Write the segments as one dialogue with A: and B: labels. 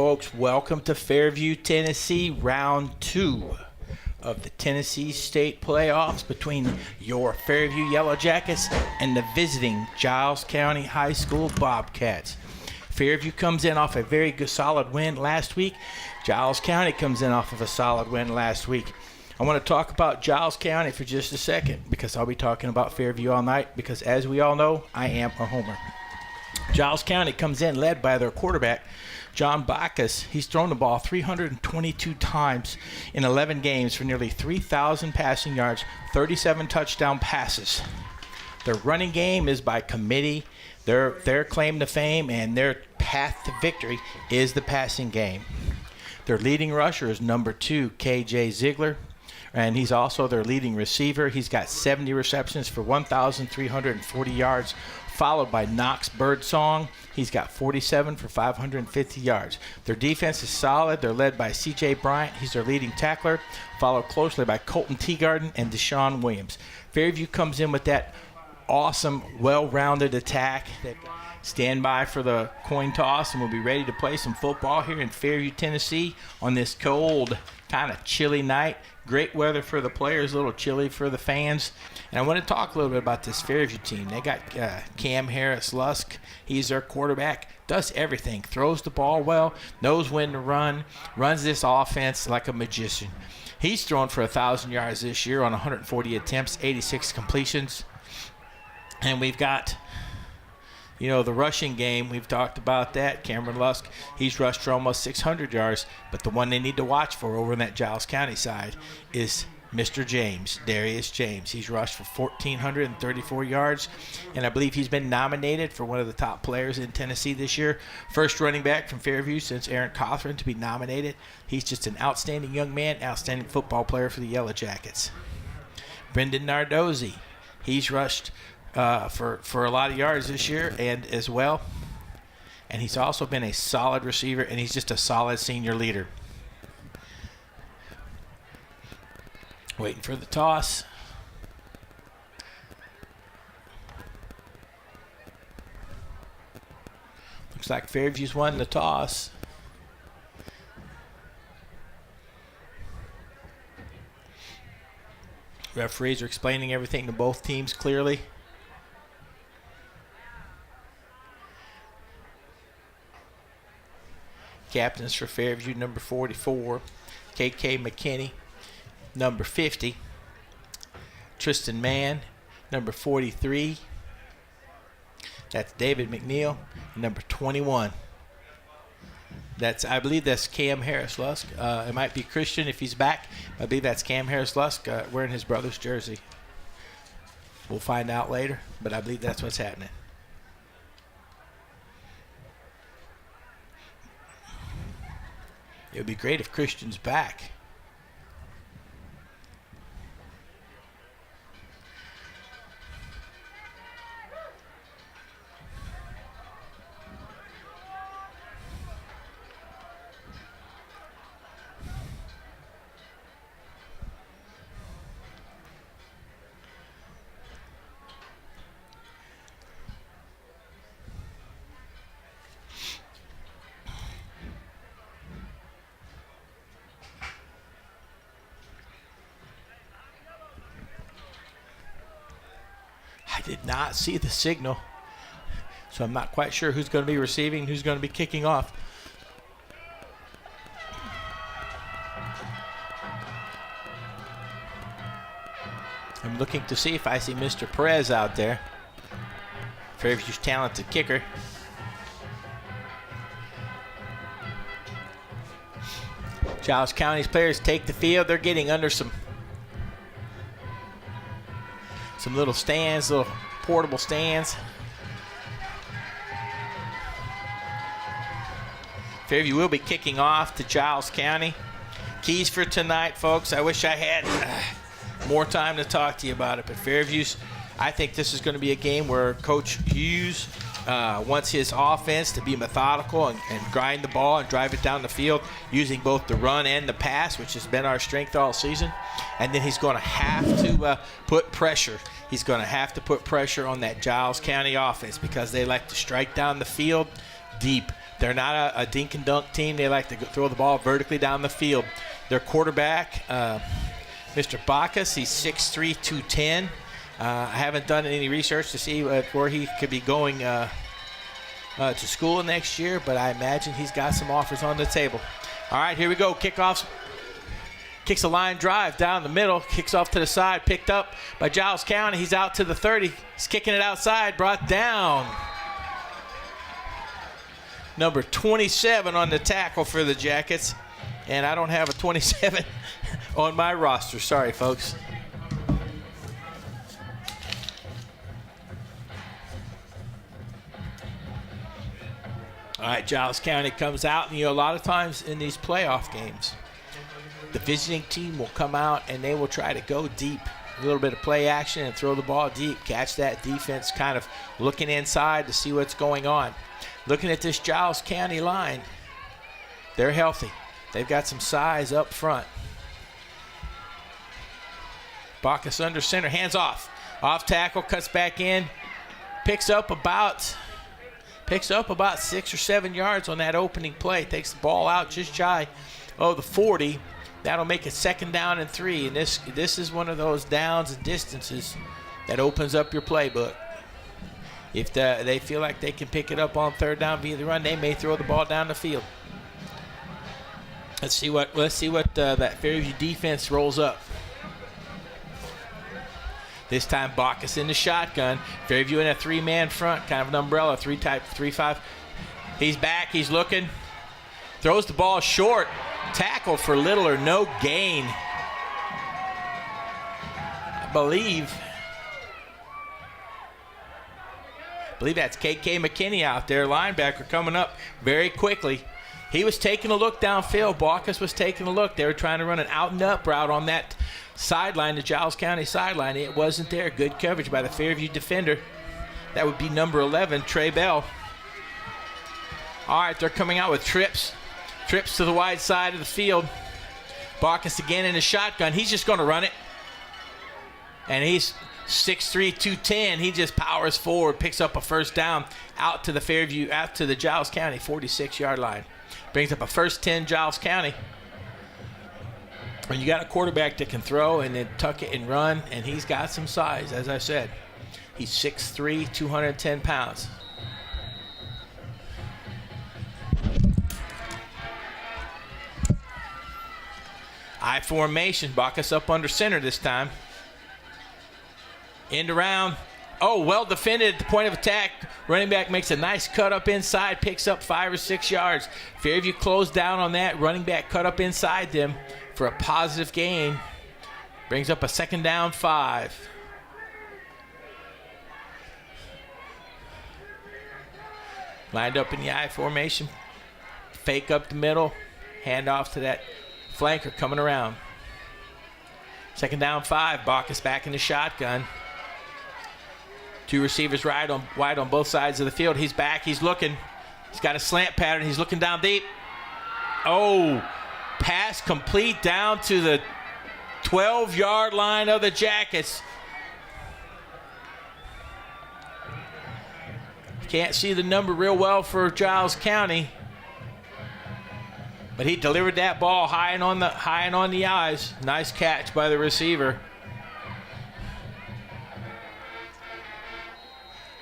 A: folks. Welcome to Fairview, Tennessee, round 2 of the Tennessee State playoffs between your Fairview Yellow Jackets and the visiting Giles County High School Bobcats. Fairview comes in off a very good solid win last week. Giles County comes in off of a solid win last week. I want to talk about Giles County for just a second because I'll be talking about Fairview all night because, as we all know, I am a homer. Giles County comes in led by their quarterback, John Bacchus. He's thrown the ball 322 times in 11 games for nearly 3,000 passing yards, 37 touchdown passes. Their running game is by committee. Their claim to fame and their path to victory is the passing game. Their leading rusher is number 2, KJ Ziegler, and he's also their leading receiver. He's got 70 receptions for 1,340 yards, followed by Knox Birdsong. He's got 47 for 550 yards. Their defense is solid. They're led by C.J. Bryant. He's their leading tackler, followed closely by Colton Teagarden and Deshaun Williams. Fairview comes in with that awesome, well-rounded attack. Stand by for the coin toss, and we'll be ready to play some football here in Fairview, Tennessee on this cold, kind of chilly night. Great weather for the players, a little chilly for the fans. And I want to talk a little bit about this Fairview team. They got Cam Harris-Lusk. He's their quarterback, does everything, throws the ball well, knows when to run, runs this offense like a magician. He's thrown for 1,000 yards this year on 140 attempts, 86 completions. And we've got, the rushing game. We've talked about that. Cameron Lusk, he's rushed for almost 600 yards. But the one they need to watch for over on that Giles County side is Mr. James, Darius James. He's rushed for 1,434 yards. And I believe he's been nominated for one of the top players in Tennessee this year. First running back from Fairview since Aaron Cothran to be nominated. He's just an outstanding young man, outstanding football player for the Yellow Jackets. Brendan Nardozzi, he's rushed for a lot of yards this year and as well. And he's also been a solid receiver, and he's just a solid senior leader. Waiting for the toss. Looks like Fairview's won the toss. Referees are explaining everything to both teams clearly. Captains for Fairview, number 44, K.K. McKinney, number 50, Tristan Mann, number 43, that's David McNeil, number 21. I believe that's Cam Harris-Lusk. It might be Christian if he's back. I believe that's Cam Harris-Lusk wearing his brother's jersey. We'll find out later, but I believe that's what's happening. It would be great if Christian's back. Did not see the signal, so I'm not quite sure who's going to be receiving, who's going to be kicking off. I'm looking to see if I see Mr. Perez out there, Fairview's talented kicker. Giles County's players take the field. They're getting under some little stands, little portable stands. Fairview will be kicking off to Giles County. Keys for tonight, folks. I wish I had more time to talk to you about it, but Fairview's, I think this is going to be a game where Coach Hughes wants his offense to be methodical and grind the ball and drive it down the field using both the run and the pass, which has been our strength all season. And then he's going to have to put pressure. He's going to have to put pressure on that Giles County offense because they like to strike down the field deep. They're not a dink and dunk team. They like to throw the ball vertically down the field. Their quarterback, Mr. Bacchus, he's 6'3", 210. I haven't done any research to see where he could be going to school next year, but I imagine he's got some offers on the table. All right, here we go. Kickoffs. Kicks a line drive down the middle. Kicks off to the side. Picked up by Giles County. He's out to the 30. He's kicking it outside. Brought down. Number 27 on the tackle for the Jackets. And I don't have a 27 on my roster. Sorry, folks. All right, Giles County comes out. And, a lot of times in these playoff games, the visiting team will come out and they will try to go deep. A little bit of play action and throw the ball deep. Catch that defense kind of looking inside to see what's going on. Looking at this Giles County line, they're healthy. They've got some size up front. Bacchus under center, hands off. Off tackle, cuts back in. Picks up about 6 or 7 yards on that opening play. Takes the ball out just shy of the 40. That'll make it 2nd down and 3. And this is one of those downs and distances that opens up your playbook. If they feel like they can pick it up on 3rd down via the run, they may throw the ball down the field. Let's see what that Fairview defense rolls up. This time Bacchus in the shotgun. Fairview in a 3-man front, kind of an umbrella, 3-5. He's back, he's looking. Throws the ball short. Tackle for little or no gain. I believe that's KK McKinney out there, linebacker, coming up very quickly. He was taking a look downfield. Bacchus was taking a look. They were trying to run an out and up route on that sideline, the Giles County sideline. It wasn't there. Good coverage by the Fairview defender. That would be number 11, Trey Bell. All right, they're coming out with trips. Trips to the wide side of the field. Bacchus again in the shotgun. He's just going to run it. And he's 6'3", 210. He just powers forward, picks up a 1st down out to the Giles County 46-yard line. Brings up a 1st 10 Giles County. When you got a quarterback that can throw and then tuck it and run, and he's got some size, as I said. He's 6'3", 210 pounds. I formation. Bacchus up under center this time. End around. Oh, well defended at the point of attack. Running back makes a nice cut up inside, picks up 5 or 6 yards. Fairview closed down on that. Running back cut up inside them for a positive gain. Brings up a 2nd down, 5. Lined up in the I formation. Fake up the middle. Hand off to that flanker coming around. 2nd down, 5. Bacchus back in the shotgun. 2 receivers wide on both sides of the field. He's back. He's looking. He's got a slant pattern. He's looking down deep. Oh, pass complete down to the 12-yard line of the Jackets. Can't see the number real well for Giles County. But he delivered that ball high and on the eyes. Nice catch by the receiver.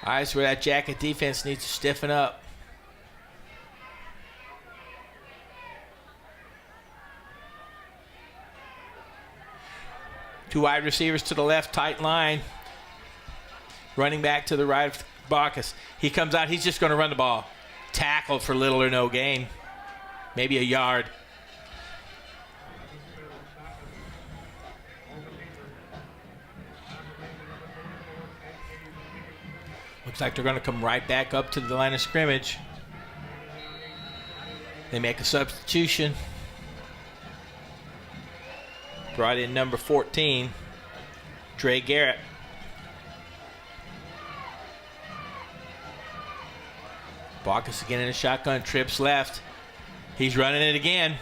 A: All right, so where that Jacket defense needs to stiffen up. Two wide receivers to the left, tight line. Running back to the right of Bacchus. He comes out, he's just going to run the ball. Tackled for little or no gain. Maybe a yard. Looks like they're going to come right back up to the line of scrimmage. They make a substitution. Brought in number 14, Dre Garrett. Bacchus again in a shotgun, trips left. He's running it again.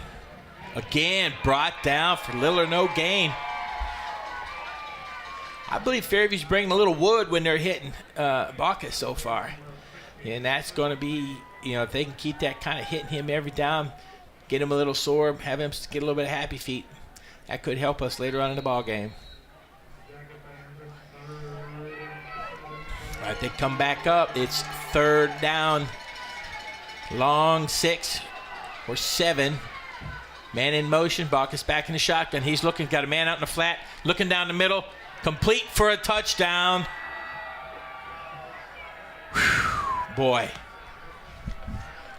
A: Again, brought down for little or no gain. I believe Fairview's bringing a little wood when they're hitting Bacchus so far. And that's going to be if they can keep that kind of hitting him every down, get him a little sore, have him get a little bit of happy feet, that could help us later on in the ball game. All right, they come back up. It's 3rd down, long 6 or 7. Man in motion. Bacchus back in the shotgun. He's looking, got a man out in the flat, looking down the middle, complete for a touchdown. Whew, boy,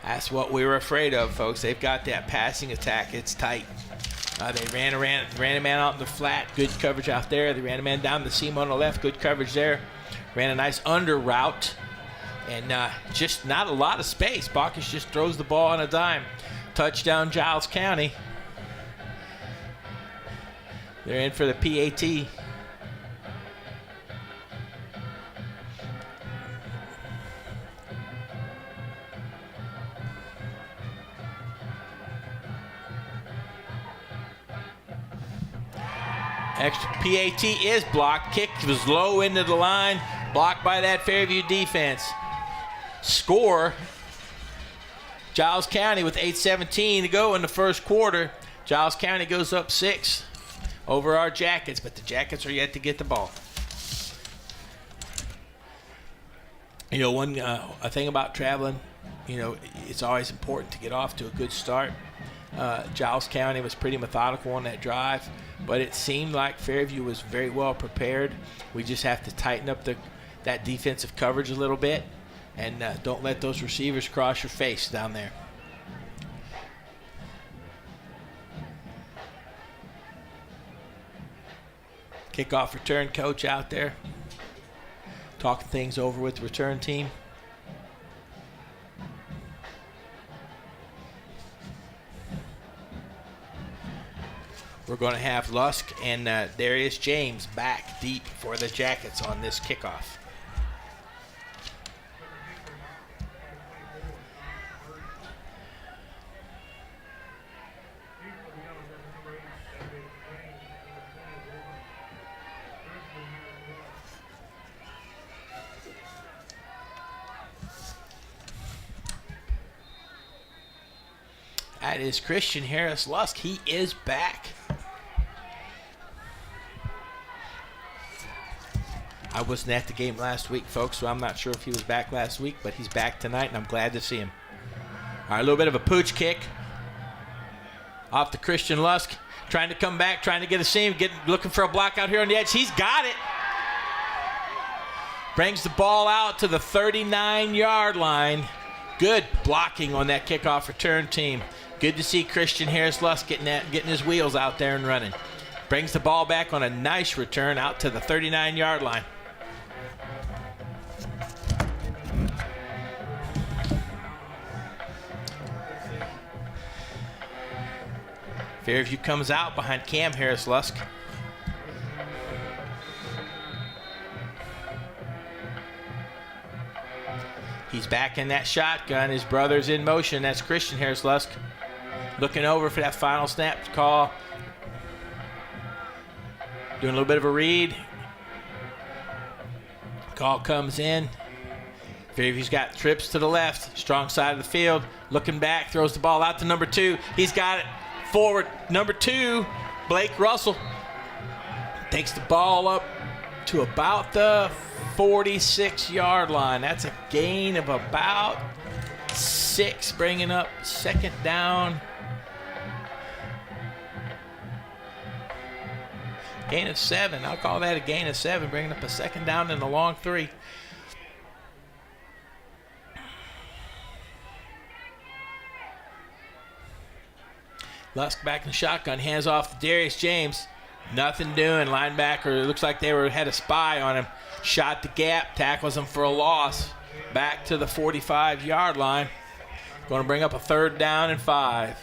A: that's what we were afraid of, folks. They've got that passing attack. It's tight. They ran a man out in the flat. Good coverage out there. They ran a man down the seam on the left. Good coverage there. Ran a nice under route. And just not a lot of space. Bacchus just throws the ball on a dime. Touchdown, Giles County. They're in for the PAT. Extra PAT is blocked. Kick was low into the line. Blocked by that Fairview defense. Score, Giles County with 8:17 to go in the first quarter. Giles County goes up 6 over our Jackets, but the Jackets are yet to get the ball. A thing about traveling, it's always important to get off to a good start. Giles County was pretty methodical on that drive, but it seemed like Fairview was very well prepared. We just have to tighten up that defensive coverage a little bit, and don't let those receivers cross your face down there. Kickoff return coach out there talking things over with the return team. We're going to have Lusk and Darius James back deep for the Jackets on this kickoff. That is Christian Harris Lusk. He is back. I wasn't at the game last week, folks, so I'm not sure if he was back last week, but he's back tonight, and I'm glad to see him. All right, a little bit of a pooch kick off to Christian Lusk. Trying to come back, trying to get a seam, looking for a block out here on the edge. He's got it. Brings the ball out to the 39-yard line. Good blocking on that kickoff return team. Good to see Christian Harris Lusk getting his wheels out there and running. Brings the ball back on a nice return out to the 39-yard line. Fairview comes out behind Cam Harris Lusk. He's back in that shotgun. His brother's in motion. That's Christian Harris Lusk. Looking over for that final snap call. Doing a little bit of a read. Call comes in. Fairview's got trips to the left. Strong side of the field. Looking back. Throws the ball out to number 2. He's got it forward. Number 2, Blake Russell. Takes the ball up to about the 46-yard line. That's a gain of about 6, bringing up second down. Gain of 7. I'll call that a gain of 7, bringing up a second down and a long 3. Lusk back in the shotgun, hands off to Darius James. Nothing doing. Linebacker, it looks like they had a spy on him. Shot the gap, tackles him for a loss. Back to the 45-yard line. Going to bring up a 3rd down and 5.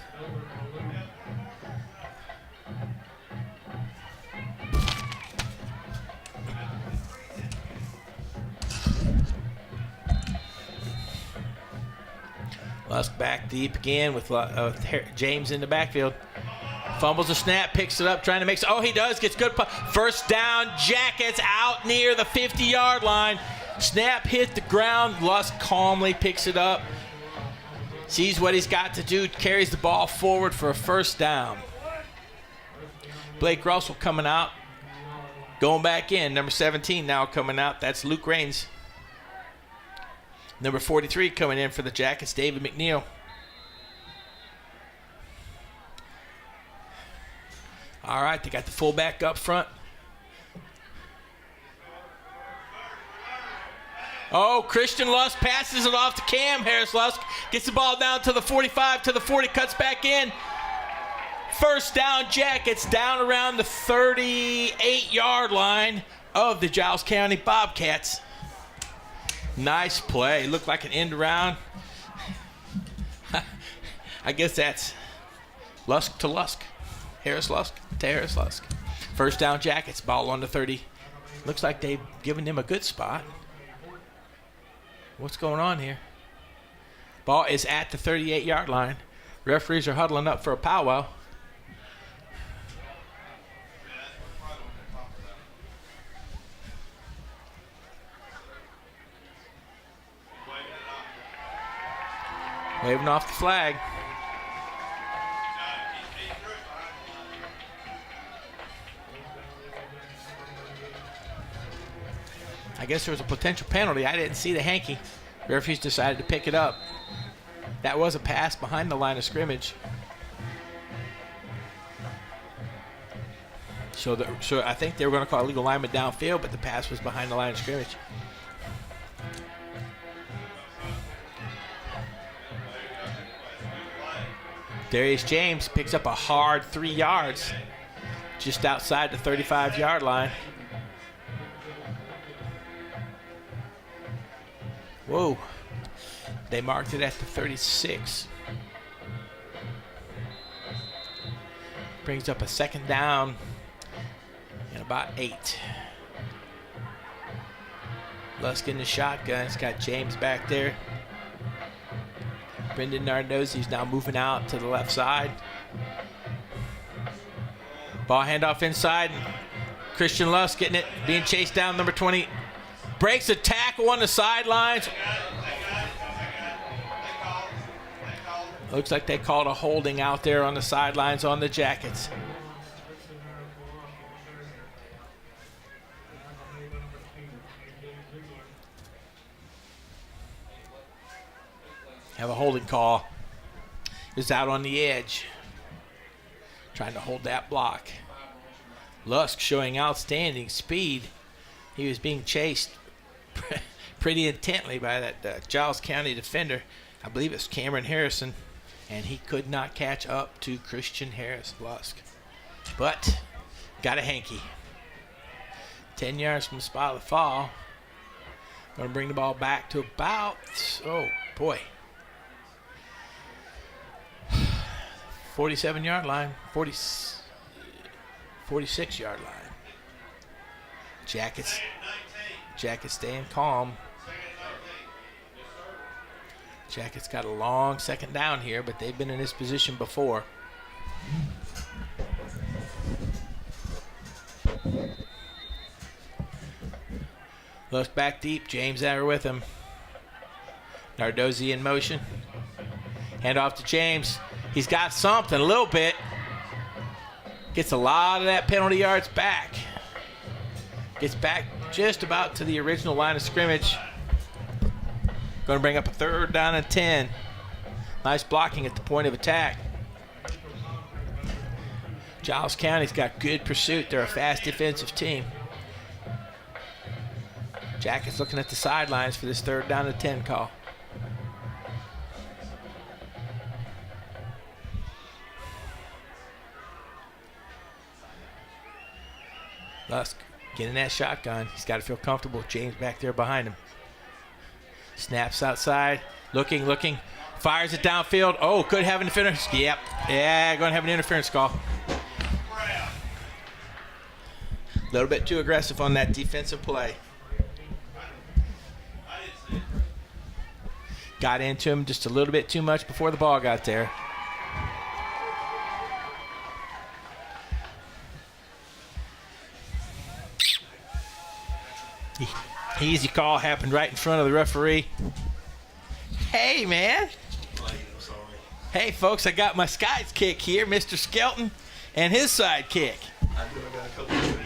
A: Lusk back deep again with James in the backfield. Fumbles a snap, picks it up, trying to make... Oh, he does. Gets good. First down, Jackets out near the 50-yard line. Snap hit the ground. Lusk calmly picks it up. Sees what he's got to do, carries the ball forward for a first down. Blake Russell coming out, going back in. Number 17 now coming out. That's Luke Raines. Number 43 coming in for the Jackets, David McNeil. All right, they got the fullback up front. Oh, Christian Lusk passes it off to Cam. Harris Lusk gets the ball down to the 45, to the 40, cuts back in. First down, Jackets down around the 38-yard line of the Giles County Bobcats. Nice play. Looked like an end around. I guess that's Lusk to Lusk. Harris Lusk to Harris Lusk. First down, Jackets. Ball on the 30. Looks like they've given him a good spot. What's going on here? Ball is at the 38-yard line. Referees are huddling up for a powwow. Waving off the flag. I guess there was a potential penalty. I didn't see the hanky. Referees decided to pick it up. That was a pass behind the line of scrimmage. So I think they were going to call illegal alignment downfield, but the pass was behind the line of scrimmage. Darius James picks up a hard 3 yards just outside the 35-yard line. Whoa. They marked it at the 36. Brings up a second down and about 8. Lusk in the shotgun. He's got James back there. Brendan Nardozzi's now moving out to the left side. Ball handoff inside. Christian Lusk getting it, being chased down. Number 20 breaks a tackle on the sidelines. Looks like they called a holding out there on the sidelines on the Jackets. Have a holding call. Is out on the edge. Trying to hold that block. Lusk showing outstanding speed. He was being chased pretty intently by that Giles County defender. I believe it's Cameron Harrison. And he could not catch up to Christian Harris Lusk. But got a hanky. 10 yards from the spot of the fall. Going to bring the ball back to about, oh boy, 47-yard line, 46-yard line. Jackets staying calm. Jackets got a long second down here, but they've been in this position before. Looks back deep. James there with him. Nardozzi in motion. Hand off to James. He's got something a little bit. Gets a lot of that penalty yards back. Gets back just about to the original line of scrimmage. Going to bring up a third down and 10. Nice blocking at the point of attack. Giles County's got good pursuit. They're a fast defensive team. Jackets looking at the sidelines for this third down and 10 call. Lusk getting that shotgun. He's got to feel comfortable. James back there behind him. Snaps outside. Looking. Fires it downfield. Oh, could have an interference. Yep. Yeah, going to have an interference call. A little bit too aggressive on that defensive play. Got into him just a little bit too much before the ball got there. Easy call happened right in front of the referee. Hey, man. Hey, folks, I got my Skies kick here, Mr. Skelton, and his sidekick.
B: I got a couple of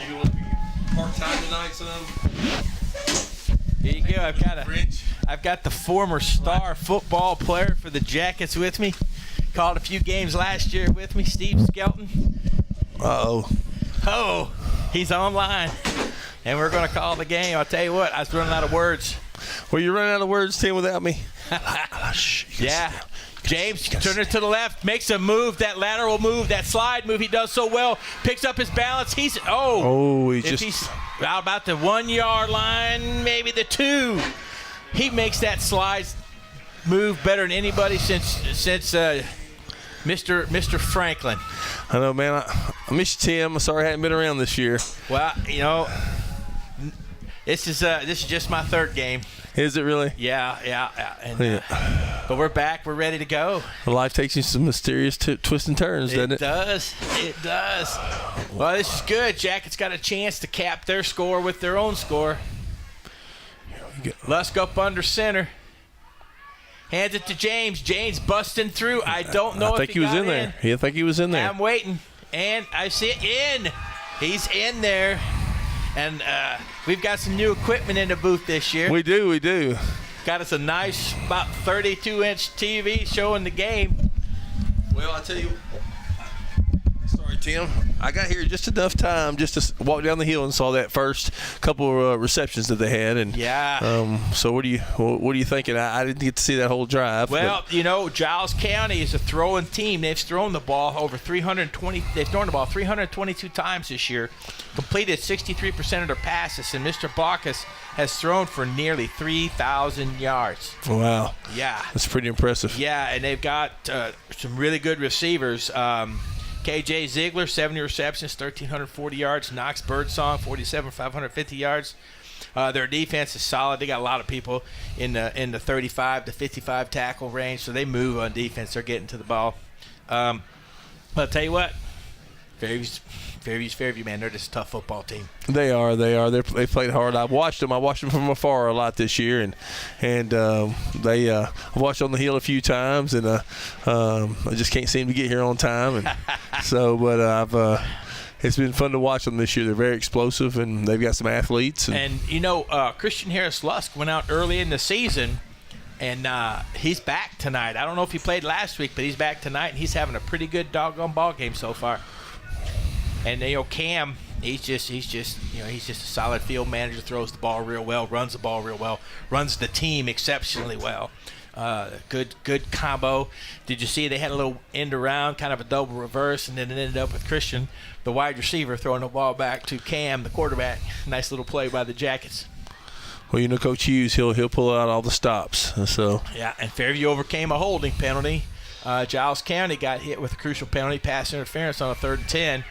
B: you want to be part-time tonight, son?
A: Here you go. I've got the former star football player for the Jackets with me. Called a few games last year with me, Steve Skelton.
B: Uh-oh.
A: Oh, he's online. And we're going to call the game. I'll tell you what, I was running out of words.
B: Well, you're running out of words, Tim, without me.
A: Yeah. James turns it to the left, makes a move, that lateral move, that slide move he does so well, picks up his balance. He's about the 1 yard line, maybe the 2. He makes that slide move better than anybody since Mr. Franklin.
B: I know, man. I miss you, Tim. I'm sorry I hadn't been around this year.
A: Well, you know, this is just my third game.
B: Is it really?
A: Yeah. And, but we're back. We're ready to go.
B: Life takes you some mysterious twists and turns, doesn't it?
A: It does. Well, this is good. Jackets got a chance to cap their score with their own score. Lusk up under center. Hands it to James. James busting through. I don't know if he was in there.
B: I think he was in there.
A: I'm waiting. And I see it in. He's in there. And we've got some new equipment in the booth this year.
B: We do.
A: Got us a nice, about 32-inch TV showing the game.
B: Well, I tell you, sorry, Tim. I got here just enough time just to walk down the hill and saw that first couple of receptions that they had. And so what are you thinking? I didn't get to see that whole drive.
A: Well, you know, Giles County is a throwing team. They've thrown the ball over 320. They've thrown the ball 322 times this year. Completed 63% of their passes, and Mr. Bacchus has thrown for nearly 3,000 yards.
B: Wow.
A: Yeah.
B: That's pretty impressive.
A: Yeah, and they've got some really good receivers. KJ Ziegler, 70 receptions, 1,340 yards. Knox Birdsong, 47, 550 yards. Their defense is solid. They got a lot of people in the 35 to 55 tackle range, so they move on defense. They're getting to the ball. But I'll tell you what, Fairview's Fairview, man. They're just a tough football team.
B: They are. They played hard. I watched them from afar a lot this year, and I watched on the hill a few times, and I just can't seem to get here on time, and it's been fun to watch them this year. They're very explosive, and they've got some athletes.
A: And you know, Christian Harris Lusk went out early in the season, and he's back tonight. I don't know if he played last week, but he's back tonight, and he's having a pretty good doggone ball game so far. And you know, Cam, he's just a solid field manager. Throws the ball real well, runs the ball real well, runs the team exceptionally well. Good combo. Did you see they had a little end around, kind of a double reverse, and then it ended up with Christian, the wide receiver, throwing the ball back to Cam, the quarterback. Nice little play by the Jackets.
B: Well, you know, Coach Hughes, he'll pull out all the stops. So
A: yeah, and Fairview overcame a holding penalty. Giles County got hit with a crucial penalty, pass interference on a 3rd and 10.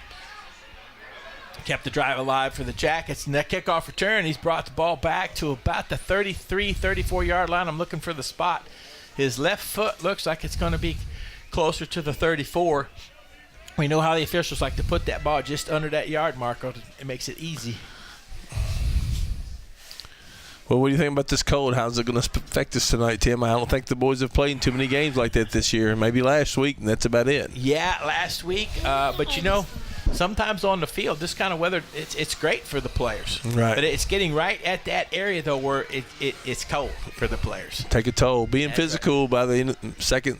A: Kept the drive alive for the Jackets. And that kickoff return, he's brought the ball back to about the 33, 34-yard line. I'm looking for the spot. His left foot looks like it's going to be closer to the 34. We know how the officials like to put that ball just under that yard marker. It makes it easy.
B: Well, what do you think about this cold? How's it going to affect us tonight, Tim? I don't think the boys have played in too many games like that this year. Maybe last week, and that's about it.
A: Yeah, last week. But, you know, sometimes on the field, this kind of weather, it's great for the players.
B: Right.
A: But it's getting right at that area, though, where it's cold for the players.
B: Take a toll. Being physical by the end of second,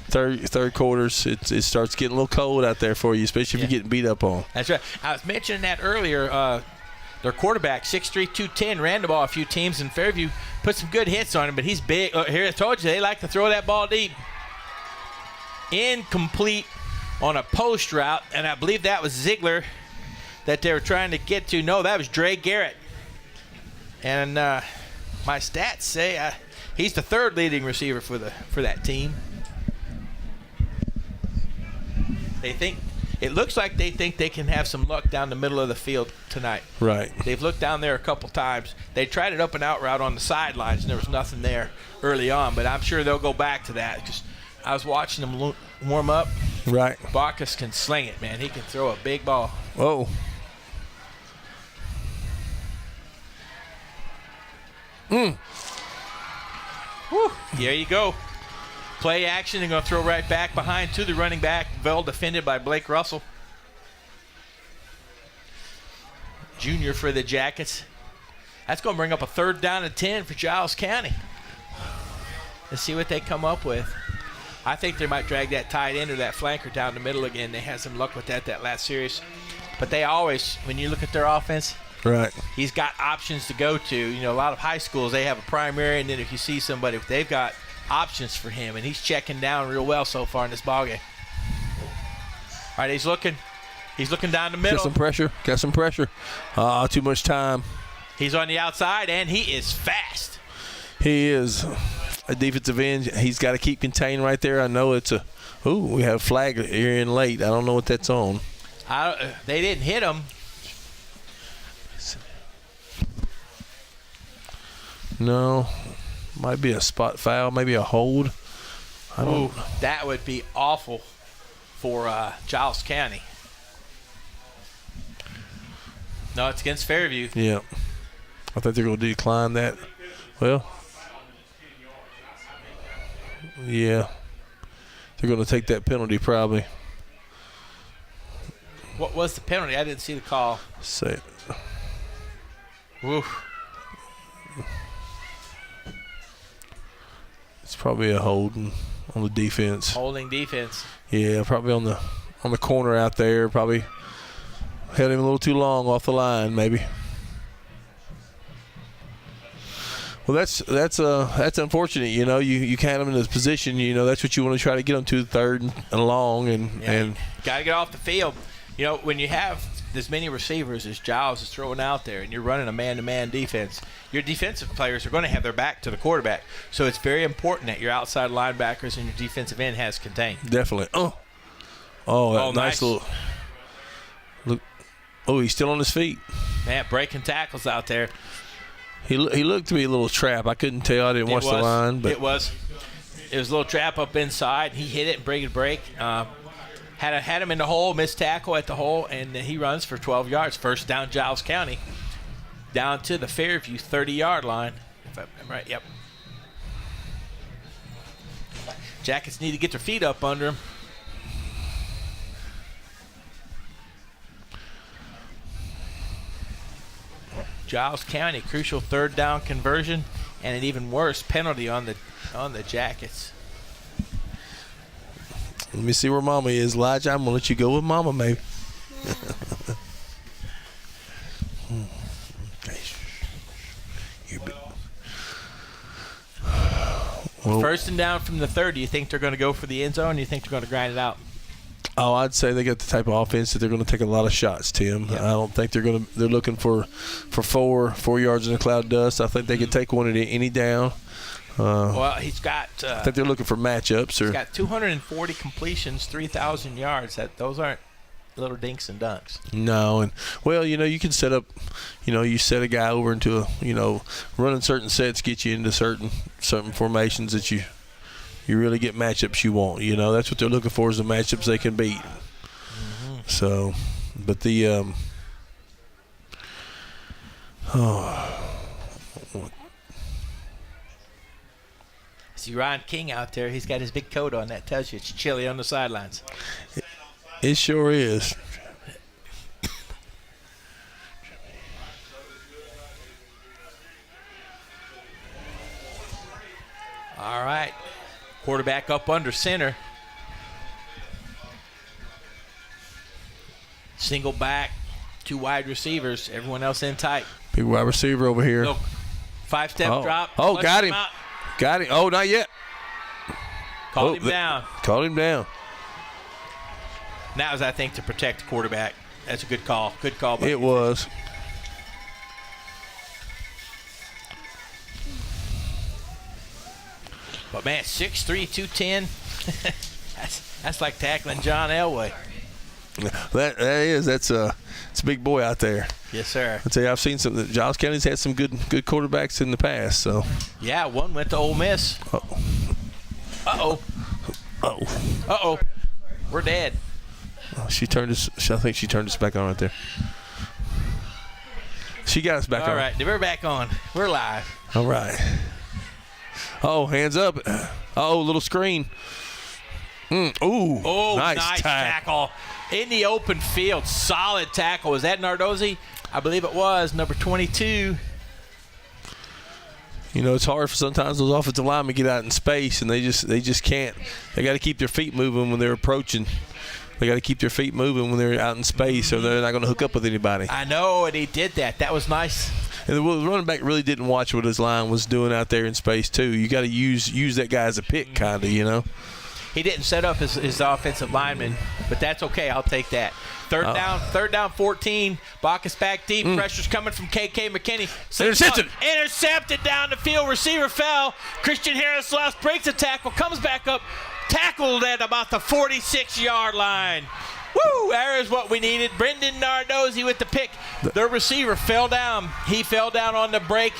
B: third quarters, it starts getting a little cold out there for you, especially if you're getting beat up on.
A: That's right. I was mentioning that earlier. Their quarterback, 6'3", 210, ran the ball a few teams, and Fairview put some good hits on him, but he's big. Here, I told you, they like to throw that ball deep. Incomplete on a post route, and I believe that was Ziegler that they were trying to get to. No, that was Dre Garrett. And my stats say he's the 3rd leading receiver for that team. It looks like they think they can have some luck down the middle of the field tonight.
B: Right.
A: They've looked down there a couple times. They tried it up and out route on the sidelines, and there was nothing there early on, but I'm sure they'll go back to that. Because I was watching them warm up.
B: Right.
A: Bacchus can sling it, man. He can throw a big ball.
B: Whoa.
A: Woo. There you go. Play action. They're going to throw right back behind to the running back. Well defended by Blake Russell. Junior for the Jackets. That's going to bring up a 3rd down and 10 for Giles County. Let's see what they come up with. I think they might drag that tight end or that flanker down the middle again. They had some luck with that last series. But they always, when you look at their offense,
B: right,
A: he's got options to go to. You know, a lot of high schools, they have a primary, and then if you see somebody, they've got options for him, and he's checking down real well so far in this ballgame. All right, he's looking down the middle.
B: Got some pressure. Too much time.
A: He's on the outside, and he is fast.
B: He is a defensive end. He's got to keep contained right there. I know it's we have a flag here in late. I don't know what that's on.
A: They didn't hit him.
B: No. Might be a spot foul, maybe a hold.
A: That would be awful for Giles County. No, it's against Fairview.
B: Yeah. I think they're going to decline that. Well, yeah. They're going to take that penalty probably.
A: What was the penalty? I didn't see the call.
B: Say it.
A: Woof.
B: It's probably a holding on the defense.
A: Holding defense.
B: Yeah, probably on the corner out there. Probably held him a little too long off the line, maybe. Well, that's unfortunate. You know, you count him in this position. You know, that's what you want to try to get him to, 3rd and long, and
A: got to get off the field. You know, when you have as many receivers as Giles is throwing out there, and you're running a man-to-man defense, your defensive players are going to have their back to the quarterback. So it's very important that your outside linebackers and your defensive end has contained.
B: Definitely. Nice little look. Oh, he's still on his feet.
A: Man, breaking tackles out there.
B: He looked to be a little trap. I couldn't tell. I didn't watch the line, but
A: it was a little trap up inside. He hit it and break. Had him in the hole, missed tackle at the hole, and he runs for 12 yards. 1st down, Giles County, down to the Fairview 30-yard line. If I'm right, yep. Jackets need to get their feet up under him. Giles County, crucial 3rd down conversion, and an even worse penalty on the Jackets.
B: Let me see where Mama is. Elijah, I'm going to let you go with Mama, maybe.
A: Well, 1st and down from the 30. Do you think they're going to go for the end zone, or do you think they're going to grind it out?
B: Oh, I'd say they got the type of offense that they're going to take a lot of shots, Tim. Yep. I don't think they're looking for 4 yards in a cloud of dust. I think they could take one at any down.
A: Well, he's got.
B: I think they're looking for matchups.
A: He's got 240 completions, 3,000 yards. Those aren't little dinks and dunks.
B: No, and you can set up. You set a guy over into running certain sets, get you into certain formations that you really get matchups you want. That's what they're looking for, is the matchups they can beat. Mm-hmm. So, but
A: See Ryan King out there. He's got his big coat on. That tells you it's chilly on the sidelines.
B: It sure is.
A: All right. Quarterback up under center. Single back, 2 wide receivers. Everyone else in tight.
B: Big wide receiver over here.
A: Look, 5-step drop.
B: Oh, got him. Got him. Oh, not yet.
A: Called him down.
B: Called him down.
A: That was, I think, to protect the quarterback. That's a good call. Good call.
B: It was.
A: But, man, 6'3", 210. that's like tackling John Elway.
B: That's a big boy out there.
A: Yes, sir.
B: I tell you, I've seen some. Giles County's had some good quarterbacks in the past. So.
A: Yeah, one went to Ole Miss. Uh-oh. We're dead.
B: Oh, I think she turned us back on right there. She got us back on.
A: All right, we're back on. We're live.
B: All right. Oh, hands up. Oh, little screen. Nice
A: tackle. In the open field. Solid tackle. Was that Nardozzi? I believe it was. Number 22.
B: You know, it's hard for sometimes those offensive linemen to get out in space, and they just can't. They got to keep their feet moving when they're approaching. They got to keep their feet moving when they're out in space, or they're not going to hook up with anybody.
A: I know, and he did that. That was nice.
B: And the running back really didn't watch what his line was doing out there in space, too. You got to use that guy as a pick, kind of, you know.
A: He didn't set up his offensive lineman, but that's okay. I'll take that. Third down 14. Bacchus back deep. Pressure's coming from KK McKinney. Intercepted down the field. Receiver fell. Christian Harris left, breaks a tackle, comes back up, tackled at about the 46-yard line. Woo! There is what we needed. Brendan Nardozzi with the pick. The receiver fell down. He fell down on the break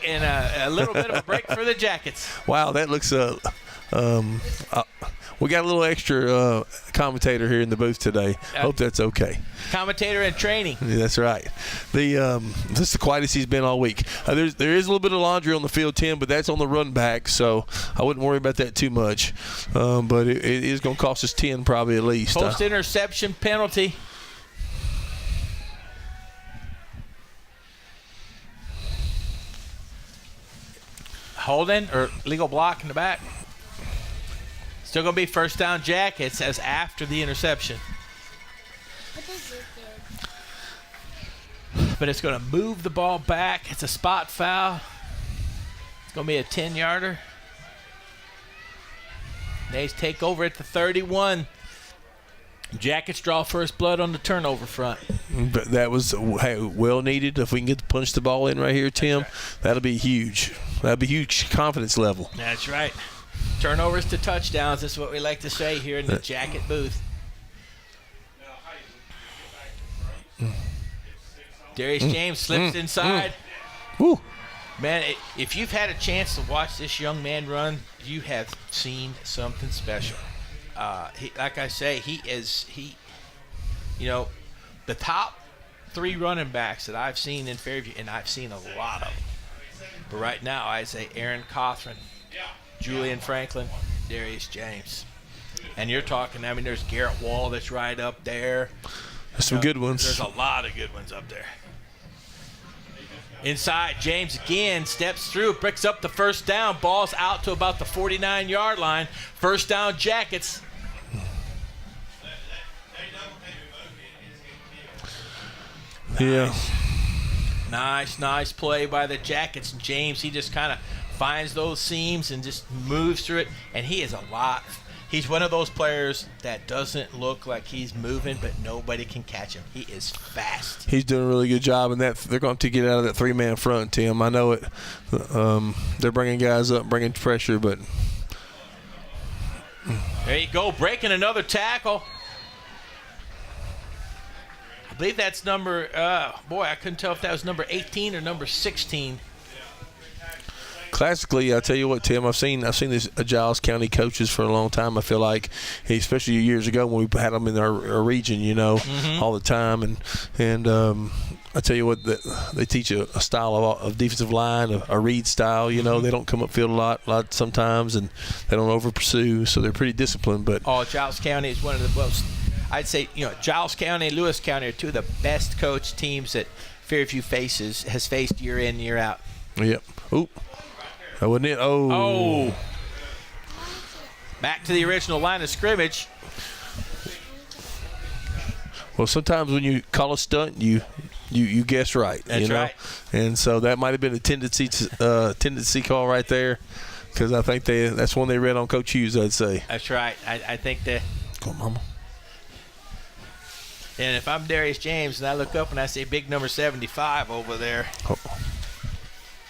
A: and a little bit of a break for the Jackets.
B: Wow, that looks we got a little extra commentator here in the booth today. Hope that's okay.
A: Commentator in training.
B: Yeah, that's right. This is the quietest he's been all week. There is a little bit of laundry on the field, Tim, but that's on the run back, so I wouldn't worry about that too much. But it is going to cost us 10 probably at least.
A: Post-interception penalty. Holding or legal block in the back. Still going to be first down Jackets as after the interception. But it's going to move the ball back. It's a spot foul. It's going to be a 10-yarder. Nays take over at the 31. Jackets draw first blood on the turnover front.
B: But that was well needed. If we can punch the ball in right here, Tim, right. That'll be huge. That'll be huge confidence level.
A: That's right. Turnovers to touchdowns. That's what we like to say here in the Jacket booth. Darius James slips inside.
B: Woo.
A: Man, if you've had a chance to watch this young man run, you have seen something special. Like I say, the top 3 running backs that I've seen in Fairview, and I've seen a lot of them. But right now, I say Aaron Cothran, Julian Franklin, Darius James. And you're talking, there's Garrett Wall that's right up there.
B: There's some good ones.
A: There's a lot of good ones up there. Inside, James again steps through, picks up the first down. Ball's out to about the 49-yard line. First down, Jackets.
B: Yeah.
A: Nice play by the Jackets. And James, he just kind of finds those seams and just moves through it. And he is he's one of those players that doesn't look like he's moving, but nobody can catch him. He is fast.
B: He's doing a really good job, and they're going to get out of that 3-man front, Tim. I know it. They're bringing guys up, bringing pressure, but
A: there you go, breaking another tackle. I believe that's number. I couldn't tell if that was number 18 or number 16.
B: Classically, I tell you what, Tim, I've seen these Giles County coaches for a long time. I feel like, especially years ago when we had them in our region, all the time, and I tell you what, they teach a style of defensive line, a read style. They don't come upfield a lot sometimes, and they don't over pursue, so they're pretty disciplined. But
A: Giles County is one of the most. I'd say Giles County and Lewis County are two of the best coached teams that Fairview has faced year in, year out.
B: Yep. Oop. That wasn't it. Oh.
A: Back to the original line of scrimmage.
B: Well, sometimes when you call a stunt, you guess right.
A: That's right.
B: And so that might have been a tendency call right there, because I think that's one they read on Coach Hughes, I'd say.
A: That's right. I think that.
B: Go on, Mama.
A: And if I'm Darius James and I look up and I see big number 75 over there,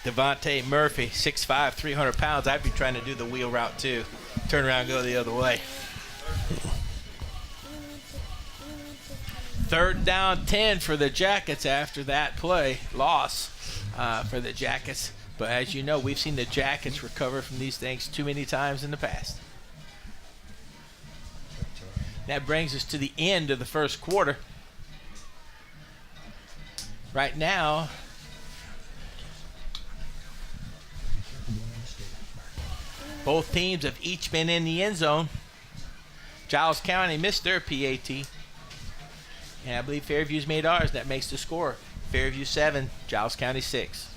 A: Devontae Murphy, 6'5", 300 pounds, I'd be trying to do the wheel route too. Turn around and go the other way. Third down 10 for the Jackets after that play. Loss for the Jackets. But as you know, we've seen the Jackets recover from these things too many times in the past. That brings us to the end of the first quarter. Right now, Both teams have each been in the end zone. Giles County missed their PAT. And I believe Fairview's made ours. That makes the score Fairview 7, Giles County 6.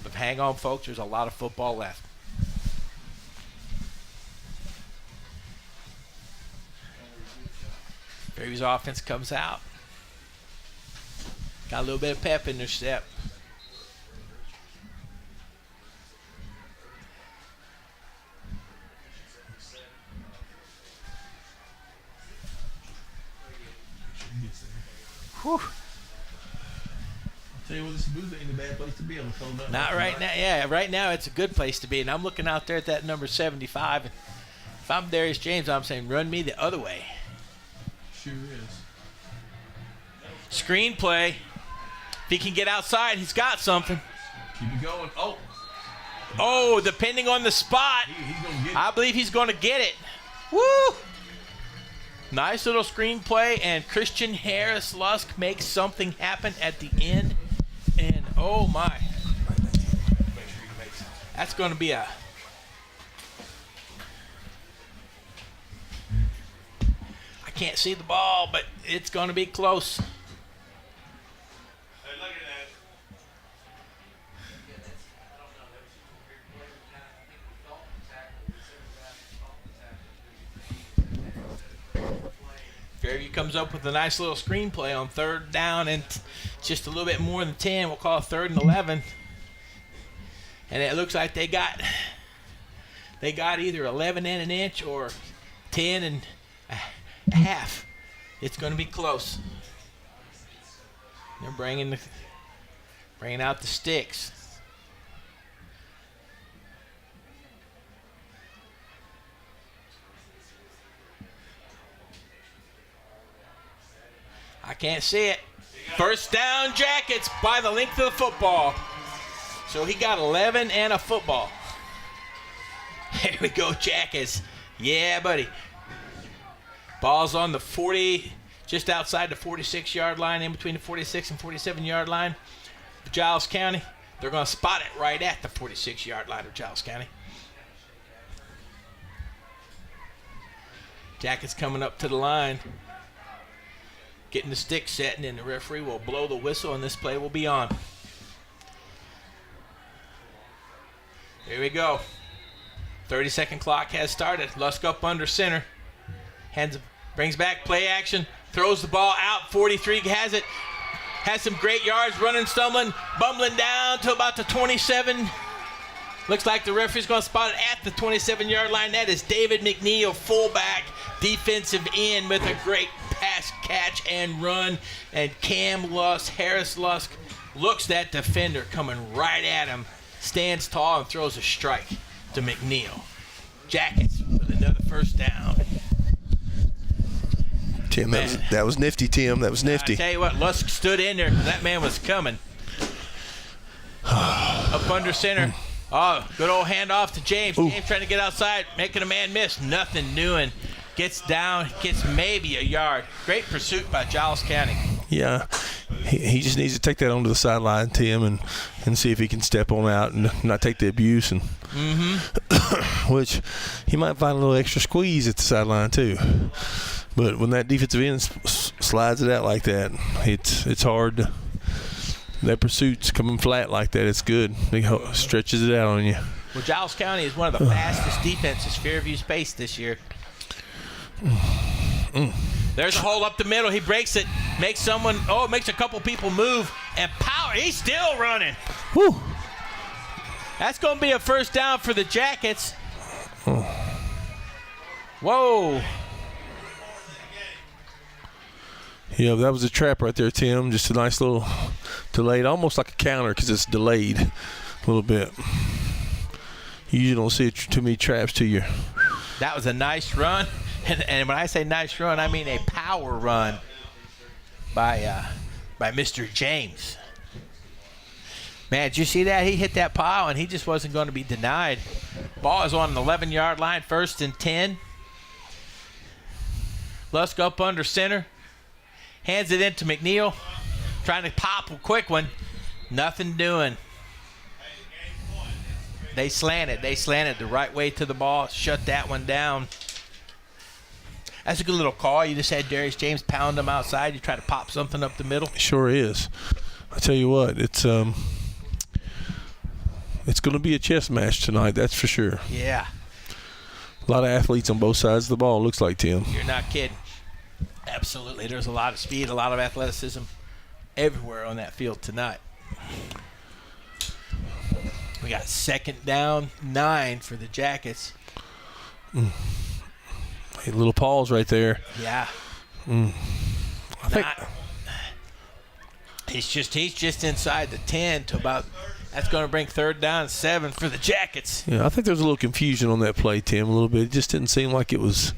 A: But hang on, folks. There's a lot of football left. Fairview's offense comes out. Got a little bit of pep in their step. Whew.
B: I'll tell you what, this booth ain't a bad place to be on the phone.
A: Not right now. Yeah, right now it's a good place to be. And I'm looking out there at that number 75. And if I'm Darius James, I'm saying run me the other way.
B: Sure is.
A: Screenplay. If he can get outside, he's got something.
B: Keep it going.
A: Oh, depending on the spot,
B: He's gonna get it.
A: I believe he's going to get it. Woo! Nice little screenplay, and Christian Harris Lusk makes something happen at the end. And oh my. That's going to be a... I can't see the ball, but it's going to be close.
B: Hey, look at that.
A: Fairview comes up with a nice little screenplay on 3rd down and just a little bit more than 10. We'll call it 3rd and 11. And it looks like they got either 11 and an inch or 10 and a half. It's going to be close. They're bringing out the sticks. I can't see it. First down, Jackets by the length of the football. So he got 11 and a football. Here we go, Jackets. Yeah, buddy. Ball's on the 40, just outside the 46-yard line, in between the 46 and 47-yard line of Giles County. They're going to spot it right at the 46-yard line of Giles County. Jackets coming up to the line. Getting the stick set, and then the referee will blow the whistle, and this play will be on. Here we go. 30-second clock has started. Lusk up under center. Brings back play action. Throws the ball out. 43 has it. Has some great yards. Running, stumbling, bumbling down to about the 27. Looks like the referee's going to spot it at the 27-yard line. That is David McNeil, fullback, defensive end, with a great pass, catch, and run. And Cam Lusk, Harris Lusk, looks that defender coming right at him, stands tall, and throws a strike to McNeil. Jackets with another first down.
B: Tim, that was nifty, Tim. That was nifty.
A: I tell you what, Lusk stood in there because that man was coming. Up under center. Oh, good old handoff to James.
B: Ooh.
A: James trying to get outside, making a man miss. Nothing doing. Gets down, gets maybe a yard. Great pursuit by Giles County.
B: Yeah, he just needs to take that onto the sideline, Tim, and see if he can step on out and not take the abuse. And which he might find a little extra squeeze at the sideline too. But when that defensive end slides it out like that, it's hard. That pursuit's coming flat like that. It's good. He stretches it out on you.
A: Well, Giles County is one of the fastest defenses Fairview's faced this year. There's a hole up the middle. He breaks it, makes a couple people move, and power. He's still running.
B: Woo.
A: That's going to be a first down for the Jackets. Whoa.
B: Yeah, that was a trap right there, Tim. Just a nice little delayed, almost like a counter because it's delayed a little bit. You usually don't see too many traps to you.
A: That was a nice run. And when I say nice run, I mean a power run by Mr. James. Man, did you see that? He hit that pile, and he just wasn't going to be denied. Ball is on the 11-yard line, 1st and 10. Lusk up under center. Hands it into McNeil. Trying to pop a quick one. Nothing doing. They slanted the right way to the ball, shut that one down. That's a good little call. You just had Darius James pound them outside. You try to pop something up the middle.
B: Sure is. I tell you what, it's going to be a chess match tonight, that's for sure.
A: Yeah.
B: A lot of athletes on both sides of the ball, looks like, Tim.
A: You're not kidding. Absolutely. There's a lot of speed, a lot of athleticism everywhere on that field tonight. We got 2nd down, 9 for the Jackets.
B: A little pause right there.
A: Yeah.
B: I think
A: he's just inside the 10 to about. That's going to bring 3rd down and 7 for the Jackets.
B: Yeah, I think there was a little confusion on that play, Tim. A little bit. It just didn't seem like it was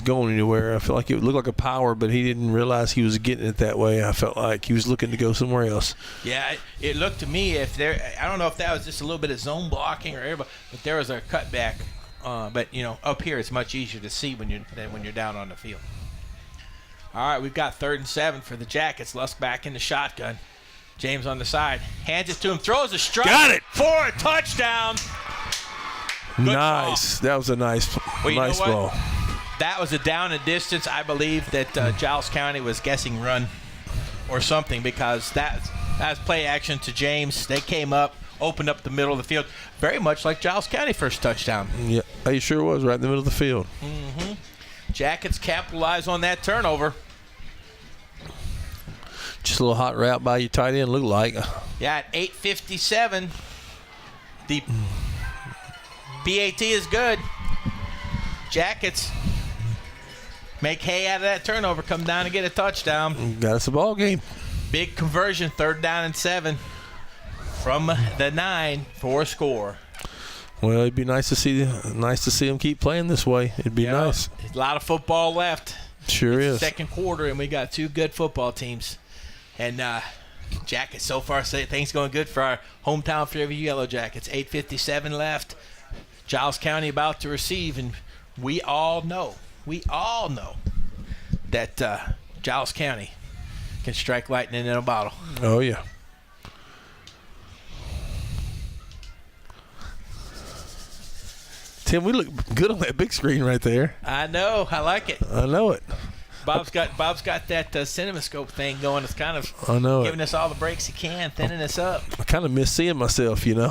B: going anywhere. I felt like it looked like a power, but he didn't realize he was getting it that way. I felt like he was looking to go somewhere else.
A: Yeah, it looked to me I don't know if that was just a little bit of zone blocking or everybody, but there was a cutback. But up here it's much easier to see than when you're down on the field. All right, we've got 3rd and 7 for the Jackets. Lusk back in the shotgun. James on the side, hands it to him, throws a strike.
B: Got it
A: for a touchdown. Good
B: nice.
A: ball.
B: That was a nice ball.
A: That was a down and distance. I believe that Giles County was guessing run or something because that was play action to James. They came up, opened up the middle of the field, very much like Giles County first touchdown.
B: Yeah, he sure was right in the middle of the field.
A: Mm-hmm. Jackets capitalize on that turnover.
B: Just a little hot route by your tight end, looked like.
A: Yeah, at 8:57, the BAT is good. Jackets make hay out of that turnover, come down and get a touchdown.
B: Got us a ball game.
A: Big conversion, 3rd down and 7 from the 9 for a score.
B: Well, it'd be nice to see them keep playing this way. It'd be nice.
A: A lot of football left.
B: Sure is.
A: 2nd quarter, and we got 2 good football teams. And Jackets, so far, things going good for our hometown Fairview Yellow Jackets. 8:57 left. Giles County about to receive, and we all know that Giles County can strike lightning in a bottle.
B: Oh, yeah. Tim, we look good on that big screen right there.
A: I know. I like it.
B: I know it.
A: Bob's got that CinemaScope thing going. It's kind of giving us all the breaks he can, thinning us up.
B: I kind of miss seeing myself, Yeah,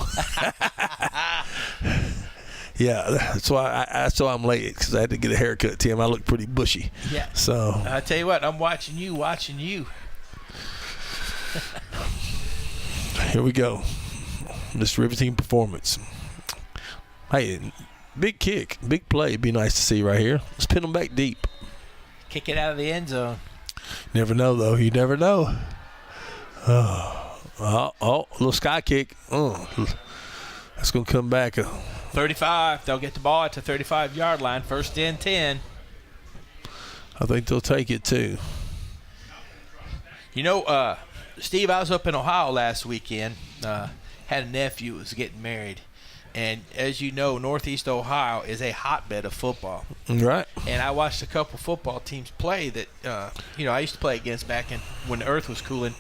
B: that's why I'm late because I had to get a haircut, Tim. I look pretty bushy.
A: Yeah.
B: So
A: I tell you what, I'm watching you.
B: Here we go. This riveting performance. Hey, big kick, big play. Be nice to see right here. Let's pin them back deep.
A: Kick it out of the end zone.
B: Never know, though. You never know. Oh, little sky kick. That's going to come back.
A: 35. They'll get the ball at the 35-yard line. 1st and 10.
B: I think they'll take it, too.
A: Steve, I was up in Ohio last weekend. Had a nephew who was getting married. And as you know, Northeast Ohio is a hotbed of football.
B: Right.
A: And I watched a couple football teams play that, I used to play against back when the earth was cooling.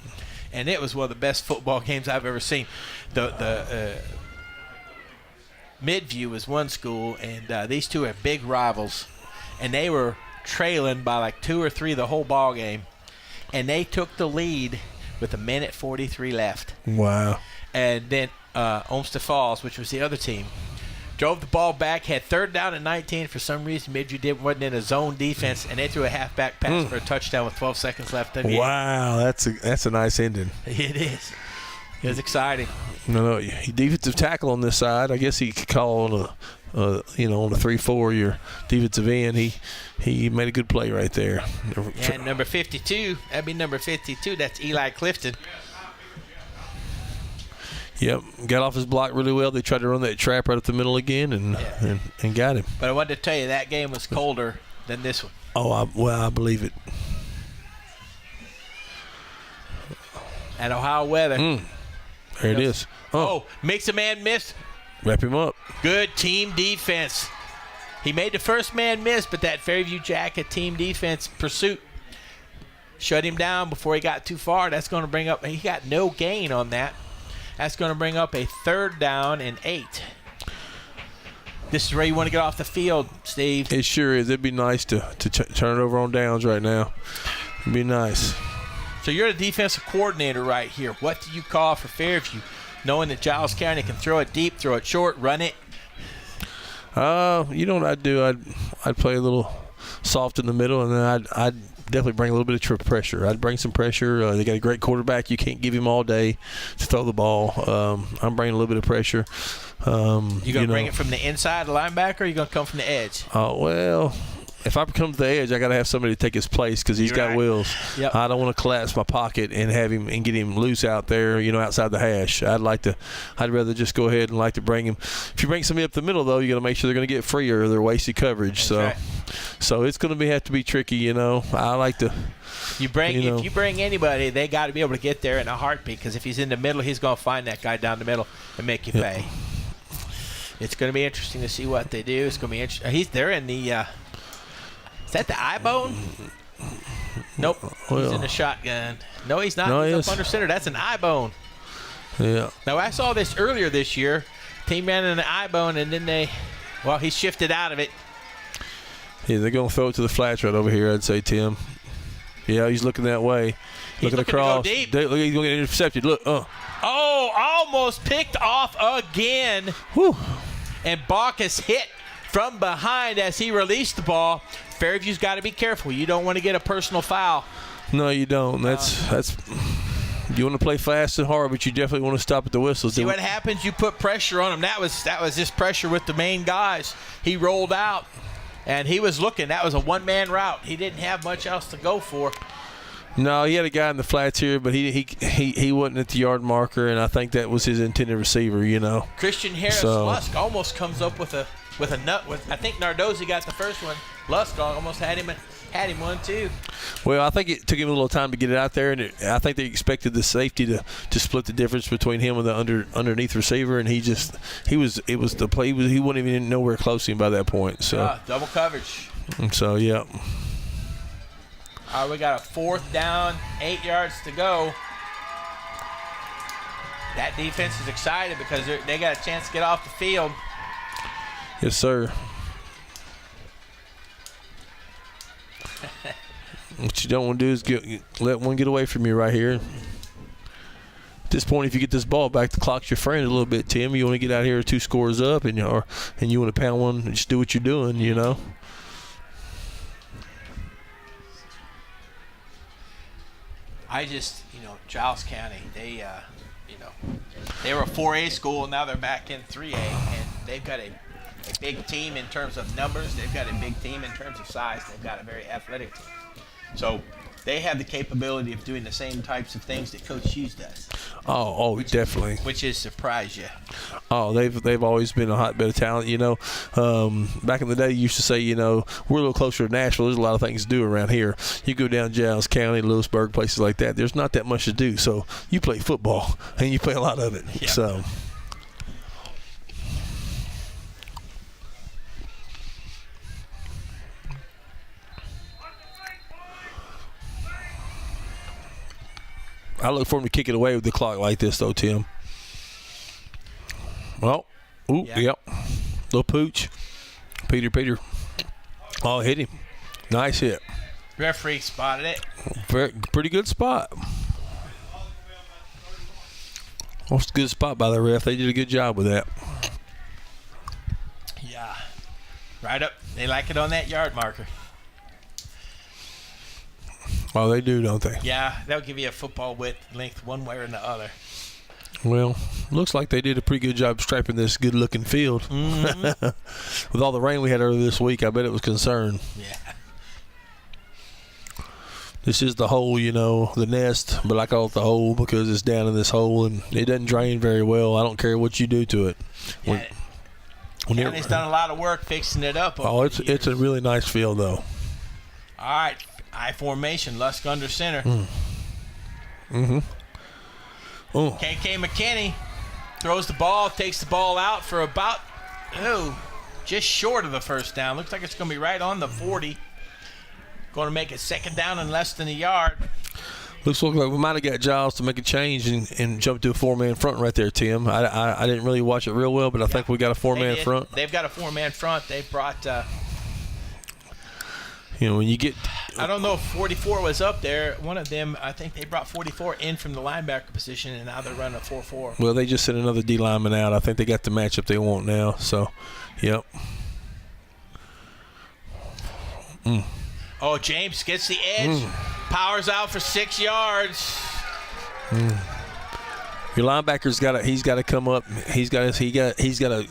A: And it was one of the best football games I've ever seen. The Midview is one school, and these two are big rivals. And they were trailing by like 2 or 3 the whole ball game. And they took the lead with 1:43 left.
B: Wow.
A: And then Olmsted Falls, which was the other team, drove the ball back, had 3rd down and 19. For some reason, Midview wasn't in a zone defense, and they threw a halfback pass for a touchdown with 12 seconds left.
B: Wow, that's a nice ending.
A: It is. It was exciting.
B: No, defensive tackle on this side. I guess he could call on on the 3-4 your defensive end. He made a good play right there.
A: Yeah, and number 52. That'd be number 52. That's Eli Clifton.
B: Yep, got off his block really well. They tried to run that trap right up the middle again and got him.
A: But I wanted to tell you, that game was colder than this one.
B: Oh, I believe it.
A: At Ohio weather.
B: There it is.
A: Oh, makes a man miss.
B: Wrap him up.
A: Good team defense. He made the first man miss, but that Fairview Jacket team defense pursuit shut him down before he got too far. That's going to bring up – he got no gain on that. That's going to bring up a 3rd down and 8 This is where you want to get off the field, Steve.
B: It sure is. It'd be nice to turn it over on downs right now. It'd be nice.
A: So you're the defensive coordinator right here. What do you call for Fairview, knowing that Giles County can throw it deep, throw it short, run it?
B: You know what I'd do? I'd play a little soft in the middle, and then I'd definitely bring a little bit of pressure. I'd bring some pressure. They got a great quarterback. You can't give him all day to throw the ball. I'm bringing a little bit of pressure.
A: You going to bring it from the inside, the linebacker, or you going to come from the edge?
B: Well, if I come to the edge, I got to have somebody to take his place because he's got wheels.
A: Yep.
B: I don't want to collapse my pocket and have him and get him loose out there, outside the hash. I'd rather just go ahead and bring him. If you bring somebody up the middle, though, you got to make sure they're going to get free or they're wasted coverage. So it's going to have to be tricky. I like to.
A: If you bring anybody, they got to be able to get there in a heartbeat, because if he's in the middle, he's going to find that guy down the middle and make you pay. It's going to be interesting to see what they do. It's going to be interesting. They're in the. Is that the eye bone? Nope. He's in the shotgun. No, he's not. He's up under center. That's an eye bone.
B: Yeah.
A: Now, I saw this earlier this year. Team ran in the eye bone, and then he shifted out of it.
B: Yeah, they're going to throw it to the flats right over here, I'd say, Tim. Yeah, he's looking that way. Looking across.
A: To go deep.
B: Look, he's going to get intercepted. Look.
A: Oh, almost picked off again.
B: Whew.
A: And Bacchus hit from behind as he released the ball. Fairview's got to be careful. You don't want to get a personal foul.
B: No, you don't. That's you want to play fast and hard, but you definitely want to stop at the whistles.
A: See what happens? You put pressure on him. That was just pressure with the main guys. He rolled out, and he was looking. That was a one-man route. He didn't have much else to go for.
B: No, he had a guy in the flats here, but he wasn't at the yard marker, and I think that was his intended receiver.
A: Christian Harris Lusk almost comes up with a nut. I think Nardozzi got the first one. Lusk almost had him one too. Well,
B: I think it took him a little time to get it out there, and I think they expected the safety to split the difference between him and the underneath receiver, and he wasn't even nowhere close to him by that point. So
A: double coverage.
B: So yeah.
A: All right, we got a 4th down, 8 yards to go. That defense is excited because they got a chance to get off the field.
B: Yes, sir. What you don't want to do is let one get away from you right here. At this point, if you get this ball back, the clock's your friend a little bit, Tim. You want to get out here 2 scores up, and you want to pound one and just do what you're doing,
A: Giles County, they were a 4A school, and now they're back in 3A, and they've got a big team in terms of numbers. They've got a big team in terms of size. They've got a very athletic team. So they have the capability of doing the same types of things that Coach Hughes does.
B: Definitely.
A: Which has surprised you.
B: Oh, they've always been a hotbed of talent. Back in the day, you used to say, we're a little closer to Nashville. There's a lot of things to do around here. You go down Giles County, Lewisburg, places like that. There's not that much to do. So you play football, and you play a lot of it.
A: Yeah.
B: So. I look for him to kick it away with the clock like this, though, Tim. Well, yep. Little pooch. Peter. Oh, hit him. Nice hit.
A: Referee spotted it.
B: Pretty good spot. That's a good spot by the ref. They did a good job with that.
A: Yeah. Right up. They like it on that yard marker.
B: Oh, they do, don't they?
A: Yeah, they'll give you a football length one way or the other.
B: Well, looks like they did a pretty good job striping this good-looking field. Mm-hmm. With all the rain we had earlier this week, I bet it was concerned.
A: Yeah.
B: This is the hole, the nest, but I call it the hole because it's down in this hole, and it doesn't drain very well. I don't care what you do to it.
A: County's done a lot of work fixing it up.
B: It's a really nice field, though.
A: All right. I formation, Lusk under center.
B: Mm-hmm. Oh.
A: KK McKinney throws the ball, takes the ball out for about, just short of the first down. Looks like it's going to be right on the 40. Going to make it 2nd down and less than a yard.
B: Looks like we might have got Giles to make a change and jump to a 4-man front right there, Tim. I didn't really watch it real well, but I think we got a 4-man front.
A: They've got a 4-man front. They've brought
B: when you get,
A: I don't know if 44 was up there. One of them, I think they brought 44 in from the linebacker position, and now they're running a 4-4.
B: Well, they just sent another D lineman out. I think they got the matchup they want now. So, yep.
A: Oh, James gets the edge. Powers out for 6 yards.
B: Your linebacker's he's got to come up. He's got to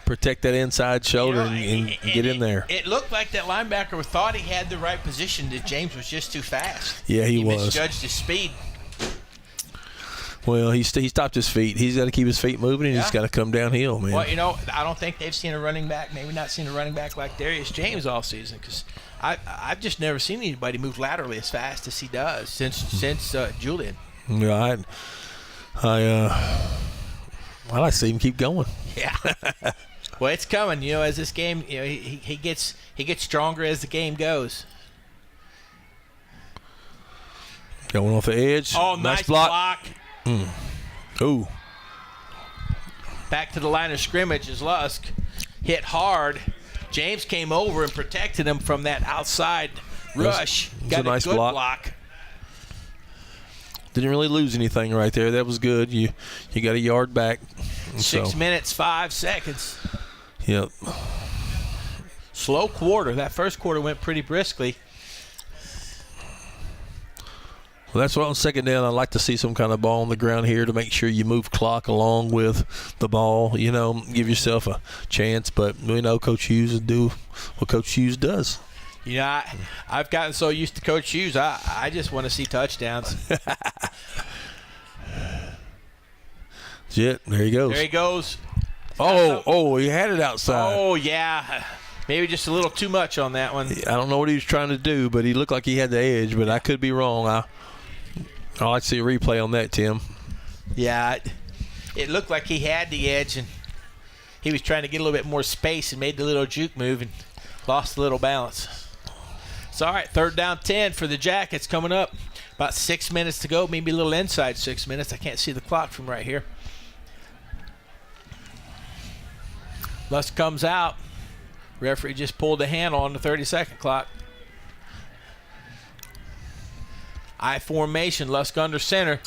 B: protect that inside shoulder and get in there.
A: It looked like that linebacker thought he had the right position. That James was just too fast.
B: Yeah, he was.
A: Misjudged his speed.
B: Well, he stopped his feet. He's got to keep his feet moving, and he's got to come downhill, man.
A: Well, I don't think they've seen a running back, maybe not seen a running back like Darius James all season, because I've just never seen anybody move laterally as fast as he does since Julian.
B: Yeah, I like to see him keep going.
A: Yeah. Well, it's coming. As this game, he gets stronger as the game goes.
B: Going off the edge.
A: Oh, nice block.
B: Ooh.
A: Back to the line of scrimmage as Lusk hit hard. James came over and protected him from that outside rush. Got a nice good block.
B: Didn't really lose anything right there. That was good. You got a yard back.
A: 6 minutes, 5 seconds.
B: Yep.
A: Slow quarter. That first quarter went pretty briskly.
B: Well, that's why on second down, I'd like to see some kind of ball on the ground here to make sure you move clock along with the ball. Give yourself a chance. But we know Coach Hughes will do what Coach Hughes does.
A: I've gotten so used to Coach Hughes, I just want to see touchdowns.
B: Jet, there he goes.
A: There he goes.
B: He had it outside.
A: Oh, yeah. Maybe just a little too much on that one.
B: I don't know what he was trying to do, but he looked like he had the edge, but I could be wrong. I'd like to see a replay on that, Tim.
A: Yeah, it looked like he had the edge, and he was trying to get a little bit more space and made the little juke move and lost a little balance. It's all right, 3rd down 10 for the Jackets coming up. About 6 minutes to go, maybe a little inside 6 minutes. I can't see the clock from right here. Lusk comes out. Referee just pulled the handle on the 30-second clock. I formation, Lusk under center.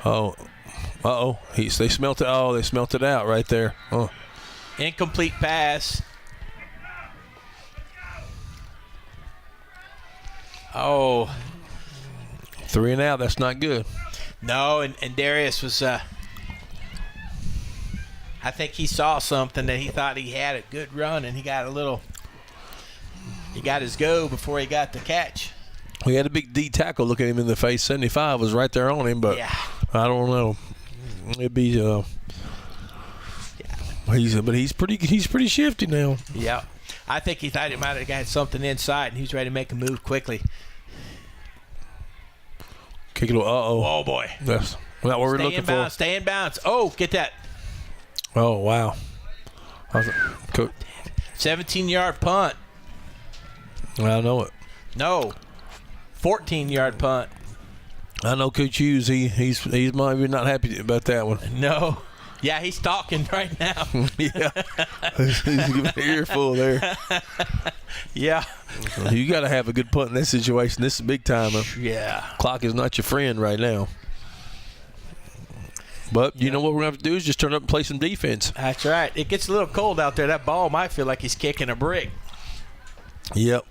B: They smelt it. They smelt it out right there. Oh.
A: Incomplete pass. Oh.
B: 3 and out. That's not good.
A: No, and Darius was. I think he saw something that he thought he had a good run, and he got his go before he got the catch.
B: We had a big D tackle look at him in the face. 75 was right there on him, but I don't know. It'd be he's pretty shifty now.
A: Yeah, I think he thought he might have got something inside, and he was ready to make a move quickly.
B: Kick it.
A: Oh boy.
B: That's not what we're looking for.
A: Stay in bounds. Oh, get that.
B: Oh wow.
A: 17-yard punt.
B: I know it.
A: No. 14-yard punt.
B: I know Coach Hughes. He's maybe not happy about that one.
A: No. Yeah, he's talking right now.
B: Yeah. He's giving an earful there.
A: Yeah.
B: You got to have a good punt in this situation. This is big time.
A: Yeah.
B: Clock is not your friend right now. But you know what we're going to have to do is just turn up and play some defense.
A: That's right. It gets a little cold out there. That ball might feel like he's kicking a brick.
B: Yep.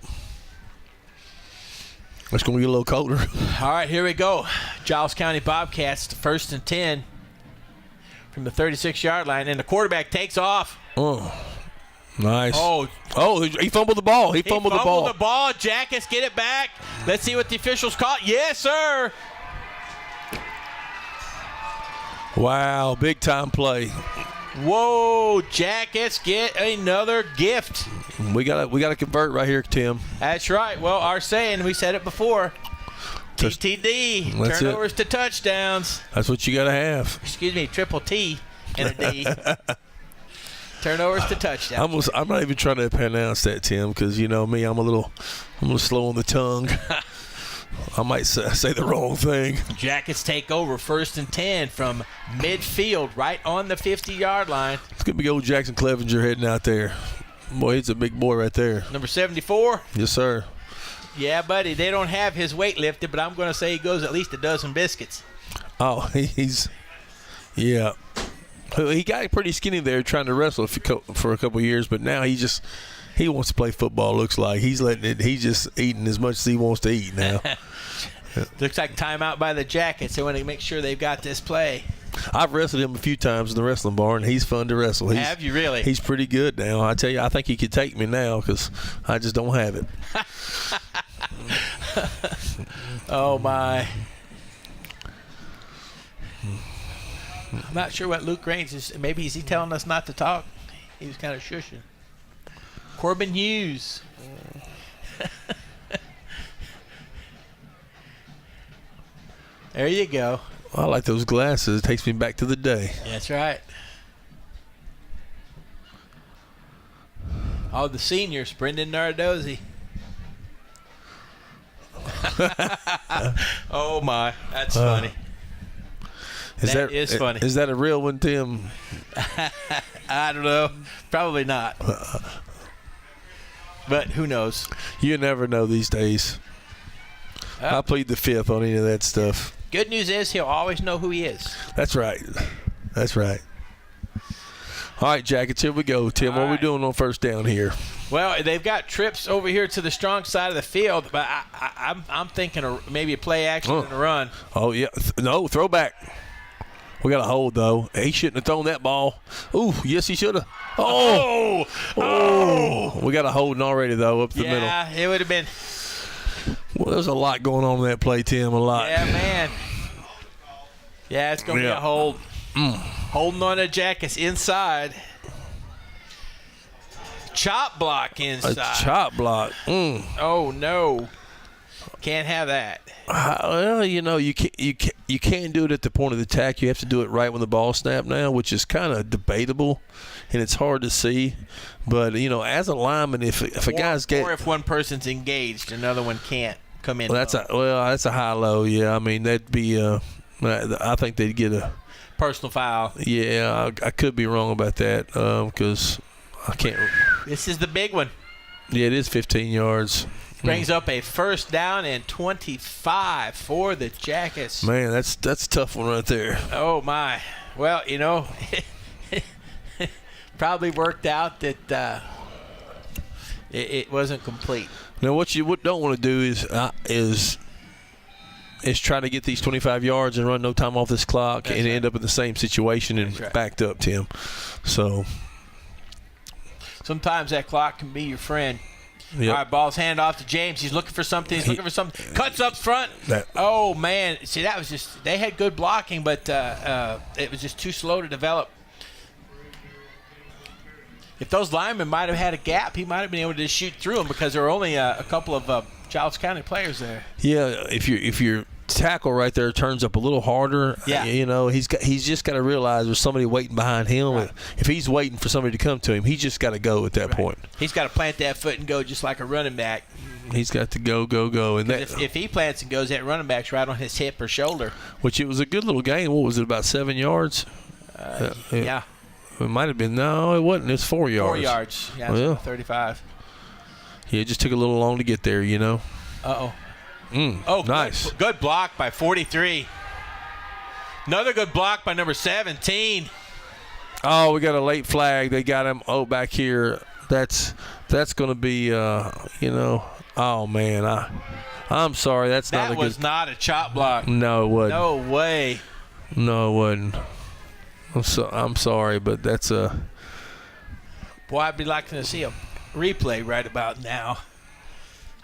B: It's going to get a little colder.
A: All right, here we go. Giles County Bobcats, 1st and 10 from the 36-yard line, and the quarterback takes off.
B: Oh, nice.
A: Oh,
B: he fumbled the ball. He fumbled the ball.
A: Jackets get it back. Let's see what the officials call. Yes, sir.
B: Wow, big time play.
A: Whoa, Jackets get another gift.
B: We gotta convert right here, Tim.
A: That's right. Well, our saying, we said it before. TTD, turnovers to touchdowns.
B: That's what you gotta have.
A: Excuse me, triple T and a D. Turnovers to touchdowns.
B: I'm not even trying to pronounce that, Tim, because you know me, I'm a little slow on the tongue. I might say the wrong thing.
A: Jackets take over 1st and 10 from midfield, right on the 50-yard line.
B: It's going to be old Jackson Clevenger heading out there. Boy, he's a big boy right there.
A: Number 74?
B: Yes, sir.
A: Yeah, buddy, they don't have his weight lifted, but I'm going to say he goes at least a dozen biscuits.
B: Oh, yeah. He got pretty skinny there trying to wrestle for a couple of years, but now he wants to play football, looks like. He's just eating as much as he wants to eat now.
A: Looks like timeout by the Jackets. They want to make sure they've got this play.
B: I've wrestled him a few times in the wrestling barn. He's fun to wrestle.
A: Have you really?
B: He's pretty good now. I tell you, I think he could take me now because I just don't have it.
A: Oh, my. I'm not sure what Luke Raines is. Maybe is he telling us not to talk? He was kind of shushing. Corbin Hughes. There you go.
B: I like those glasses. It takes me back to the day.
A: That's right. Oh, the seniors, Brendan Nardozzi. Oh, my. That's funny. That is funny.
B: Is that a real one, Tim?
A: I don't know. Probably not. But who knows?
B: You never know these days. I plead the fifth on any of that stuff.
A: Good news is he'll always know who he is.
B: That's right. That's right. All right, Jackets, here we go. Tim, what are we doing on first down here?
A: Well, they've got trips over here to the strong side of the field, but I'm thinking maybe a play action and a run.
B: Oh, yeah. No, throwback. We got a hold, though. He shouldn't have thrown that ball. Ooh, yes, he should have. Oh! We got a holding already, though, up the middle.
A: Yeah, it would have been.
B: Well, there's a lot going on in that play, Tim, a lot.
A: Yeah, man. Yeah, it's going to be a hold. Holding on to Jackets inside. Chop block inside.
B: A chop block.
A: Oh, no. Can't have that.
B: Well, you know, you can't do it at the point of the attack. You have to do it right when the ball snapped now, which is kind of debatable, and it's hard to see. But, you know, as a lineman, if a guy's
A: or if one person's engaged, another one can't come in.
B: Well, that's a high-low, yeah. I mean, that'd be I think they'd get a
A: personal foul.
B: Yeah, I could be wrong about that because I can't.
A: This is the big one.
B: Yeah, it is 15 yards.
A: Brings up a first down and 25 for the Jackets.
B: Man, that's a tough one right there.
A: Oh, my. Well, you know, probably worked out that it wasn't complete.
B: Now, what you don't want to do is try to get these 25 yards and run no time off this clock and end up in the same situation and backed up, Tim. So
A: sometimes that clock can be your friend.
B: Yep.
A: All right, ball's handed off to James. He's looking for something. Cuts up front. Oh, man. See, that was just – they had good blocking, but it was just too slow to develop. If those linemen might have had a gap, he might have been able to just shoot through them because there were only a couple of Giles County players there.
B: Yeah, if your tackle right there turns up a little harder, you know, he's just got to realize there's somebody waiting behind him. Right. If he's waiting for somebody to come to him, he's just got to go at that point.
A: He's got to plant that foot and go just like a running back.
B: He's got to go. And
A: if he plants and goes, that running back's right on his hip or shoulder.
B: Which it was a good little game. What was it, about 7 yards?
A: Yeah.
B: It might have been. No, it wasn't. It was 4 yards.
A: 4 yards. Yeah,
B: well,
A: 35.
B: Yeah, it just took a little long to get there, you know.
A: Uh-oh.
B: Oh, nice.
A: Good block by 43. Another good block by number 17.
B: Oh, we got a late flag. They got him. Oh, back here. That's going to be, you know. Oh, man. I'm sorry. That
A: was not a chop block.
B: No, it wasn't.
A: No way.
B: No, it wasn't. I'm sorry, but that's a.
A: Boy, I'd be liking to see a replay right about now.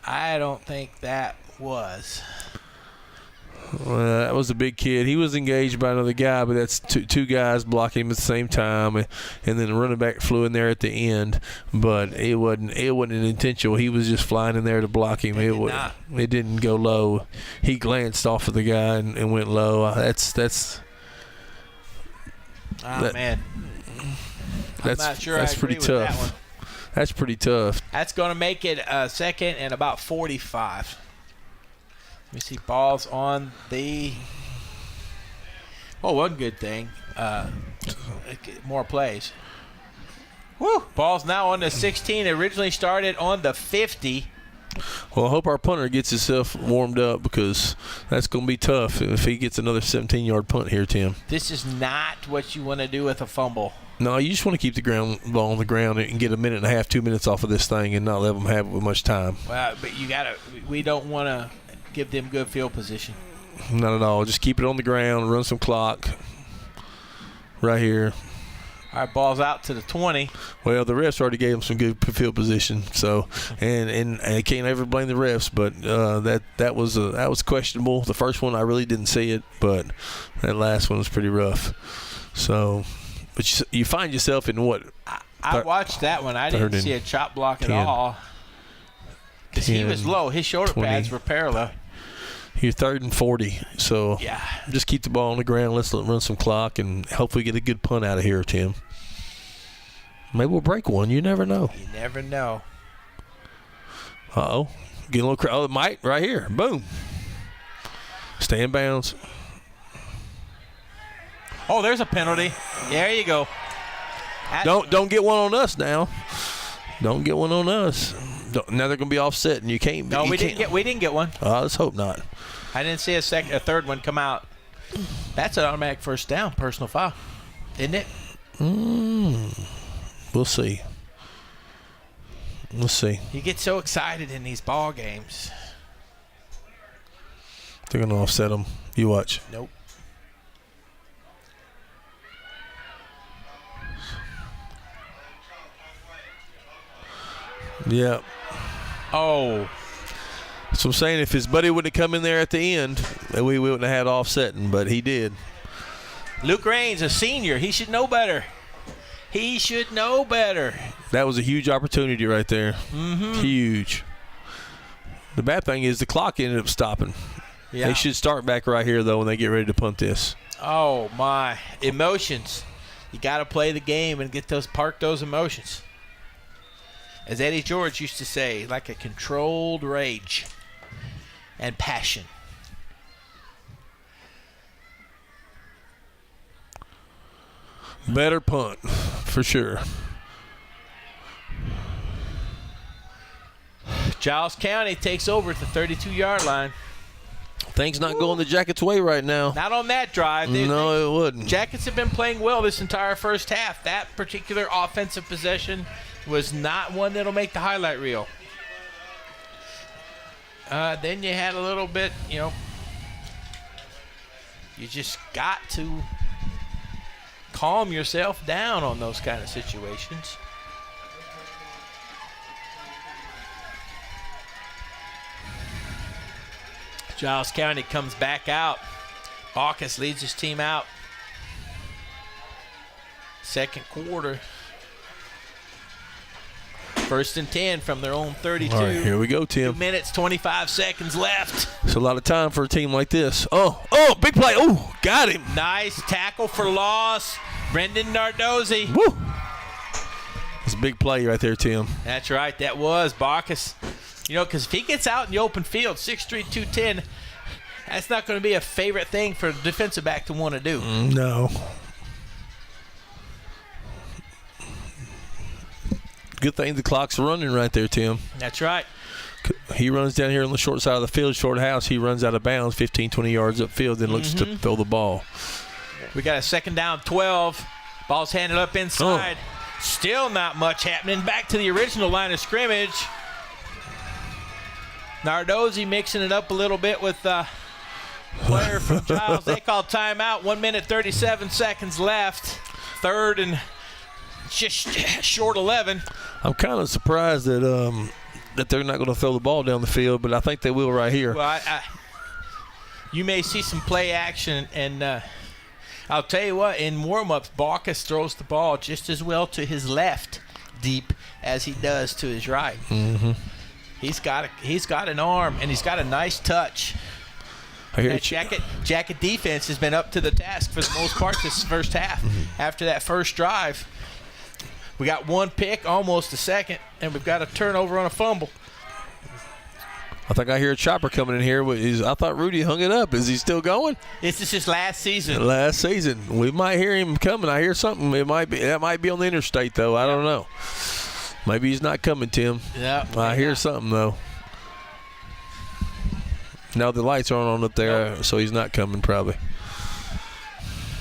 A: I don't think that was.
B: Well, that was a big kid. He was engaged by another guy, but that's two guys blocking him at the same time, and then the running back flew in there at the end. But it wasn't intentional. He was just flying in there to block him. It didn't go low. He glanced off of the guy and went low. That's.
A: Man. I'm not sure
B: that's
A: I agree
B: pretty
A: with
B: tough.
A: that one.
B: That's pretty tough.
A: That's going to make it second and about 45. Let me see. Ball's on the. Oh, one good thing. More plays. Woo! Ball's now on the 16. It originally started on the 50.
B: Well, I hope our punter gets himself warmed up because that's going to be tough if he gets another 17-yard punt here, Tim.
A: This is not what you want to do with a fumble.
B: No, you just want to keep the ball on the ground and get a minute and a half, 2 minutes off of this thing and not let them have it with much time.
A: Well, but we don't want to give them good field position.
B: Not at all. Just keep it on the ground, run some clock right here.
A: All right, ball's out to the 20.
B: Well, the refs already gave them some good field position, so and I can't ever blame the refs, but that was questionable. The first one I really didn't see it, but that last one was pretty rough. So, but you find yourself in what?
A: I watched that one. I didn't see a chop block at all because he was low. His shoulder
B: 20.
A: pads were parallel.
B: You're 3rd and 40, so
A: yeah,
B: just keep the ball on the ground. Let's let them run some clock and hopefully get a good punt out of here, Tim. Maybe we'll break one. You never know.
A: You never know.
B: Uh-oh. Get a little crowd. Oh, it might right here. Boom. Stay in bounds.
A: Oh, there's a penalty. There you go.
B: Don't get one on us now. Don't get one on us. Now they're going to be offset, and you can't.
A: No, we didn't get one.
B: Let's hope not.
A: I didn't see a third one come out. That's an automatic first down, personal foul, isn't it?
B: We'll see. We'll see.
A: You get so excited in these ball games.
B: They're going to offset them. You watch.
A: Nope.
B: Yeah.
A: Oh.
B: So I'm saying if his buddy wouldn't have come in there at the end, we wouldn't have had offsetting, but he did.
A: Luke Raines, a senior. He should know better. He should know better.
B: That was a huge opportunity right there.
A: Mm-hmm.
B: Huge. The bad thing is the clock ended up stopping.
A: Yeah.
B: They should start back right here, though, when they get ready to punt this.
A: Oh, my. Emotions. You got to play the game and park those emotions. As Eddie George used to say, like a controlled rage and passion.
B: Better punt, for sure.
A: Giles County takes over at the 32-yard line.
B: Things not going the Jackets' way right now.
A: Not on that drive.
B: No, it wouldn't.
A: Jackets have been playing well this entire first half. That particular offensive possession was not one that'll make the highlight reel. Then you had a little bit, you just got to calm yourself down on those kind of situations. Giles County comes back out. Baucus leads his team out. Second quarter. 1st and 10 from their own 32.
B: All right, here we go, Tim.
A: 2 minutes, 25 seconds left.
B: It's a lot of time for a team like this. Oh, big play. Oh, got him.
A: Nice tackle for loss. Brendan Nardozzi.
B: Woo. It's a big play right there, Tim.
A: That's right. That was Baucus. Because if he gets out in the open field, 6'3", 210, that's not going to be a favorite thing for a defensive back to want to do.
B: No. Good thing the clock's running right there, Tim.
A: That's right.
B: He runs down here on the short side of the field, short house. He runs out of bounds 15, 20 yards upfield, then looks to throw the ball.
A: We got a 2nd down, 12. Ball's handed up inside. Still not much happening. Back to the original line of scrimmage. Nardozzi mixing it up a little bit with player from Giles. They call timeout. 1 minute, 37 seconds left. 3rd and just short 11.
B: I'm kind of surprised that that they're not going to throw the ball down the field, but I think they will right here.
A: Well, you may see some play action, and I'll tell you what, in warm-ups, Baucus throws the ball just as well to his left deep as he does to his right.
B: Mm-hmm.
A: He's got an arm, and he's got a nice touch. That Jacket defense has been up to the task for the most part this first half. After that first drive, We got one pick, almost a second, and we've got a turnover on a fumble.
B: I think I hear a chopper coming in here. I thought Rudy hung it up. Is he still going?
A: This is his last season.
B: Last season. We might hear him coming. I hear something. That might be on the interstate, though. I don't know. Maybe he's not coming, Tim.
A: Yeah.
B: I hear something, though. Now the lights aren't on up there, so he's not coming probably.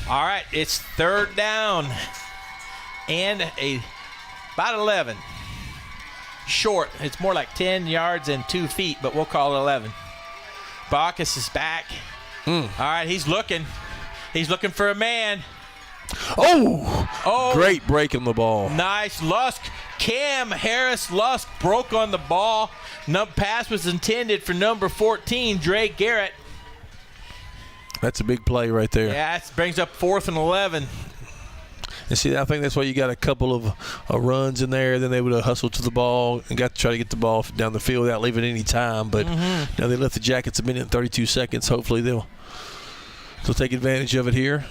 A: All right, it's third down and about 11. Short. It's more like 10 yards and 2 feet, but we'll call it 11. Bacchus is back. All right, he's looking. He's looking for a man.
B: Oh, great break on the ball.
A: Nice. Lusk. Cam Harris Lusk broke on the ball. Pass was intended for number 14, Dre Garrett.
B: That's a big play right there.
A: Yeah, it brings up 4th and 11.
B: And see, I think that's why you got a couple of runs in there. Then they would have hustled to the ball and got to try to get the ball down the field without leaving any time. But now they left the Jackets a minute and 32 seconds. Hopefully they'll take advantage of it here.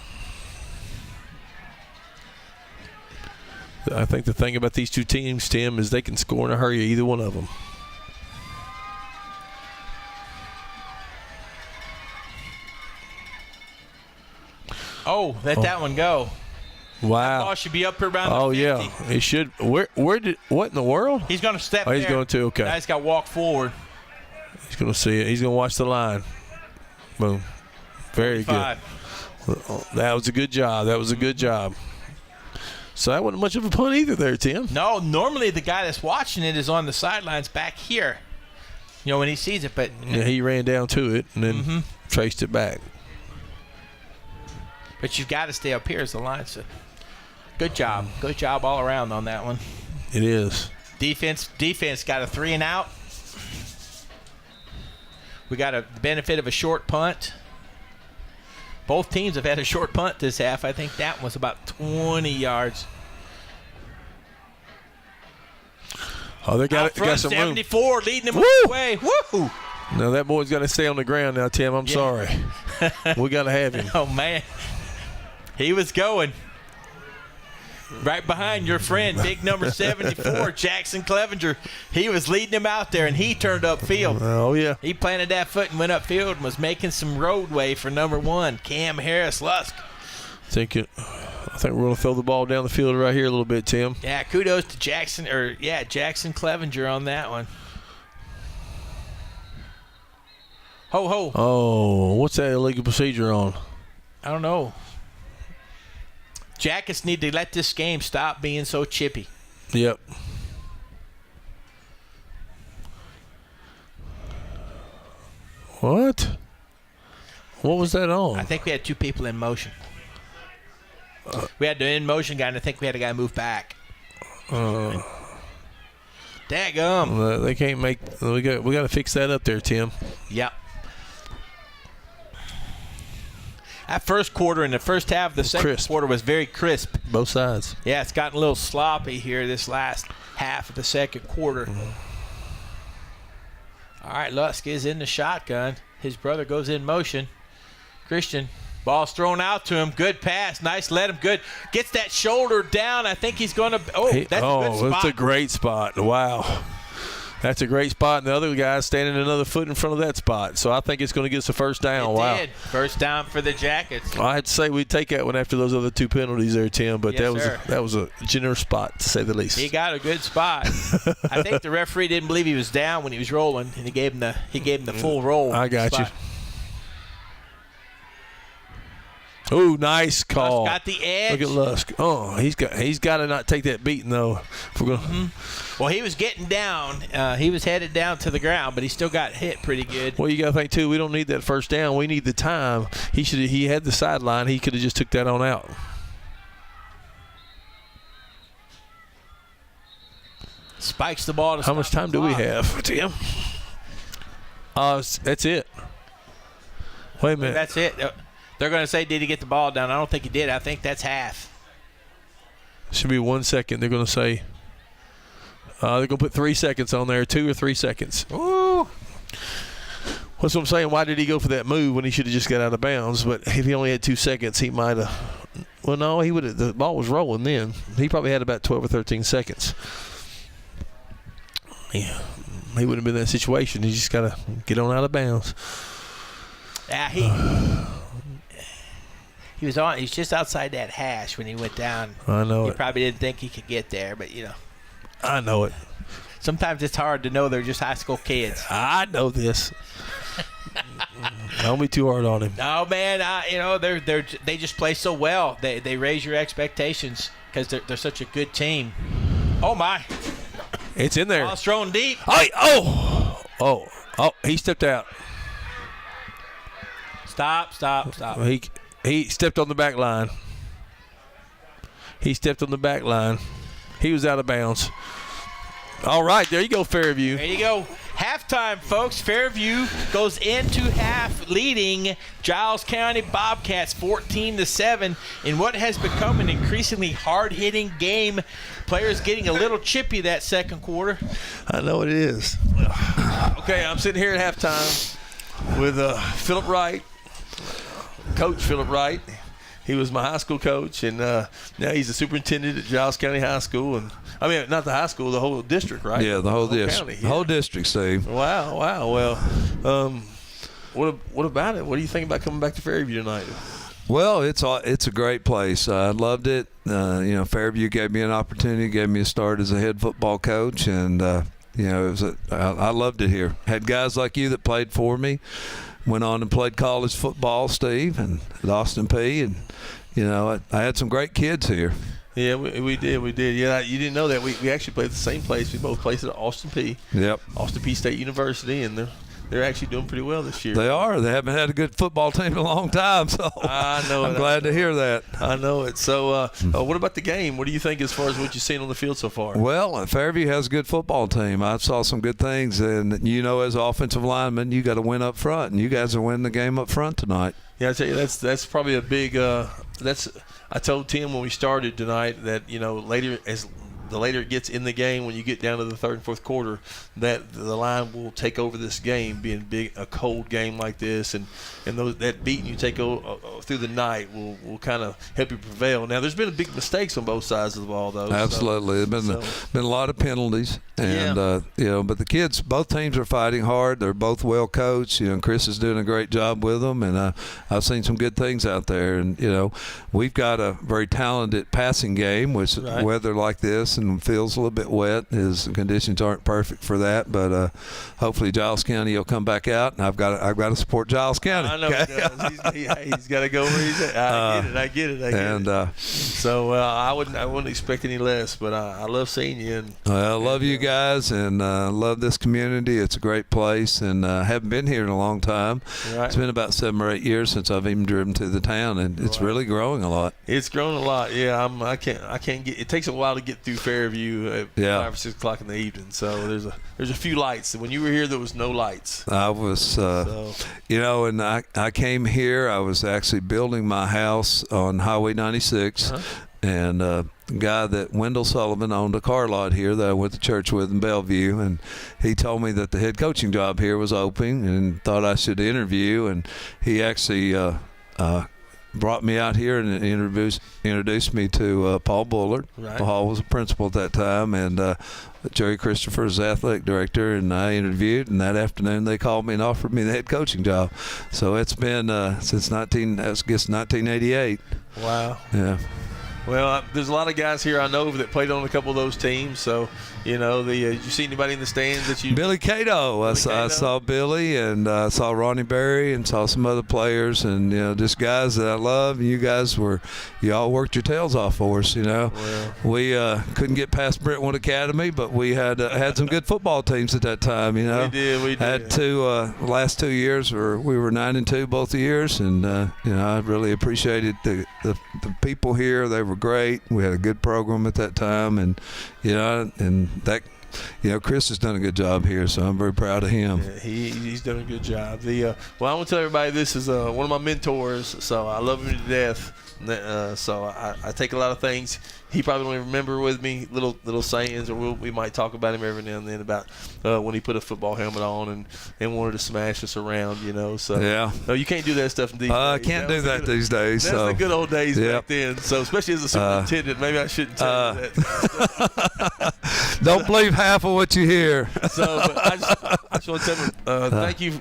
B: I think the thing about these two teams, Tim, is they can score in a hurry, either one of them.
A: Let that one go.
B: Wow.
A: That ball should be up around the 50.
B: Yeah. It should. What in the world?
A: He's going to step
B: he's going to, okay.
A: Now he's got to walk forward.
B: He's going to see it. He's going to watch the line. Boom. Very 45. Good. That was a good job. So that wasn't much of a punt either there, Tim.
A: No, normally the guy that's watching it is on the sidelines back here, when he sees it. But
B: yeah, he ran down to it and then traced it back.
A: But you've got to stay up here as the line. So good job. Good job all around on that one.
B: It is.
A: Defense got a 3 and out. We got a benefit of a short punt. Both teams have had a short punt this half. I think that was about 20 yards.
B: Oh, they got some
A: 74,
B: room.
A: leading them all the way. Woo!
B: Now that boy's got to stay on the ground now, Tim. I'm sorry. We got to have him.
A: Oh, man. He was going. Right behind your friend, big number 74, Jackson Clevenger. He was leading him out there, and he turned upfield.
B: Oh, yeah.
A: He planted that foot and went upfield and was making some roadway for number 1, Cam Harris Lusk.
B: I think we're going to throw the ball down the field right here a little bit, Tim.
A: Yeah, kudos to Jackson Clevenger on that one. Ho, ho.
B: Oh, what's that illegal procedure on?
A: I don't know. Jackets need to let this game stop being so chippy.
B: Yep. What? What was that on?
A: I think we had 2 people in motion. We had the in motion guy, and I think we had a guy move back. Daggum.
B: They can't make. We got to fix that up there, Tim.
A: Yep. That first quarter and the first half of the second quarter was very crisp.
B: Both sides.
A: Yeah, it's gotten a little sloppy here this last half of the second quarter. All right, Lusk is in the shotgun. His brother goes in motion. Christian, ball's thrown out to him. Good pass. Nice, let him good. Gets that shoulder down. I think he's going to – that's a good spot.
B: That's a great spot. Wow. That's a great spot, and the other guy's standing another foot in front of that spot. So I think it's going to get us a first down.
A: It did. First down for the Jackets.
B: I had to say we'd take that one after those other 2 penalties there, Tim, but that was a generous spot, to say the least.
A: He got a good spot. I think the referee didn't believe he was down when he was rolling, and he gave him the full roll.
B: I got you. Oh, nice call.
A: Lusk got the edge.
B: Look at Lusk. Oh, he's got to not take that beating, though. If we're gonna.
A: Well, he was getting down. He was headed down to the ground, but he still got hit pretty good.
B: Well, you got to think, too, we don't need that first down. We need the time. He had the sideline. He could have just took that on out.
A: Spikes the ball to
B: How much time do we have, Tim? That's it. Wait a minute.
A: That's it. They're going to say, did he get the ball down? I don't think he did. I think that's half.
B: Should be 1 second. They're going to say they're going to put 3 seconds on there, 2 or 3 seconds.
A: Ooh.
B: That's what I'm saying. Why did he go for that move when he should have just got out of bounds? But if he only had 2 seconds, he might have Well, no, he would. The ball was rolling then. He probably had about 12 or 13 seconds. Yeah, he wouldn't have been in that situation. He just got to get on out of bounds.
A: Yeah, he was on. He's just outside that hash when he went down.
B: I know
A: he
B: it.
A: Probably didn't think he could get there, but
B: I know it.
A: Sometimes it's hard to know they're just high school kids.
B: I know this. Don't be too hard on him.
A: No, man. They just play so well. They raise your expectations because they're such a good team. Oh my!
B: It's in there.
A: Ball's thrown deep.
B: Oh! He stepped out.
A: Stop.
B: He stepped on the back line. He was out of bounds. All right, there you go, Fairview.
A: There you go. Halftime, folks. Fairview goes into half leading Giles County Bobcats 14-7 in what has become an increasingly hard-hitting game. Players getting a little chippy that second quarter.
B: I know it is. Okay, I'm sitting here at halftime with Philip Wright, Coach Philip Wright. He was my high school coach, and now he's the superintendent at Giles County High School. And I mean, not the high school, the whole district, right?
C: Yeah, the whole district.
B: County, yeah.
C: The whole district, Steve.
B: Wow. Well, what about it? What do you think about coming back to Fairview tonight?
C: Well, it's a great place. I loved it. Fairview gave me an opportunity, gave me a start as a head football coach, and I loved it here. Had guys like you that played for me. Went on and played college football, Steve, and at Austin P. And I had some great kids here.
B: Yeah, we did. Yeah, you didn't know that. We actually played at the same place. We both played at Austin P.
C: Yep.
B: Austin P State University, and they're actually doing pretty well this year.
C: They are. They haven't had a good football team in a long time, so
B: I know
C: I'm glad to hear that.
B: I know it. So what about the game? What do you think as far as what you've seen on the field so far?
C: Well, Fairview has a good football team. I saw some good things, and as offensive lineman, you got to win up front, and you guys are winning the game up front tonight.
B: Yeah, I tell you, that's probably a big I told Tim when we started tonight that later the later it gets in the game, when you get down to the third and fourth quarter, that the line will take over this game, being a cold game like this, and that beating you take through the night will kind of help you prevail. Now, there's been big mistakes on both sides of the ball, though.
C: Absolutely, there's been a lot of penalties, and but the kids, both teams are fighting hard. They're both well coached. Chris is doing a great job with them, and I've seen some good things out there. And we've got a very talented passing game, which weather like this and feels a little bit wet. His conditions aren't perfect for that, but hopefully Giles County will come back out, and I've got to support Giles County.
B: I know he does. He's got to go where he's at. I get it. So I wouldn't expect any less, but I love seeing you.
C: I love you guys, and love this community. It's a great place, and I haven't been here in a long time. Right. It's been about 7 or 8 years since I've even driven to the town, and it's really growing a lot.
B: It's grown a lot. Yeah, I can't get. It takes a while to get through Fairview at 5 or 6 o'clock in the evening. So there's a few lights. When you were here, there was no lights.
C: I was, and I came here. I was actually building my house on Highway 96, and the guy that Wendell Sullivan owned a car lot here that I went to church with in Bellevue, and he told me that the head coaching job here was open and thought I should interview, and he actually brought me out here and introduced me to Paul Bullard. Right. Paul was a principal at that time, and Jerry Christopher is the athletic director, and I interviewed, and that afternoon they called me and offered me the head coaching job. So it's been since 1988.
B: Wow.
C: Yeah.
B: Well, there's a lot of guys here I know that played on a couple of those teams. So, did you see anybody in the stands that you?
C: Billy Cato. I saw Billy, and I saw Ronnie Berry, and saw some other players, and just guys that I love. And you all worked your tails off for us.
B: Well,
C: we couldn't get past Brentwood Academy, but we had some good football teams at that time. We did. Had last 2 years where we were 9-2 both years, and I really appreciated the people here. They were great. We had a good program at that time, and and that Chris has done a good job here, so I'm very proud of him.
B: Yeah, he's done a good job. Well, I want to tell everybody this is one of my mentors, so I love him to death. So I take a lot of things he probably don't even remember with me, little sayings, or we might talk about him every now and then about when he put a football helmet on and wanted to smash us around, So
C: yeah,
B: no, you can't do that stuff these days.
C: I can't do that these days.
B: That's the good old days back then. So especially as a superintendent, maybe I shouldn't tell you that.
C: Don't believe half of what you hear.
B: So but I just want to tell him thank you,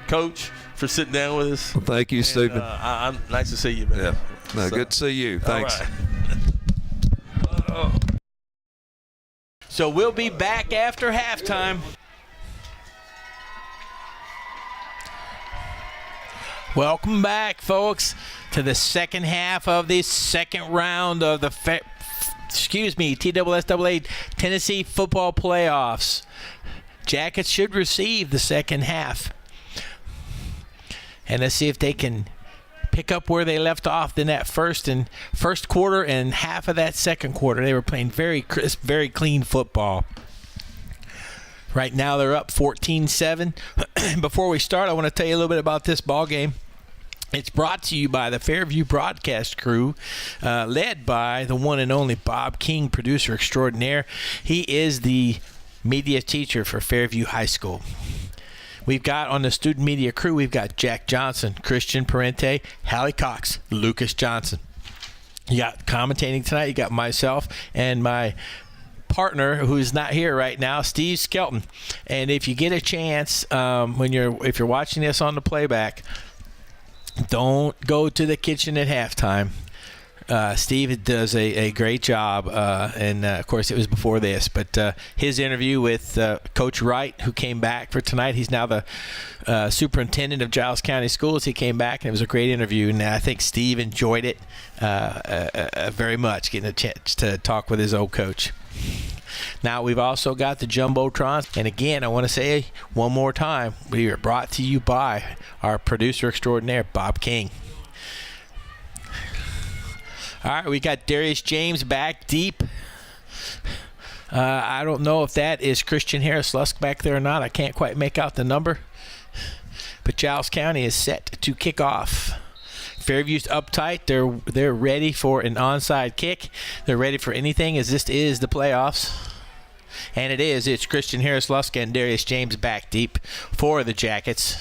B: Coach, for sitting down with us.
C: Well, thank you, Stephen.
B: I'm nice to see you, man.
C: Yeah, good to see you. Thanks.
B: All right.
A: So we'll be back after halftime. Welcome back, folks, to the second half of the second round of the TSSAA Tennessee football playoffs. Jackets should receive the second half. And let's see if they can pick up where they left off in that first quarter and half of that second quarter. They were playing very crisp, very clean football. Right now they're up 14-7. Before we start, I want to tell you a little bit about this ball game. It's brought to you by the Fairview broadcast crew, led by the one and only Bob King, producer extraordinaire. He is the media teacher for Fairview High School. We've got on the student media crew, we've got Jack Johnson, Christian Parente, Hallie Cox, Lucas Johnson. You got commentating tonight, you got myself and my partner who's not here right now, Steve Skelton. And if you get a chance, if you're watching this on the playback, don't go to the kitchen at halftime. Steve does a great job, and of course it was before this, but his interview with Coach Wright, who came back for tonight, he's now the superintendent of Giles County Schools. He came back, and it was a great interview, and I think Steve enjoyed it very much, getting a chance to talk with his old coach. Now, we've also got the Jumbotron, and again, I want to say one more time, we are brought to you by our producer extraordinaire, Bob King. All right, we got Darius James back deep. I don't know if that is Christian Harris-Lusk back there or not. I can't quite make out the number. But Giles County is set to kick off. Fairview's uptight. They're ready for an onside kick. They're ready for anything, as this is the playoffs. And it is. It's Christian Harris-Lusk and Darius James back deep for the Jackets.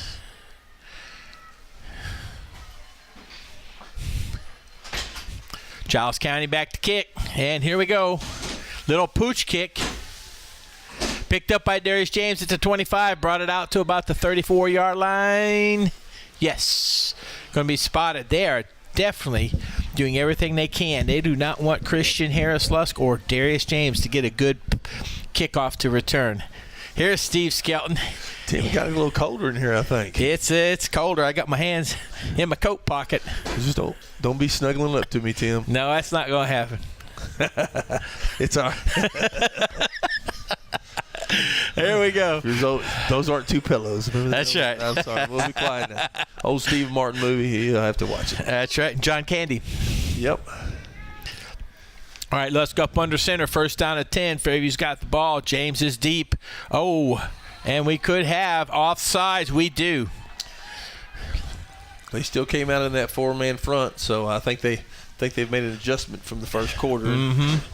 A: Giles County back to kick, and here we go. Little pooch kick. Picked up by Darius James at the 25, brought it out to about the 34-yard line. Yes, going to be spotted. They are definitely doing everything they can. They do not want Christian Harris-Lusk or Darius James to get a good kickoff to return. Here's Steve Skelton.
B: Tim, got a little colder in here, I think.
A: It's colder. I got my hands in my coat pocket.
B: Just don't be snuggling up to me, Tim.
A: No, that's not going to happen.
B: It's all right.
A: There we go.
B: Those aren't two pillows.
A: That's right.
B: I'm sorry. We'll be quiet now. Old Steve Martin movie. You'll have to watch it.
A: That's right. John Candy.
B: Yep.
A: All right, let's go up under center. First down at 10. Fairview's got the ball. James is deep. Oh, and we could have offsides. We do.
B: They still came out in that four-man front, so I think they've made an adjustment from the first quarter.
A: Mm-hmm.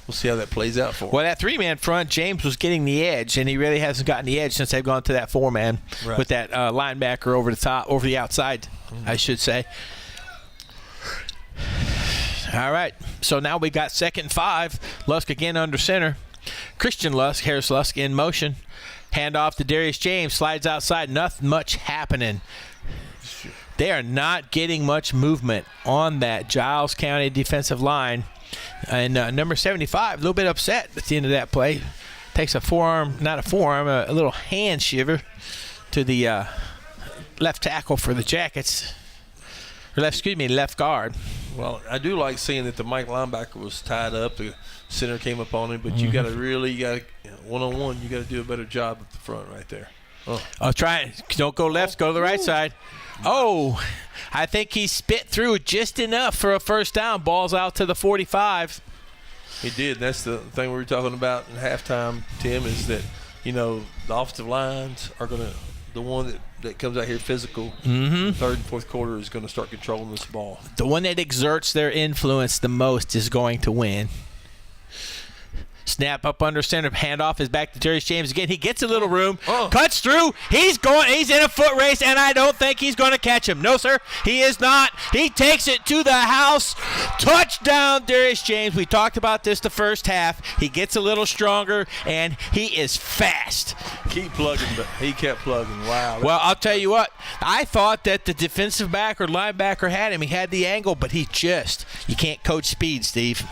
B: We'll see how that plays out for them.
A: Well, that three-man front, James was getting the edge, and he really hasn't gotten the edge since they've gone to that four-man with that linebacker over the outside, I should say. All right, so now we got 2nd and 5. Lusk again under center. Christian Lusk, Harris-Lusk in motion. Hand off to Darius James, slides outside. Nothing much happening. They are not getting much movement on that Giles County defensive line. And number 75, a little bit upset at the end of that play. Takes a little hand shiver to the left tackle for the Jackets. Left guard.
B: Well, I do like seeing that the Mike linebacker was tied up. The center came up on him, but you got to one-on-one, you got to do a better job at the front right there.
A: I'll try it. Don't go left, go to the right side. Oh, I think he spit through just enough for a first down. Ball's out to the 45.
B: He did. That's the thing we were talking about in halftime, Tim, is that, the offensive lines are going to – the one that comes out here physical, third and fourth quarter is going to start controlling this ball.
A: The one that exerts their influence the most is going to win. Snap up under center. Handoff is back to Darius James again. He gets a little room. Cuts through. He's in a foot race, and I don't think he's going to catch him. No, sir. He is not. He takes it to the house. Touchdown, Darius James. We talked about this the first half. He gets a little stronger, and he is fast.
B: Keep plugging, but he kept plugging. Wow.
A: Well, I'll tell you what. I thought that the defensive back or linebacker had him. He had the angle, but you can't coach speed, Steve.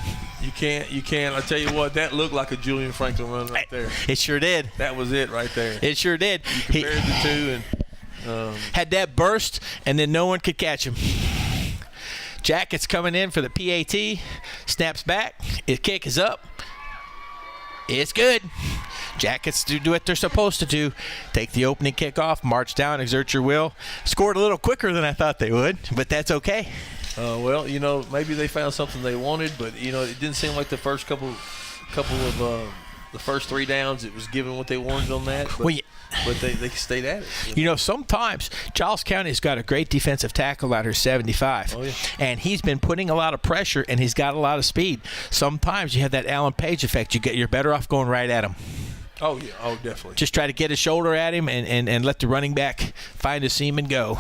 B: You can't. I tell you what, that looked like a Julian Franklin run right there.
A: It sure did.
B: That was it right there.
A: It sure did.
B: You compared the two and
A: had that burst, and then no one could catch him. Jackets coming in for the PAT. Snaps back. His kick is up. It's good. Jackets do what they're supposed to do. Take the opening kickoff, march down, exert your will. Scored a little quicker than I thought they would, but that's okay.
B: Well, maybe they found something they wanted, but, it didn't seem like the first couple of the first 3 downs, it was giving what they wanted on that. But, but they stayed at it.
A: Sometimes Giles County's got a great defensive tackle out here, 75.
B: Oh, yeah.
A: And he's been putting a lot of pressure, and he's got a lot of speed. Sometimes you have that Alan Page effect. You're better off going right at him.
B: Oh, yeah. Oh, definitely.
A: Just try to get a shoulder at him and let the running back find a seam and go.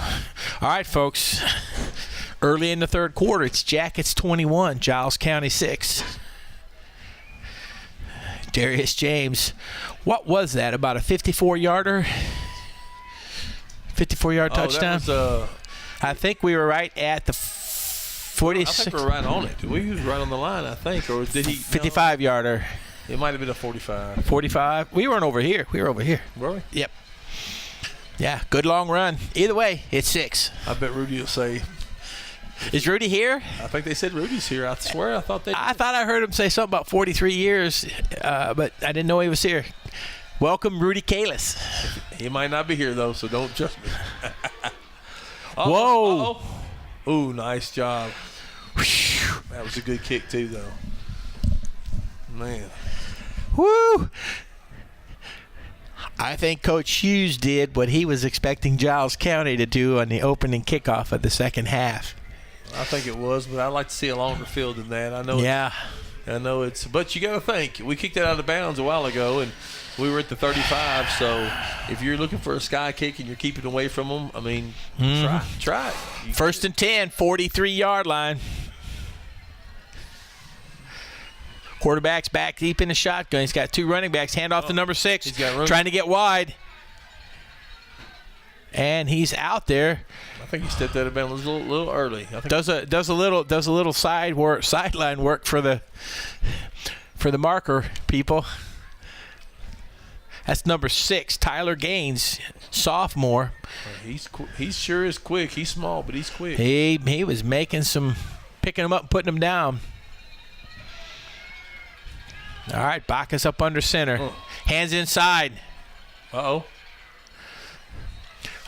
A: All right, folks. Early in the third quarter, it's Jackets 21, Giles County 6. Darius James, what was that, about a 54-yarder? 54-yard touchdown? I think we were right at the 46.
B: I think we were right on it. We was right on the line, I think. Or did he?
A: 55-yarder.
B: It might have been a 45.
A: 45? We weren't over here. We were over here.
B: Were we?
A: Yep. Yeah, good long run. Either way, it's 6.
B: I bet Rudy will say.
A: Is Rudy here?
B: I think they said Rudy's here. I swear I thought
A: I thought I heard him say something about 43 years, but I didn't know he was here. Welcome, Rudy Giles.
B: He might not be here, though, so don't judge me.
A: Whoa.
B: Ooh, nice job. That was a good kick, too, though. Man.
A: Woo. I think Coach Hughes did what he was expecting Giles County to do on the opening kickoff of the second half.
B: I think it was, but I'd like to see a longer field than that. I know it's, but you got to think, we kicked it out of bounds a while ago, and we were at the 35. So if you're looking for a sky kick and you're keeping away from them, I mean, try it.
A: First and 10, 43-yard line. Quarterback's back deep in the shotgun. He's got 2 running backs. Hand off to number 6.
B: He's got room.
A: Trying to get wide. And he's out there.
B: I think he stepped out of bounds a little early. I think
A: does a little sideline work for the marker people. That's number 6, Tyler Gaines, sophomore.
B: He sure is quick. He's small, but he's quick.
A: He was picking them up and putting them down. All right, Bacchus up under center. Hands inside.
B: Uh-oh.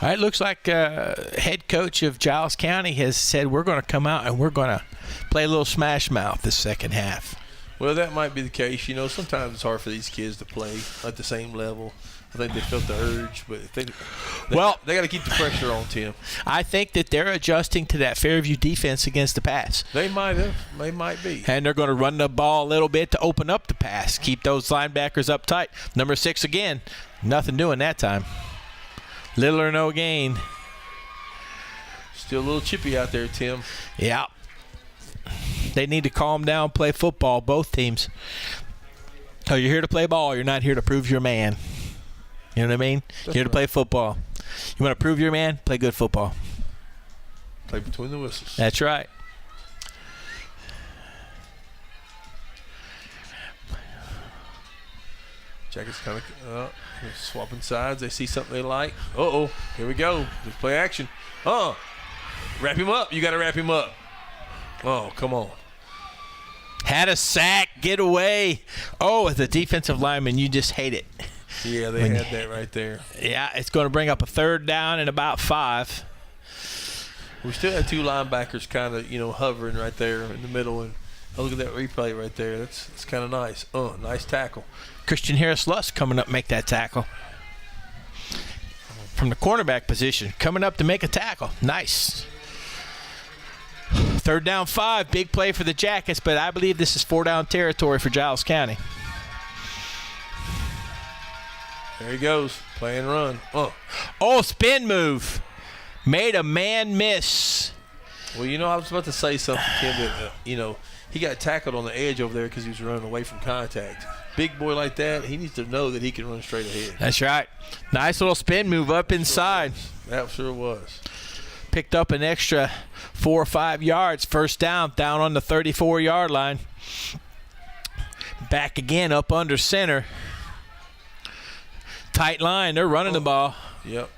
A: All right, looks like head coach of Giles County has said we're going to come out and we're going to play a little smash mouth this second half.
B: Well, that might be the case. Sometimes it's hard for these kids to play at the same level. I think they felt the urge, but they got to keep the pressure on, Tim.
A: I think that they're adjusting to that Fairview defense against the pass.
B: They might have. They might be.
A: And they're going to run the ball a little bit to open up the pass. Keep those linebackers up tight. Number 6 again. Nothing doing that time. Little or no gain.
B: Still a little chippy out there, Tim.
A: Yeah. They need to calm down, play football, both teams. So you're here to play ball. You're not here to prove you're a man. You know what I mean? You're here to play football. You want to prove you're a man? Play good football.
B: Play between the whistles.
A: That's right.
B: Jackets kind of swapping sides. They see something they like. Uh-oh. Here we go. Just play action. Wrap him up. You got to wrap him up. Oh, come on.
A: Had a sack. Get away. Oh, as a defensive lineman, you just hate it.
B: Yeah, they had that right there.
A: Yeah, it's going to bring up a 3rd down and about 5.
B: We still had 2 linebackers kind of, hovering right there in the middle, and Oh, look at that replay right there. That's kind of nice. Nice tackle.
A: Christian Harris-Lusk coming up make that tackle. From the cornerback position, coming up to make a tackle. Nice. 3rd down 5, big play for the Jackets, but I believe this is 4-down territory for Giles County.
B: There he goes. Play and run.
A: Spin move. Made a man miss.
B: Well, I was about to say something, Tim, that, he got tackled on the edge over there because he was running away from contact. Big boy like that, he needs to know that he can run straight ahead.
A: That's right. Nice little spin move up inside.
B: That sure was.
A: Picked up an extra 4 or 5 yards. 1st down on the 34-yard line. Back again up under center. Tight line. They're running the ball.
B: Yep.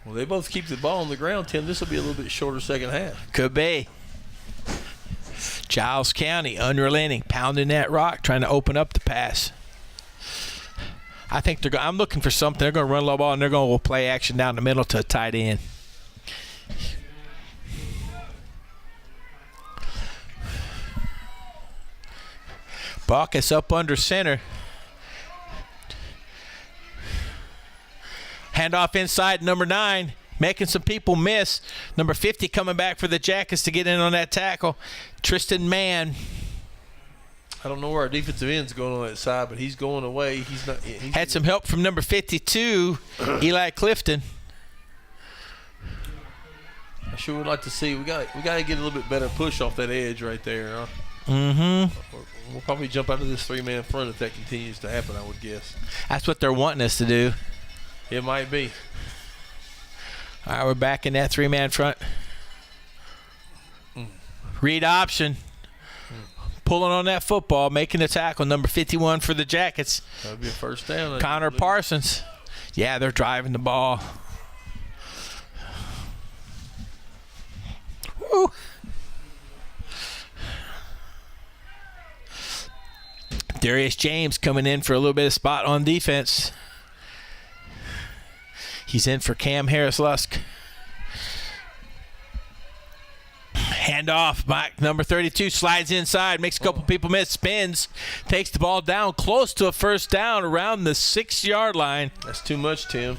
B: Well, they both keep the ball on the ground, Tim. This will be a little bit shorter second half.
A: Could be. Giles County unrelenting, pounding that rock, trying to open up the pass. I think I'm looking for something. They're going to run low ball, and they're going to play action down the middle to a tight end. Bacchus up under center. Handoff inside, number 9. Making some people miss. Number 50 coming back for the Jackets to get in on that tackle. Tristan Mann.
B: I don't know where our defensive end's going on that side, but he's going away. He's not.
A: Had some help from number 52, Eli Clifton.
B: I sure would like to see. We got to get a little bit better push off that edge right there. Huh?
A: Mm-hmm.
B: We'll probably jump out of this 3-man front if that continues to happen, I would guess.
A: That's what they're wanting us to do.
B: It might be.
A: All right, we're back in that 3-man front. Read option. Pulling on that football, making the tackle. Number 51 for the Jackets.
B: That'll be a 1st down.
A: Connor Parsons. Yeah, they're driving the ball. Woo. Darius James coming in for a little bit of spot on defense. He's in for Cam Harris-Lusk. Handoff by number 32. Slides inside. Makes a couple people miss. Spins. Takes the ball down close to a 1st down around the 6-yard line.
B: That's too much, Tim.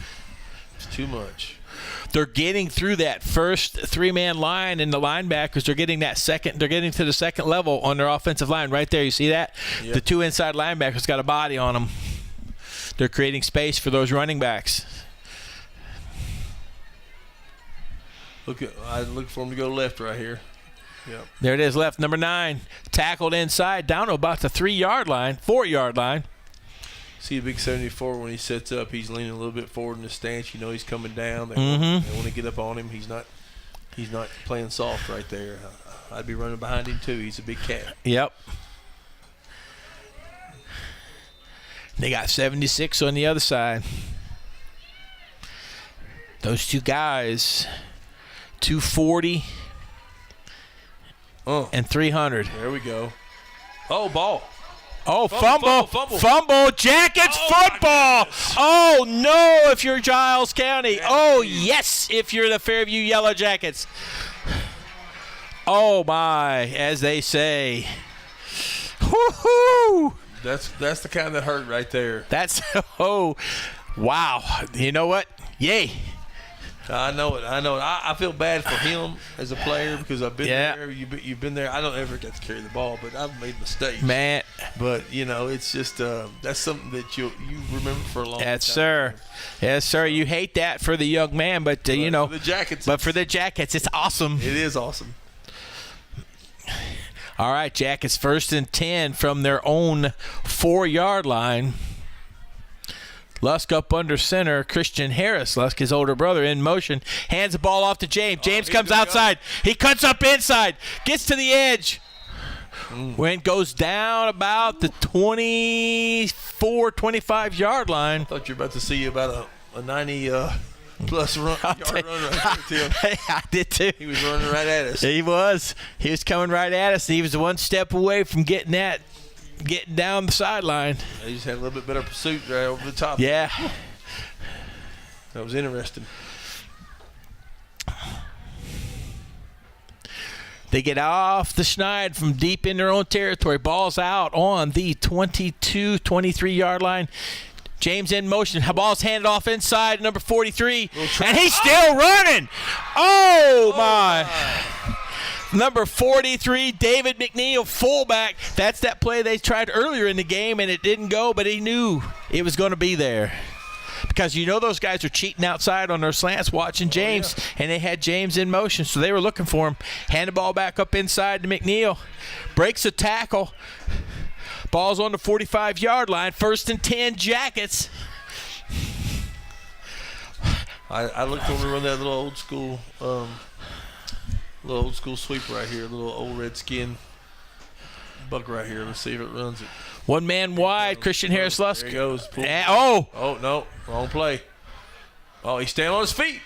B: It's too much.
A: They're getting through that first 3-man line, and the linebackers, they're getting to the second level on their offensive line right there. You see that?
B: Yep.
A: The 2 inside linebackers got a body on them. They're creating space for those running backs.
B: I look for him to go left right here. Yep.
A: There it is, left. Number 9, tackled inside, down to about the 4-yard line.
B: See a big 74 when he sets up. He's leaning a little bit forward in the stance. He's coming down. They want to get up on him. He's not playing soft right there. I'd be running behind him too. He's a big cat.
A: Yep. They got 76 on the other side. Those 2 guys, 240 and 300.
B: There we go. Oh, ball.
A: Oh, fumble. Jackets football. Oh, no, if you're Giles County. Oh, yes, if you're the Fairview Yellow Jackets. Oh, my, as they say. Woo-hoo.
B: That's the kind that hurt right there.
A: Wow. You know what? Yay.
B: I know it. I feel bad for him as a player because I've been there. You've been there. I don't ever get to carry the ball, but I've made mistakes.
A: Man.
B: But, it's just that's something that you remember for a long time.
A: Yes, sir. You hate that for the young man, but,
B: for the Jackets.
A: But for the Jackets, it's awesome.
B: It is awesome.
A: All right, Jackets 1st and 10 from their own 4-yard line. Lusk up under center. Christian Harris-Lusk, his older brother, in motion. Hands the ball off to James. James comes outside. He cuts up inside. Gets to the edge. When goes down about the 24, 25-yard line.
B: I thought you were about to see about a 90-plus yard run right there, Tim.
A: I did too.
B: He was running right at us.
A: He was. He was coming right at us. He was one step away from getting down the sideline.
B: He just had a little bit better pursuit right over the top.
A: Yeah.
B: That was interesting.
A: They get off the schneid from deep in their own territory. Ball's out on the 22, 23-yard line. James in motion. Ball's handed off inside, number 43. And he's still running. Oh, my. Number 43, David McNeil, fullback. That's that play they tried earlier in the game, and it didn't go, but he knew it was going to be there. Because you know those guys are cheating outside on their slants watching James, and they had James in motion, so they were looking for him. Hand the ball back up inside to McNeil. Breaks a tackle. Ball's on the 45-yard line. 1st and 10, Jackets.
B: I looked over to run that little old school sweep right here, little old redskin buck right here. Let's see if it runs it.
A: One man wide, Christian Harris Lusk.
B: There he goes.
A: Oh,
B: no, wrong play. Oh, he's standing on his feet.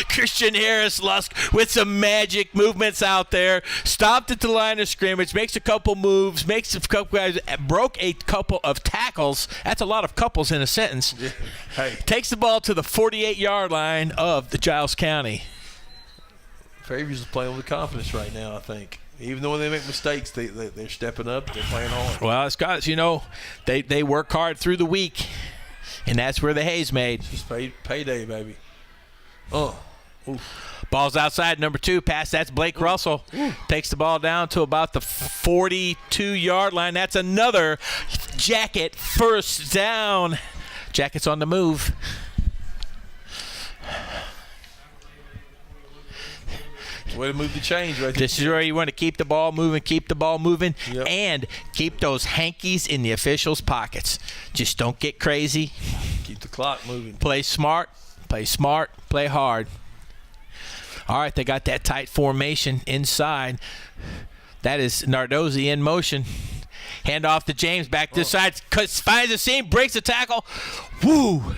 A: Christian Harris Lusk with some magic movements out there. Stopped at the line of scrimmage, makes a couple moves, makes a couple guys, broke a couple of tackles. That's a lot of couples in a sentence.
B: Yeah. Hey.
A: Takes the ball to the 48-yard line of the Giles County.
B: Fairview's playing with confidence right now, I think. Even though when they make mistakes, they're stepping up. They're playing hard.
A: Well, it's guys, they work hard through the week, and that's where the hay's made.
B: It's just payday, baby.
A: Ball's outside, number 2. Pass, that's Blake Russell. Takes the ball down to about the 42-yard line. That's another Jacket first down. Jackets on the move.
B: Way to move the change right there.
A: This is where you want to keep the ball moving,
B: Yep.
A: and keep those hankies in the officials' pockets. Just don't get crazy.
B: Keep the clock moving.
A: Play smart, play hard. All right, they got that tight formation inside. That is Nardozzi in motion. Hand off to James, back this side, finds the seam, breaks the tackle. Woo!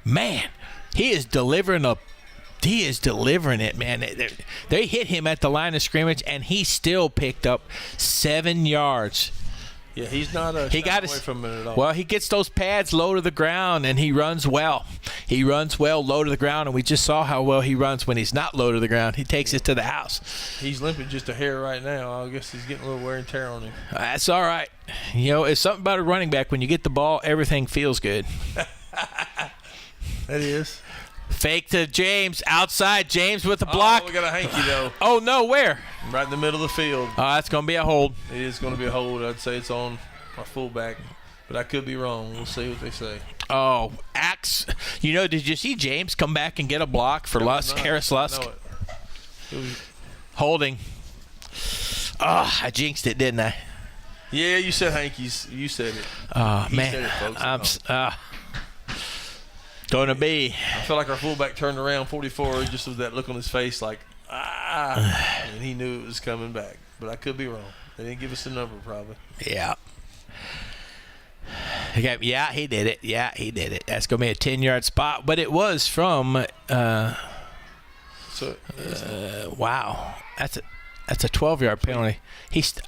A: Man, he is delivering it, man. They hit him at the line of scrimmage, and he still picked up 7 yards.
B: Yeah, he's not away from it at all.
A: Well, he gets those pads low to the ground, and he runs well. He runs well low to the ground, and we just saw how well he runs when he's not low to the ground. He takes it to the house.
B: He's limping just a hair right now. I guess he's getting a little wear and tear on him.
A: That's all right. It's something about a running back. When you get the ball, everything feels good.
B: That is.
A: Fake to James, outside. James with the block.
B: Oh, we got a hanky, though.
A: Oh, no, where?
B: Right in the middle of the field.
A: That's going to be a hold.
B: It is going to be a hold. I'd say it's on our fullback, but I could be wrong. We'll see what they say.
A: Oh, axe. Did you see James come back and get a block for Harris Lusk? Holding. Oh, I jinxed it, didn't I?
B: Yeah, you said hankies. You said it.
A: Oh, man.
B: Said it, folks.
A: Going to be.
B: I felt like our fullback turned around 44 just with that look on his face like, and he knew it was coming back. But I could be wrong. They didn't give us a number probably.
A: Yeah. Okay, yeah, he did it. That's going to be a 10-yard spot. But it was from wow. That's a 12-yard penalty.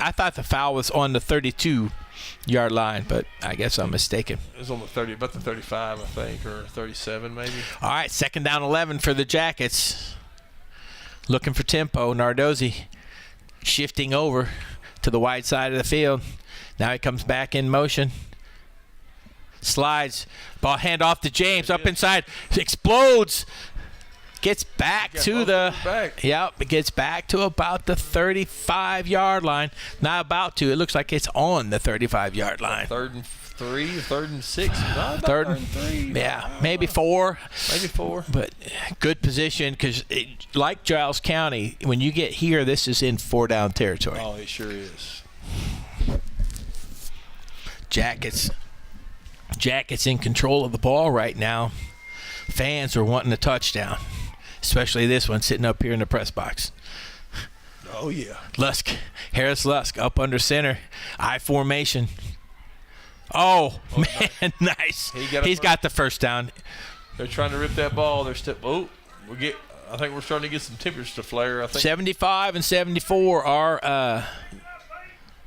A: I thought the foul was on the 32-yard line, but I guess I'm mistaken.
B: It was on about the 35, I think, or 37 maybe.
A: All right, 2nd down 11 for the Jackets. Looking for tempo. Nardozzi shifting over to the wide side of the field. Now he comes back in motion. Slides. Ball hand off to James. Up inside. Explodes. Gets back to it gets back to about the 35-yard line. Not about to. It looks like it's on the 35-yard line.
B: 3rd and 3, 3rd and 6.
A: Third and 3. Yeah, maybe 4.
B: Maybe 4.
A: But good position because, like Giles County, when you get here, this is in 4-down territory.
B: Oh, it sure is.
A: Jackets in control of the ball right now. Fans are wanting a touchdown. Especially this one sitting up here in the press box.
B: Oh, yeah.
A: Harris Lusk up under center. I formation. Oh man, nice. He's got the first down.
B: They're trying to rip that ball. I think we're starting to get some tempers to flare. I think
A: 75 and 74 are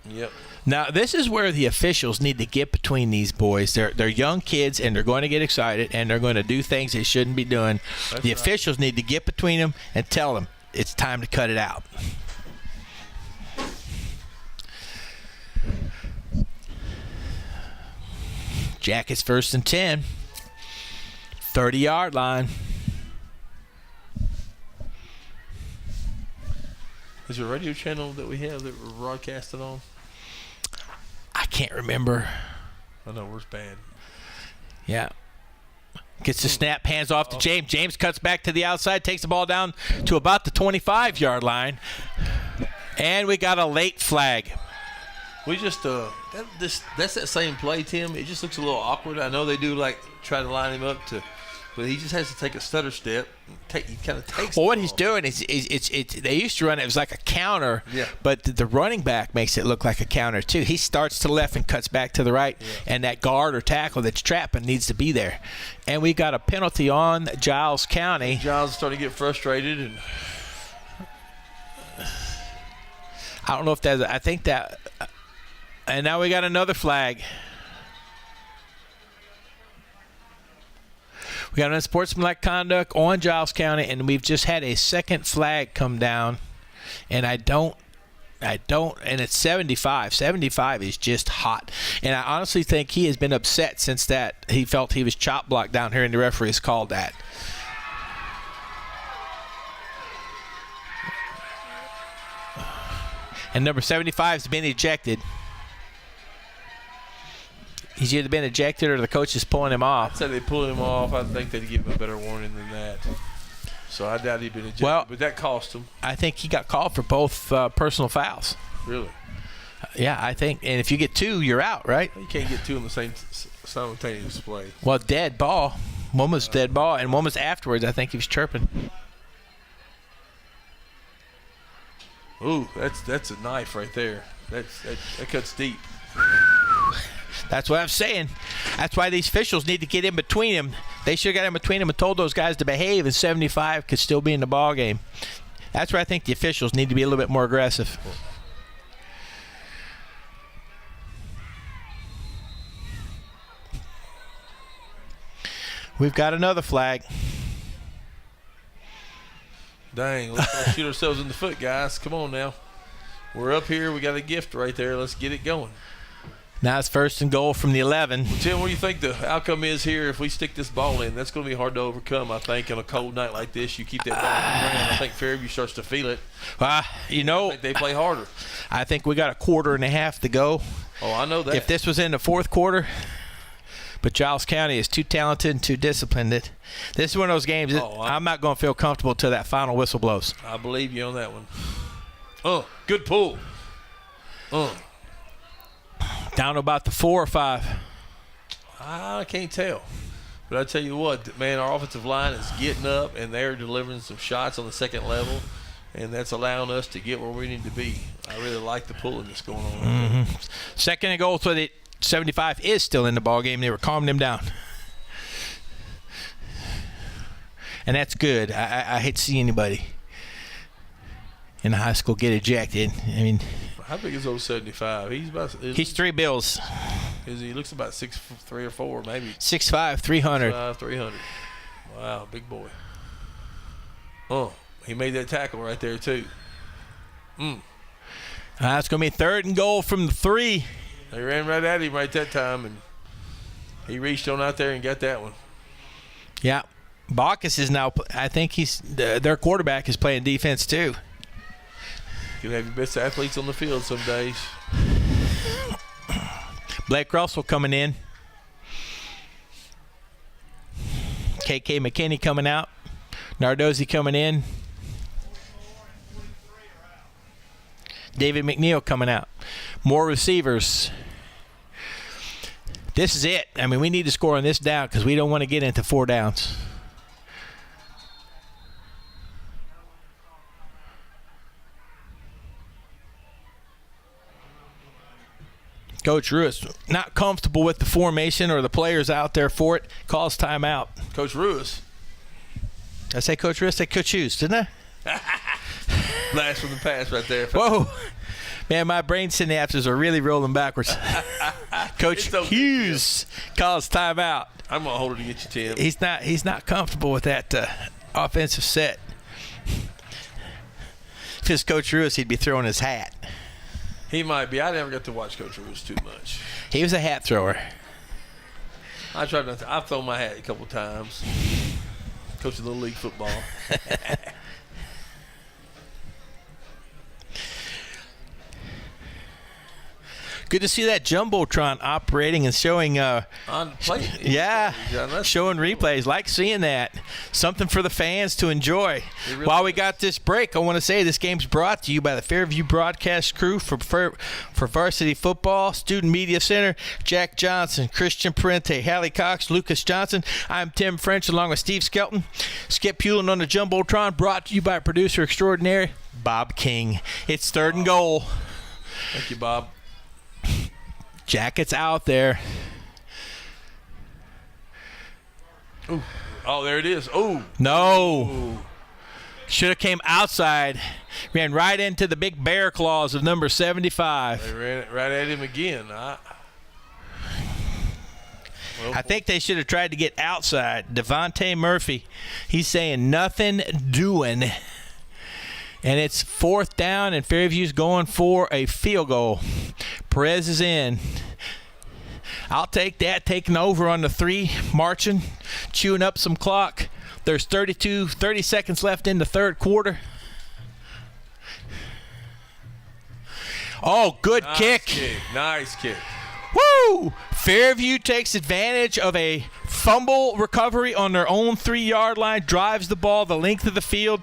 B: Yep.
A: Now, this is where the officials need to get between these boys. They're young kids, and they're going to get excited, and they're going to do things they shouldn't be doing. The officials need to get between them and tell them it's time to cut it out. Jackets 1st and 10. 30-yard line.
B: Is there a radio channel that we have that we're broadcasting on?
A: I can't remember.
B: I know, where's bad.
A: Yeah. Gets the snap, hands off to James. James cuts back to the outside, takes the ball down to about the 25-yard line. And we got a late flag.
B: We just that's that same play, Tim. It just looks a little awkward. I know they do try to line him up but he just has to take a stutter step. He kind of takes.
A: Well, what he's doing is they used to run it was like a counter, but the running back makes it look like a counter too. He starts to the left and cuts back to the right, and that guard or tackle that's trapping needs to be there. And we got a penalty on Giles County.
B: Giles is starting to get frustrated, and
A: I don't know if that's. I think that. And now we got another flag. We got unsportsmanlike conduct on Giles County, and we've just had a second flag come down. And I don't, and it's 75. 75 is just hot. And I honestly think he has been upset since that he felt he was chop blocked down here, and the referee has called that. And number 75 has been ejected. He's either been ejected or the coach is pulling him off.
B: I'd say they pulled him off. I think they'd give him a better warning than that. So I doubt he'd been ejected, but that cost him.
A: I think he got called for both personal fouls.
B: Really?
A: Yeah, I think. And if you get two, you're out, right?
B: You can't get two in the same simultaneous play.
A: Well, dead ball. One was dead ball, and one was afterwards. I think he was chirping.
B: Ooh, that's a knife right there. That cuts deep.
A: That's what I'm saying. That's why these officials need to get in between them. They should have got in between them and told those guys to behave, and 75 could still be in the ball game. That's where I think the officials need to be a little bit more aggressive. We've got another flag.
B: Dang, let's shoot ourselves in the foot, guys. Come on now. We're up here. We got a gift right there. Let's get it going.
A: Now it's 1st and goal from the 11.
B: Well, Tim, what do you think the outcome is here if we stick this ball in? That's going to be hard to overcome, I think, on a cold night like this. You keep that ball on the ground. I think Fairview starts to feel it. I think they play harder.
A: I think we got a quarter and a half to go.
B: Oh, I know that.
A: If this was in the fourth quarter, but Giles County is too talented and too disciplined. This is one of those games I'm not going to feel comfortable until that final whistle blows.
B: I believe you on that one. Good pull.
A: Down to about the 4 or 5.
B: I can't tell. But I tell you what, man, our offensive line is getting up, and they're delivering some shots on the second level, and that's allowing us to get where we need to be. I really like the pulling that's going on.
A: Mm-hmm. 2nd and goal, so the 75 is still in the ball game. They were calming him down. And that's good. I hate to see anybody in high school get ejected. I mean,
B: how big is old 75?
A: He's 3 bills.
B: He looks about 6'3" or 4", maybe.
A: 6'5", 300.
B: 6'5", 300. Wow, big boy. He made that tackle right there too.
A: It's going to be 3rd and goal from the 3.
B: They ran right at him right that time, and he reached on out there and got that one.
A: Yeah, Bacchus is now. I think their quarterback is playing defense too.
B: You can have your best athletes on the field some days.
A: Blake Russell coming in. KK McKinney coming out. Nardozzi coming in. David McNeil coming out. More receivers. This is it. I mean, we need to score on this down because we don't want to get into 4 downs. Coach Ruiz not comfortable with the formation or the players out there for it. Calls timeout.
B: Coach Ruiz.
A: Did I say Coach Ruiz? I said Coach Hughes, didn't I?
B: Blast from the past right there.
A: Whoa. Man, my brain synapses are really rolling backwards. Coach Hughes calls timeout.
B: I'm going to hold it against you, Tim.
A: He's not comfortable with that offensive set. If it's Coach Lewis, he'd be throwing his hat.
B: He might be. I never got to watch Coach Lewis too much.
A: He was a hat thrower.
B: I tried not to. I've thrown my hat a couple times. Coach of Little League football.
A: Good to see that Jumbotron operating and showing
B: On play.
A: showing replays. Like seeing that. Something for the fans to enjoy.
B: Really
A: While we got this break, I want to say this game's brought to you by the Fairview broadcast crew for Varsity Football, Student Media Center, Jack Johnson, Christian Parente, Hallie Cox, Lucas Johnson. I'm Tim French along with Steve Skelton. Skip Hewlin on the Jumbotron, brought to you by producer extraordinaire Bob King. It's 3rd and goal.
B: Thank you, Bob.
A: Jackets out there.
B: Ooh. Oh, there it is. Oh.
A: No. Should have came outside. Ran right into the big bear claws of number 75.
B: They ran it right at him again.
A: I think they should have tried to get outside. Devontae Murphy, he's saying nothing doing. And it's 4th down, and Fairview's going for a field goal. Perez is in. I'll take that, taking over on the 3, marching, chewing up some clock. There's 30 seconds left in the 3rd quarter. Oh, good kick.
B: Nice kick.
A: Woo! Fairview takes advantage of a fumble recovery on their own 3-yard line, drives the ball the length of the field.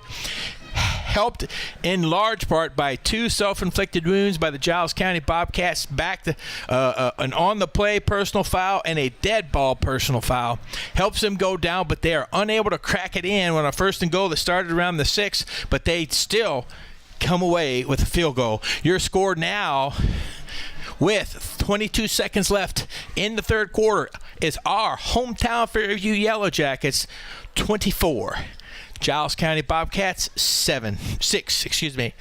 A: Helped in large part by 2 self-inflicted wounds by the Giles County Bobcats, back to an on-the-play personal foul and a dead ball personal foul. Helps them go down, but they are unable to crack it in on a 1st and goal that started around the 6, but they still come away with a field goal. Your score now, with 22 seconds left in the 3rd quarter, is our hometown Fairview Yellow Jackets 24. Giles County Bobcats 6. Excuse me.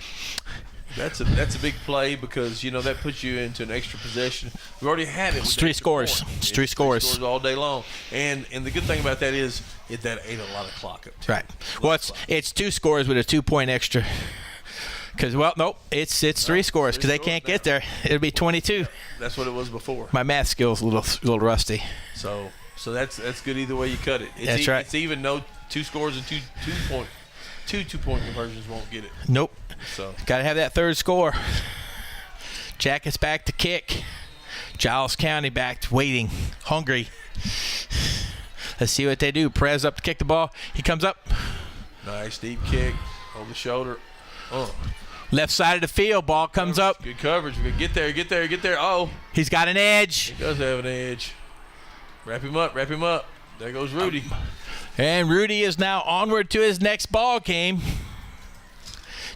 B: That's a big play because that puts you into an extra possession. We already had it.
A: It's 3 scores. It's 3 scores
B: all day long. And the good thing about that is that ate a lot of clock up.
A: Right. Well, it's 2 scores with a 2-point extra. Because it's 3 scores because they can't get there. It'll be 22.
B: That's what it was before.
A: My math skills a little rusty.
B: So that's good either way you cut it.
A: That's right.
B: It's even no 2 scores and 2-point conversions won't get it.
A: Nope.
B: So
A: got to have that 3rd score. Jackets back to kick. Giles County back to waiting, hungry. Let's see what they do. Perez up to kick the ball. He comes up.
B: Nice deep kick over the shoulder.
A: Left side of the field. Ball comes up.
B: Good coverage. Get there. Oh,
A: he's got an edge.
B: He does have an edge. Wrap him up. There goes Rudy.
A: And Rudy is now onward to his next ball game.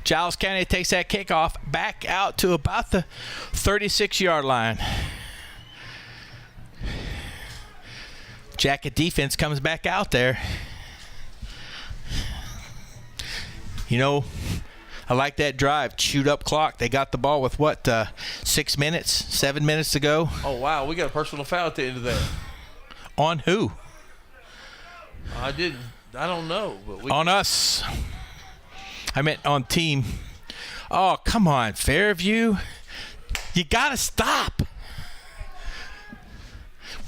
A: Giles County takes that kickoff back out to about the 36-yard line. Jacket defense comes back out there. I like that drive. Chewed up clock. They got the ball with 6 minutes, 7 minutes to go.
B: Oh, wow. We got a personal foul at the end of that.
A: On who?
B: I don't know. But
A: on us. I meant on team. Oh, come on, Fairview. You got to stop.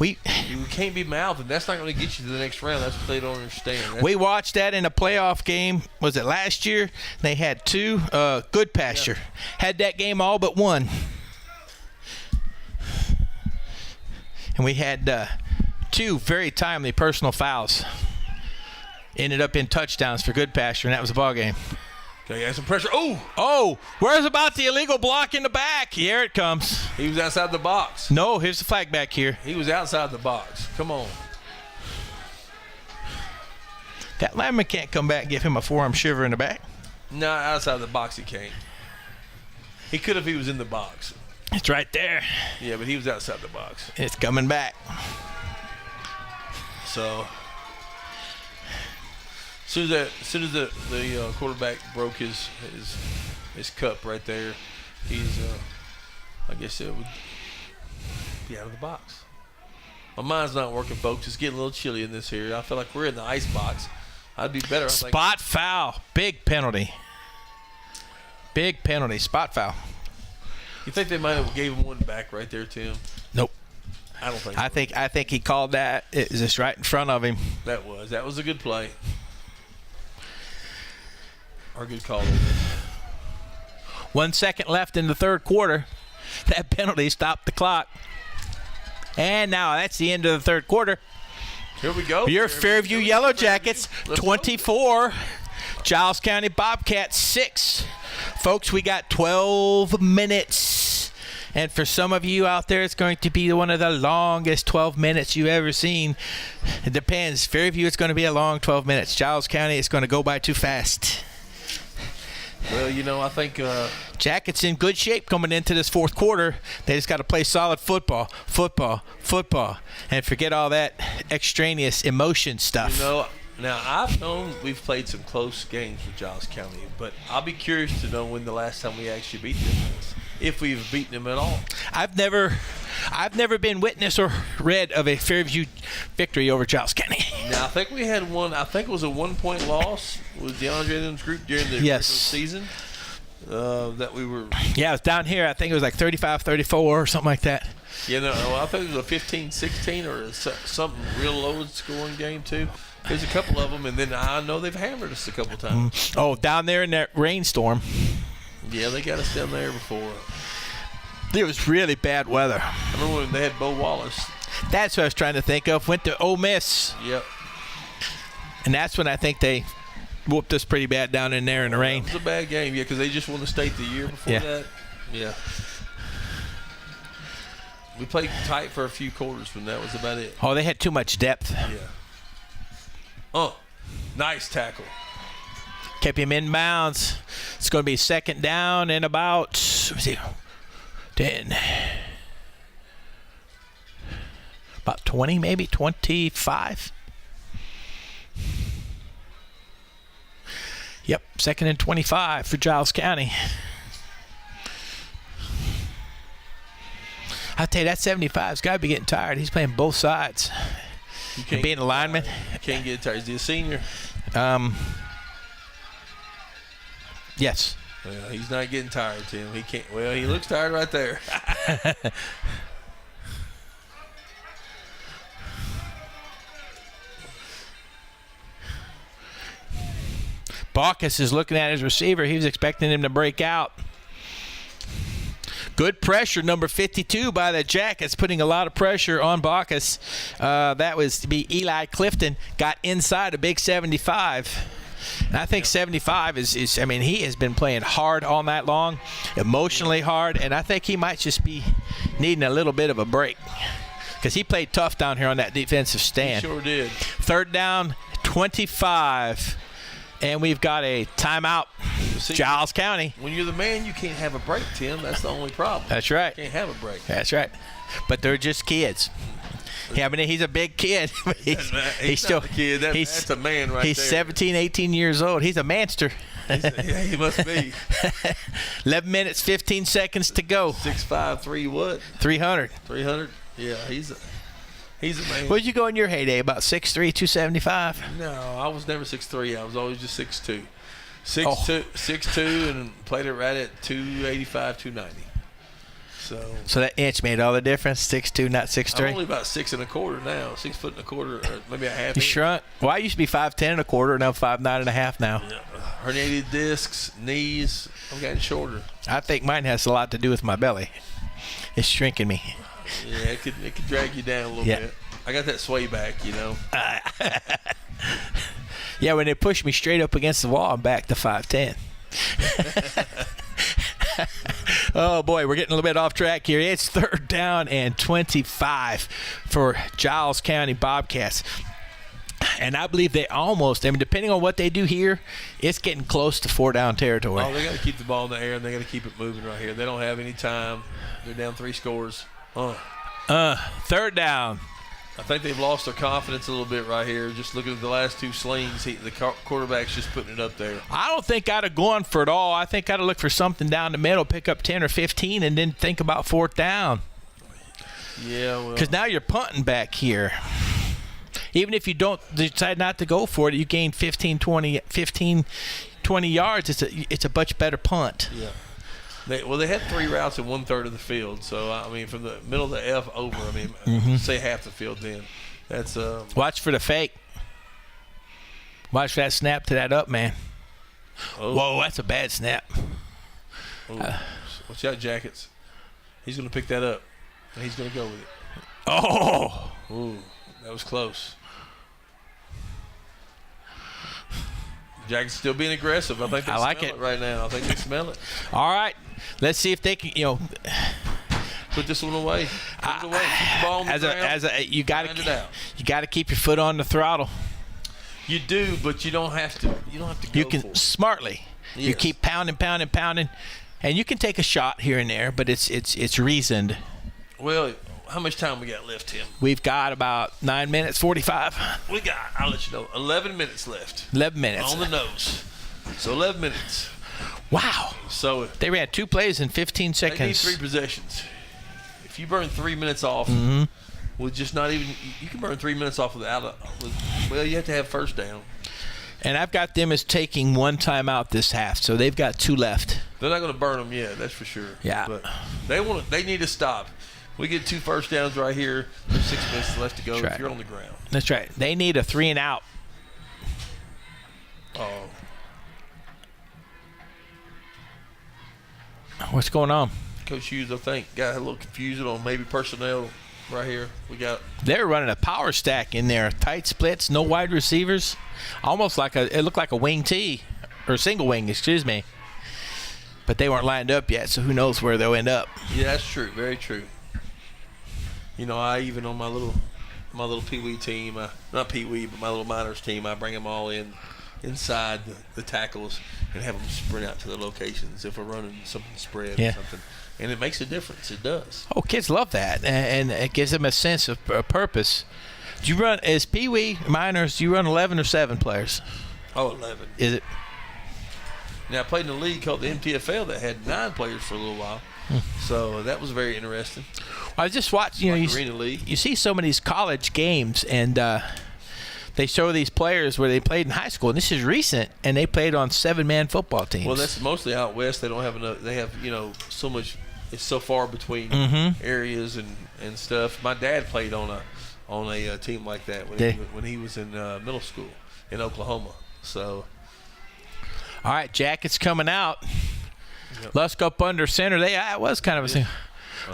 B: You can't be mouthing. That's not going to get you to the next round. That's what they don't understand.
A: We watched that in a playoff game. Was it last year? They had 2. Good Pasture had that game all but 1. And we had 2 very timely personal fouls. Ended up in touchdowns for Good Pasture, and that was the ball game.
B: Okay, got some pressure.
A: Oh, where's about the illegal block in the back? Here it comes.
B: He was outside the box.
A: No, here's the flag back here.
B: He was outside the box. Come on.
A: That lineman can't come back and give him a forearm shiver in the back.
B: No, outside the box he can't. He could if he was in the box.
A: It's right there.
B: Yeah, but he was outside the box.
A: It's coming back.
B: So, as soon as the quarterback broke his cup right there, he's I guess it would be out of the box. My mind's not working, folks. It's getting a little chilly in this here. I feel like we're in the ice box. I'd be better.
A: Spot foul. Big penalty. Big penalty. Spot foul.
B: You think they might have gave him one back right there, Tim?
A: Nope.
B: I don't think.
A: I think he called that. It was just right in front of him.
B: That was a good play. Or a good call.
A: 1 second left in the third quarter. That penalty stopped the clock. And now that's the end of the third quarter.
B: Here we go.
A: Your Fairview Yellow Jackets, 24. Giles County Bobcats, 6. Folks, we got 12 minutes. And for some of you out there, it's going to be one of the longest 12 minutes you've ever seen. It depends. Fairview, it's going to be a long 12 minutes. Giles County, it's going to go by too fast.
B: Well, I think
A: Jackets in good shape coming into this fourth quarter. They just got to play solid football, and forget all that extraneous emotion stuff.
B: Now I've known we've played some close games with Giles County, but I'll be curious to know when the last time we actually beat them is, if we've beaten them at all.
A: I've never been witness or read of a Fairview victory over Giles County.
B: Now I think we had one. I think it was a 1-point loss with DeAndre and his group during the regular season. That we were.
A: Yeah, it was down here. I think it was like 35-34 or something like that.
B: I think it was a 15-16 or something real low scoring game too. There's a couple of them, and then I know they've hammered us a couple times.
A: Oh, down there in that rainstorm.
B: Yeah, they got us down there before.
A: It was really bad weather.
B: I remember when they had Bo Wallace.
A: That's what I was trying to think of. Went to Ole Miss.
B: Yep.
A: And that's when I think they whooped us pretty bad down in there in the rain.
B: It was a bad game, because they just won the state the year before that. Yeah. We played tight for a few quarters, but that was about it.
A: Oh, they had too much depth.
B: Yeah. Oh, nice tackle.
A: Kept him in bounds. It's going to be second down and about 10. About 20, maybe 25. Yep, second and 25 for Giles County. I tell you, that 75's got to be getting tired. He's playing both sides. And being a lineman.
B: You can't get tired. Is he a senior?
A: Yes.
B: Well, he's not getting tired, Tim. He can't. Well, he looks tired right there.
A: Bacchus is looking at his receiver. He was expecting him to break out. Good pressure, number 52 by the Jackets, putting a lot of pressure on Bacchus. That was to be Eli Clifton, got inside a big 75. And I think 75 is he has been playing hard all night long, emotionally hard, and I think he might just be needing a little bit of a break because he played tough down here on that defensive stand.
B: He sure did.
A: Third down, 25. And we've got a timeout, Giles County.
B: When you're the man, you can't have a break, Tim. That's the only problem.
A: That's right.
B: You can't have a break.
A: That's right. But they're just kids. Yeah, he's a big kid. he's still
B: not a kid. That's a man right
A: he's
B: there.
A: He's 17, 18 years old. He's a manster.
B: Yeah, he must be.
A: 11 minutes, 15 seconds to go.
B: 6'5", 3 what?
A: 300.
B: 300? Yeah, he's a man.
A: Where'd you go in your heyday? About 6'3", 275?
B: No, I was never 6'3". I was always just 6'2". 6'2", and played it right at 285, 290. So
A: that inch made all the difference. 6'2", not 6'3".
B: I'm only about 6 1/4 now. 6 foot and a quarter, or maybe a half.
A: You shrunk. Well, I used to be 5'10 1/4, now 5'9 1/2 now.
B: Yeah. Herniated discs, knees. I'm getting shorter.
A: I think mine has a lot to do with my belly. It's shrinking me.
B: Yeah, it could drag you down a little bit. I got that sway back,
A: Yeah, when they push me straight up against the wall, I'm back to 5'10". Oh, boy, we're getting a little bit off track here. It's third down and 25 for Giles County Bobcats. And I believe they almost, depending on what they do here, it's getting close to 4-down territory.
B: Oh, they got to keep the ball in the air, and they got to keep it moving right here. They don't have any time. They're down 3 scores.
A: Third down.
B: I think they've lost their confidence a little bit right here. Just looking at the last two slings, the quarterback's just putting it up there.
A: I don't think I'd have gone for it all. I think I'd have looked for something down the middle, pick up 10 or 15, and then think about fourth down.
B: Yeah, well.
A: Because now you're punting back here. Even if you don't decide not to go for it, you gain 15, 20 yards. It's a much better punt.
B: Yeah. They had 3 routes in 1/3 of the field. So, I mean, from the middle of the F over, I mean, say half the field then. That's
A: Watch for the fake. Watch for that snap to that up, man.
B: Oh.
A: Whoa, that's a bad snap.
B: Watch out, Jackets. He's going to pick that up, and he's going to go with it.
A: Oh.
B: Ooh, that was close. Jackets still being aggressive. I think they smell it right now. I think they smell it.
A: All right. Let's see if they can,
B: put this one away. Put it away. Keep the ball on the ground.
A: You got to keep your foot on the throttle.
B: You do, but you don't have to. You don't have to go
A: You can
B: for it.
A: Smartly. Yes. You keep pounding, and you can take a shot here and there, but it's reasoned.
B: Well, how much time we got left, Tim?
A: We've got about 9 minutes, 45.
B: We got, I'll let you know, 11 minutes left.
A: 11 minutes.
B: On the nose. So 11 minutes.
A: Wow.
B: So
A: they ran 2 plays in 15 seconds.
B: They need 3 possessions. If you burn 3 minutes off with just not even, you can burn 3 minutes off without well, you have to have first down.
A: And I've got them as taking 1 timeout this half, so they've got 2 left.
B: They're not going to burn them yet, that's for sure.
A: Yeah.
B: But they need to stop. We get 2 first downs right here. There's 6 minutes left to go if you're on the ground.
A: That's right. They need a 3 and out.
B: Oh.
A: What's going on?
B: Coach Hughes, I think, got a little confused on maybe personnel right here.
A: They're running a power stack in there. Tight splits, no wide receivers. Almost like it looked like a wing T, or single wing, excuse me. But they weren't lined up yet, so who knows where they'll end up.
B: Yeah, that's true. Very true. I even on my little pee-wee team, not pee-wee, but my little minors team, I bring them all inside the tackles and have them sprint out to the locations if we're running something spread or something. And it makes a difference. It does.
A: Oh, kids love that, and it gives them a sense of purpose. Do you run, as pee-wee minors, do you run 11 or 7 players?
B: Oh, 11.
A: Is it?
B: Now, I played in a league called the MTFL that had 9 players for a little while. So that was very interesting.
A: I just watched, you see some of these college games, and they show these players where they played in high school, and this is recent, and they played on 7-man football teams.
B: Well, that's mostly out west. They don't have enough. They have, so much. It's so far between areas and stuff. My dad played on a team like that when he was in middle school in Oklahoma. So.
A: All right, Jackets coming out. Yep. Lusk up under center. It was kind of a thing.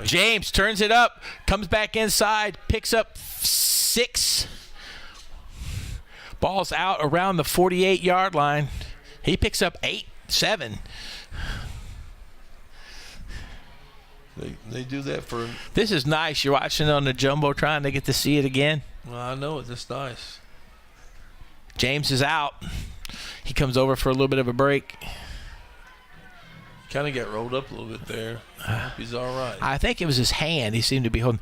A: James turns it up, comes back inside, picks up 6. Ball's out around the 48-yard line. He picks up 8, 7.
B: They do that for.
A: This is nice. You're watching it on the Jumbotron to get to see it again.
B: Well, I know it. That's nice.
A: James is out. He comes over for a little bit of a break.
B: Kind of got rolled up a little bit there. I hope he's all right.
A: I think it was his hand. He seemed to be holding.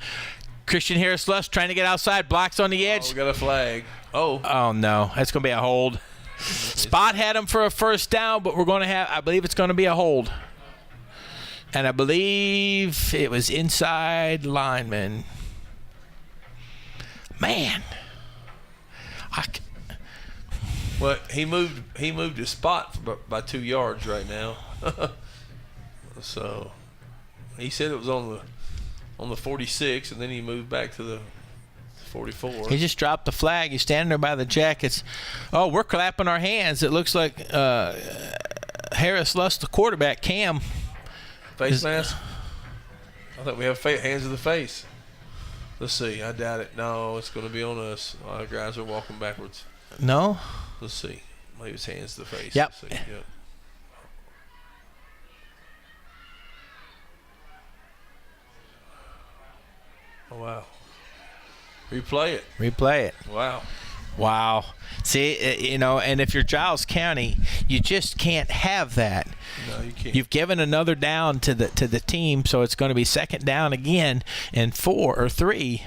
A: Christian Harris-Lusk trying to get outside. Blocks on the edge.
B: Oh, we got a flag.
A: Oh, no. That's going to be a hold. Spot had him for a first down, but I believe it's going to be a hold. And I believe it was inside lineman. Man.
B: Well, he moved his spot by 2 yards right now. So he said it was on the 46, and then he moved back to the 44.
A: He just dropped the flag. He's standing there by the Jackets. Oh, we're clapping our hands. It looks like Harris Lusk, the quarterback, Cam.
B: Face mask? I think we have hands of the face. Let's see. I doubt it. No, it's going to be on us. Our guys are walking backwards.
A: No?
B: Let's see. Maybe it's hands to the face.
A: Yep.
B: Yep. Oh, wow. Replay it.
A: Wow. See, and if you're Giles County, you just can't have that.
B: No, you can't.
A: You've given another down to the team, so it's going to be second down again and 4 or 3.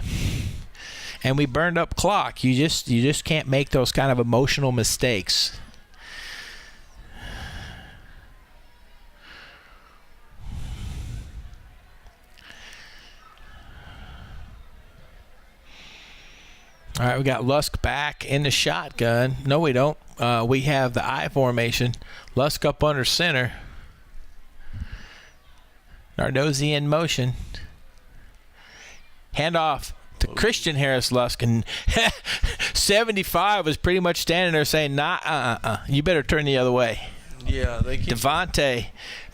A: and we burned up clock. You just can't make those kind of emotional mistakes. All right, we got Lusk back in the shotgun. No, we don't. We have the I formation. Lusk up under center. Nardozzi in motion. Handoff to Christian Harris Lusk. And 75 was pretty much standing there saying, nah, you better turn the other way.
B: Yeah, they keep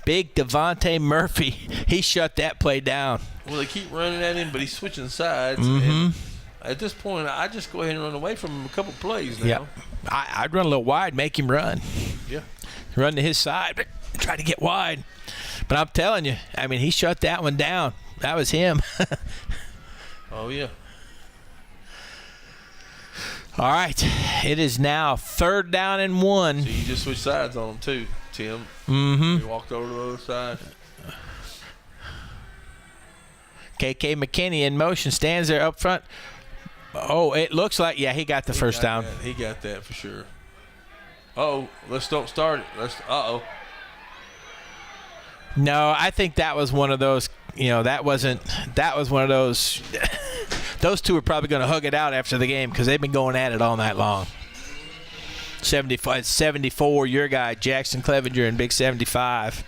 A: Big Devontae Murphy, he shut that play down.
B: Well, they keep running at him, but he's switching sides.
A: Mm-hmm.
B: And at this point, I just go ahead and run away from him a couple plays now.
A: Yep. I'd run a little wide, make him run.
B: Yeah.
A: Run to his side, try to get wide. But I'm telling you, I mean, he shut that one down. That was him.
B: Oh, yeah.
A: All right. It is now 3rd down and 1.
B: So you just switched sides on him, too, Tim.
A: Mm-hmm.
B: You walked over to the other side.
A: KK McKinney in motion, stands there up front. Oh, it looks like, yeah, he got the first down.
B: He got that for sure. Uh-oh, let's don't start it. Uh-oh.
A: No, I think that was one of those, that was one of those, those two are probably going to hug it out after the game because they've been going at it all night long. 74, your guy, Jackson Clevenger in big 75.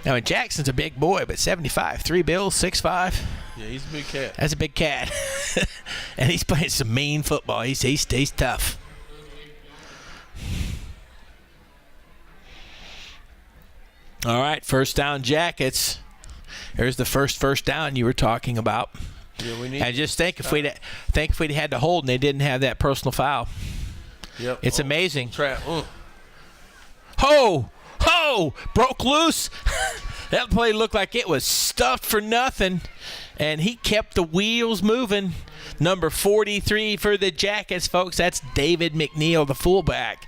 A: I mean, Jackson's a big boy, but 75, 3 bills, 6'5".
B: Yeah, he's a big cat.
A: That's a big cat. And he's playing some mean football. He's tough. All right, first down Jackets. There's the first down you were talking about.
B: Yeah, we need.
A: And just think if we'd had to hold and they didn't have that personal foul.
B: Yep.
A: It's amazing.
B: Trap.
A: Ho! Broke loose. That play looked like it was stuffed for nothing, and he kept the wheels moving. Number 43 for the Jackets, folks. That's David McNeil, the fullback.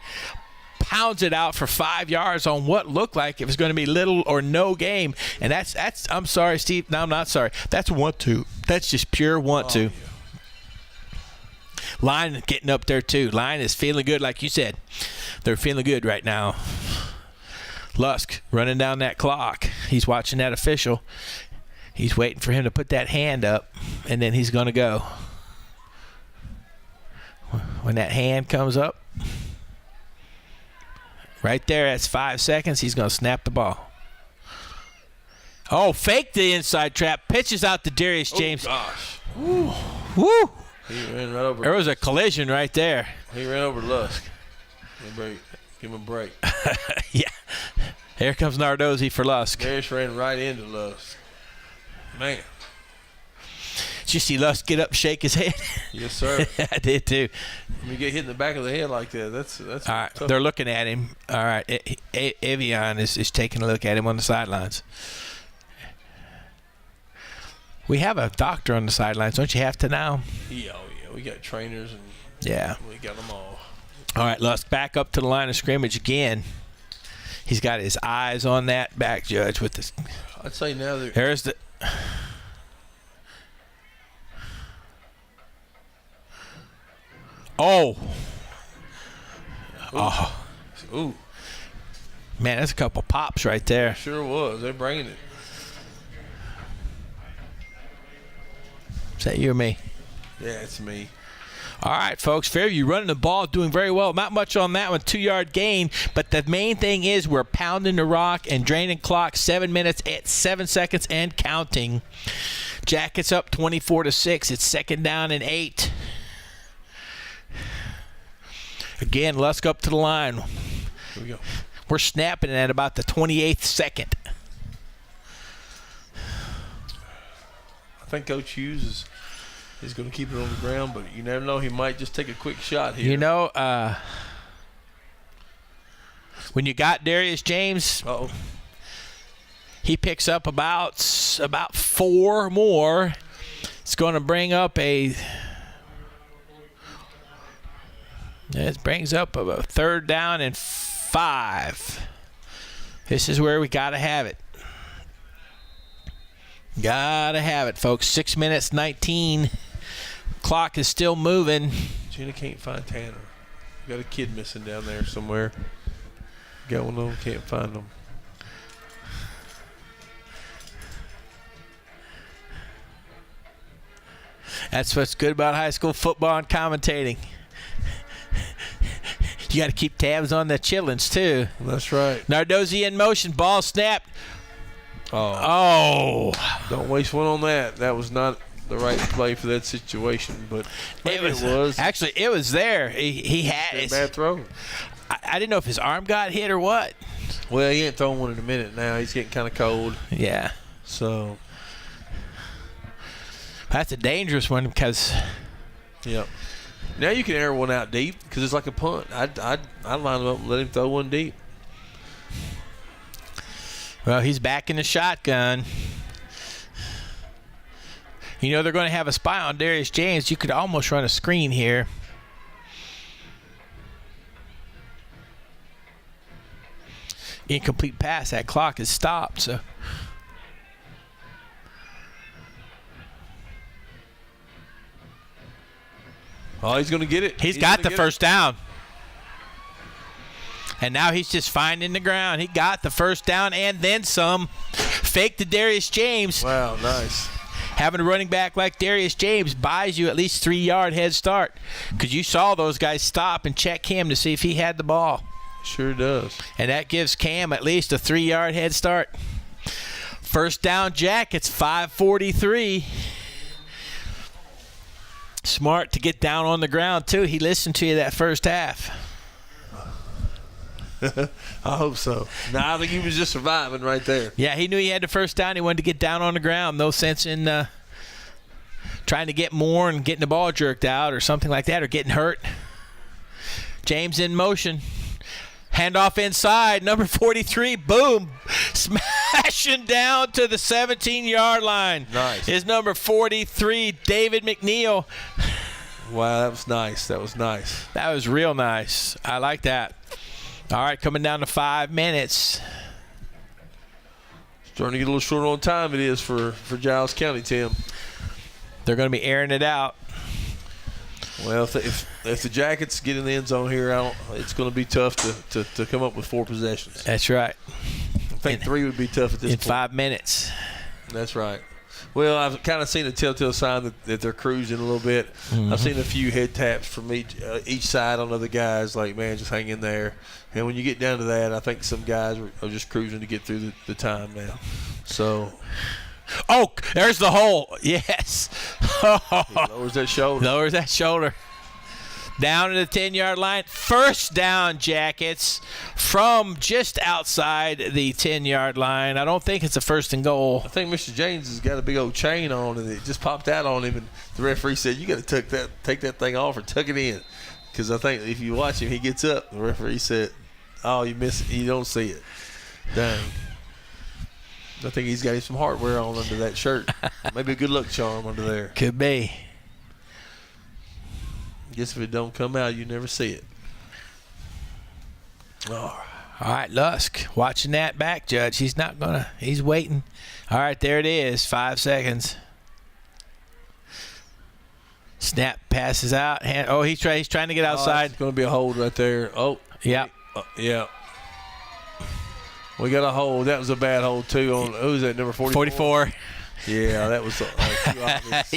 A: Pounds it out for 5 yards on what looked like it was going to be little or no game. And that's I'm sorry, Steve. No, I'm not sorry. That's 1-2. That's just pure 1-2.
B: Yeah.
A: Line getting up there, too. Line is feeling good, like you said. They're feeling good right now. Lusk running down that clock. He's watching that official. He's waiting for him to put that hand up, and then he's going to go. When that hand comes up, right there, that's 5 seconds. He's going to snap the ball. Oh, fake the inside trap. Pitches out to Darius James.
B: Oh, gosh.
A: Woo.
B: He ran right over.
A: There was a collision right there.
B: He ran over Lusk. Give him a break.
A: Yeah. Here comes Nardozzi for Lusk.
B: Darius ran right into Lusk. Man.
A: Did you see Lusk get up and shake his head?
B: Yes, sir.
A: I did too.
B: When you get hit in the back of the head like that, that's
A: all right.
B: tough.
A: They're looking at him. All right. Evian is taking a look at him on the sidelines. We have a doctor on the sidelines. Don't you have to now?
B: Yeah, we got trainers and we got them all.
A: All right, Lusk back up to the line of scrimmage again. He's got his eyes on that back judge with this.
B: I'd say now
A: there's the. Oh.
B: Ooh.
A: Man, that's a couple pops right there.
B: Sure was. They're bringing it.
A: Is that you or me?
B: Yeah, it's me.
A: All right, folks, Fairview running the ball, doing very well. Not much on that one, 2-yard gain. But the main thing is we're pounding the rock and draining clock. 7 minutes at 7 seconds and counting. Jackets up 24-6. It's 2nd down and 8. Again, Lusk up to the line.
B: Here we go.
A: We're snapping at about the 28th second.
B: I think Coach Hughes is going to keep it on the ground, but you never know. He might just take a quick shot here.
A: You know, when you got Darius James, he picks up about 4 more. It's going to bring up it brings up a 3rd down and 5. This is where we got to have it. Gotta have it, folks. 6 minutes, 19 Clock is still moving.
B: Gina can't find Tanner. Got a kid missing down there somewhere. Got one of them, can't find them.
A: That's what's good about high school football and commentating. You got to keep tabs on the chillins, too.
B: That's right.
A: Nardozzi in motion. Ball snapped. Oh.
B: Don't waste one on that. That was not the right play for that situation, but maybe it was.
A: Actually, it was there. He had it.
B: Bad throw.
A: I didn't know if his arm got hit or what.
B: Well, he ain't throwing one in a minute now. He's getting kind of cold.
A: Yeah.
B: So.
A: That's a dangerous one because.
B: Yep. Now you can air one out deep because it's like a punt. I'd line him up and let him throw one deep.
A: Well, he's back in the shotgun. You know they're going to have a spy on Darius James. You could almost run a screen here. Incomplete pass. That clock is stopped. So.
B: Oh, he's going to get it.
A: He's got the first down. And now he's just finding the ground. He got the first down and then some. Fake to Darius James.
B: Wow, nice.
A: Having a running back like Darius James buys you at least 3-yard head start because you saw those guys stop and check him to see if he had the ball.
B: Sure does.
A: And that gives Cam at least a 3-yard head start. First down Jackets, 5:43. Smart to get down on the ground, too. He listened to you that first half.
B: I hope so. No, I think he was just surviving right there.
A: Yeah, he knew he had the first down. He wanted to get down on the ground. No sense in trying to get more and getting the ball jerked out or something like that or getting hurt. James in motion. Handoff inside. Number 43, boom. Smashing down to the 17-yard line.
B: Nice.
A: Is number 43, David McNeil.
B: Wow, that was nice. That was nice.
A: That was real nice. I like that. All right, coming down to 5 minutes.
B: Starting to get a little short on time it is for Giles County, Tim.
A: They're going to be airing it out.
B: Well, if the Jackets get in the end zone here, it's going to be tough to come up with 4 possessions.
A: That's right.
B: I think 3 would be tough at this point.
A: In 5 minutes.
B: That's right. Well, I've kind of seen a telltale sign that they're cruising a little bit.
A: Mm-hmm.
B: I've seen a few head taps from each side on other guys, like, man, just hang in there. And when you get down to that, I think some guys are just cruising to get through the time now. So.
A: Oh, there's the hole. Yes.
B: Lowers that shoulder.
A: Lowers that shoulder. Down to the 10-yard line. First down, Jackets, from just outside the 10-yard line. I don't think it's a first and goal.
B: I think Mr. James has got a big old chain on, and it just popped out on him. And the referee said, you got to take that thing off or tuck it in. Because I think if you watch him, he gets up. The referee said, oh, you miss it. You don't see it. Dang. I think he's got some hardware on under that shirt. Maybe a good luck charm under there.
A: Could be.
B: Guess if it don't come out, you never see it.
A: All right, Lusk watching that back, Judge. He's not going to – he's waiting. All right, there it is, 5 seconds. Snap passes out. He's trying to get outside.
B: It's going to be a hold right there. Oh.
A: Yep.
B: Yeah. We got a hold. That was a bad hold, too. On who's that, number 44?
A: 44.
B: Yeah, that was too obvious.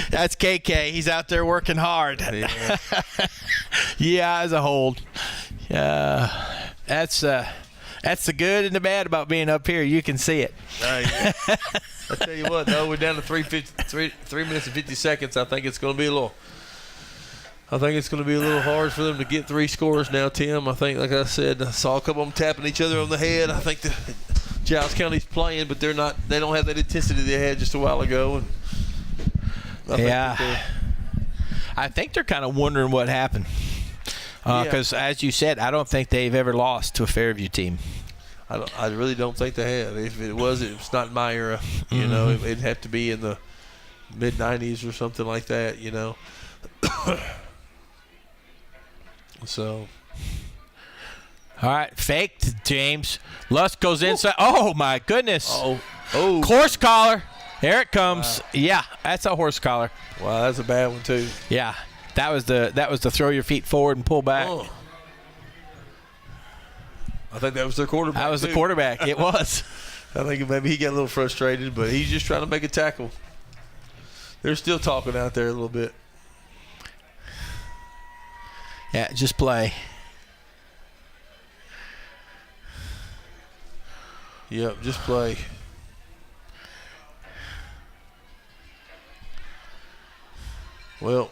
A: That's KK. He's out there working hard.
B: Yeah,
A: yeah, as a hold. That's the good and the bad about being up here. You can see it.
B: I tell you what, though, we're down to 3 minutes and 50 seconds. I think it's going to be a little hard for them to get 3 scores now, Tim. I think, like I said, I saw a couple of them tapping each other on the head. I think the Giles County's playing, but they don't have that intensity they had just a while ago. And
A: I think they're kind of wondering what happened. Because, as you said, I don't think they've ever lost to a Fairview team.
B: I really don't think they have. If it was, it's not in my era. You know, it'd have to be in the mid-'90s or something like that, you know. So.
A: All right, fake to James. Lusk goes inside. Oh, my goodness.
B: Oh.
A: Course collar. There it comes. Wow. Yeah, that's a horse collar.
B: Wow, that's a bad one too.
A: Yeah, that was the throw your feet forward and pull back.
B: Oh. I think that was their quarterback.
A: That was the quarterback. It was.
B: I think maybe he got a little frustrated, but he's just trying to make a tackle. They're still talking out there a little bit.
A: Yeah, just play.
B: Yep, just play. Well,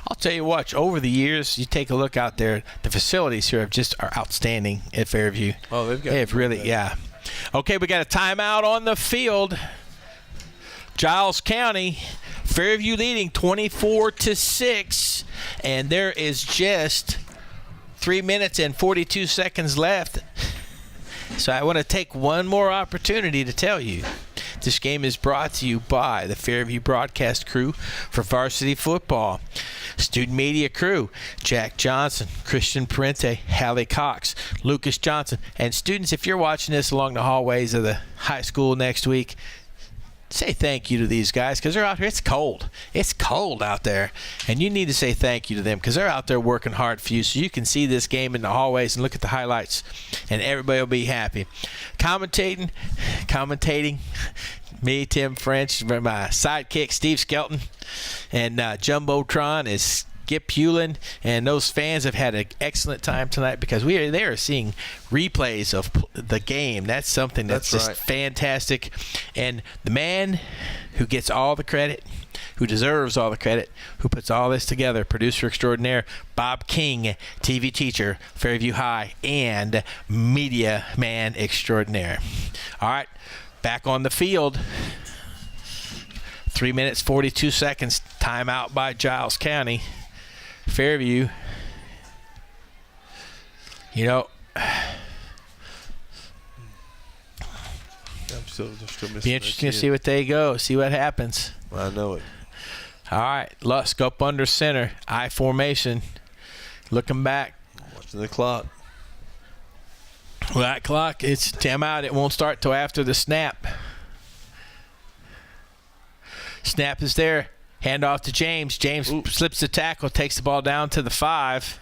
A: I'll tell you what, over the years, you take a look out there, the facilities here are outstanding at Fairview.
B: Oh,
A: they have really, yeah. Okay, we got a timeout on the field. Giles County, Fairview leading 24-6, and there is just 3 minutes and 42 seconds left. So I want to take one more opportunity to tell you this game is brought to you by the Fairview broadcast crew for varsity football. Student media crew, Jack Johnson, Christian Parente, Hallie Cox, Lucas Johnson. And students, if you're watching this along the hallways of the high school next week, say thank you to these guys because they're out here. It's cold. It's cold out there. And you need to say thank you to them because they're out there working hard for you so you can see this game in the hallways and look at the highlights and everybody will be happy. Commentating, me, Tim French, my sidekick, Steve Skelton, and Jumbotron is Skip Hewlin, and those fans have had an excellent time tonight because they are seeing replays of the game. That's something that's just right. Fantastic. And the man who gets all the credit, who deserves all the credit, who puts all this together, producer extraordinaire, Bob King, TV teacher, Fairview High, and media man extraordinaire. All right, back on the field. 3 minutes, 42 seconds, timeout by Giles County. Fairview, you know, be interesting to see what they go, see what happens.
B: I know it.
A: All right, Lusk up under center, I formation, looking back.
B: Watching the clock.
A: Well, that clock, it's timeout. It won't start till after the snap. Snap is there. Hand off to James. James slips the tackle, takes the ball down to the 5.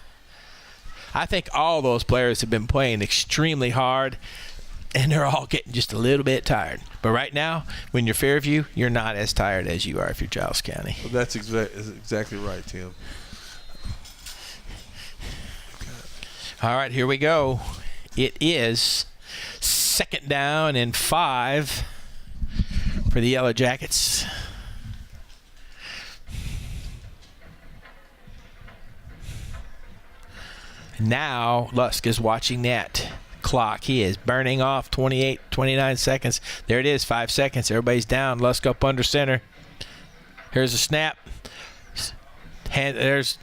A: I think all those players have been playing extremely hard, and they're all getting just a little bit tired. But right now, when you're Fairview, you're not as tired as you are if you're Giles County.
B: Well, that's exactly right, Tim.
A: All right, here we go. It is 2nd down and 5 for the Yellow Jackets. Now Lusk is watching that clock. He is burning off 29 seconds. There it is, 5 seconds. Everybody's down. Lusk up under center. Here's a snap. There's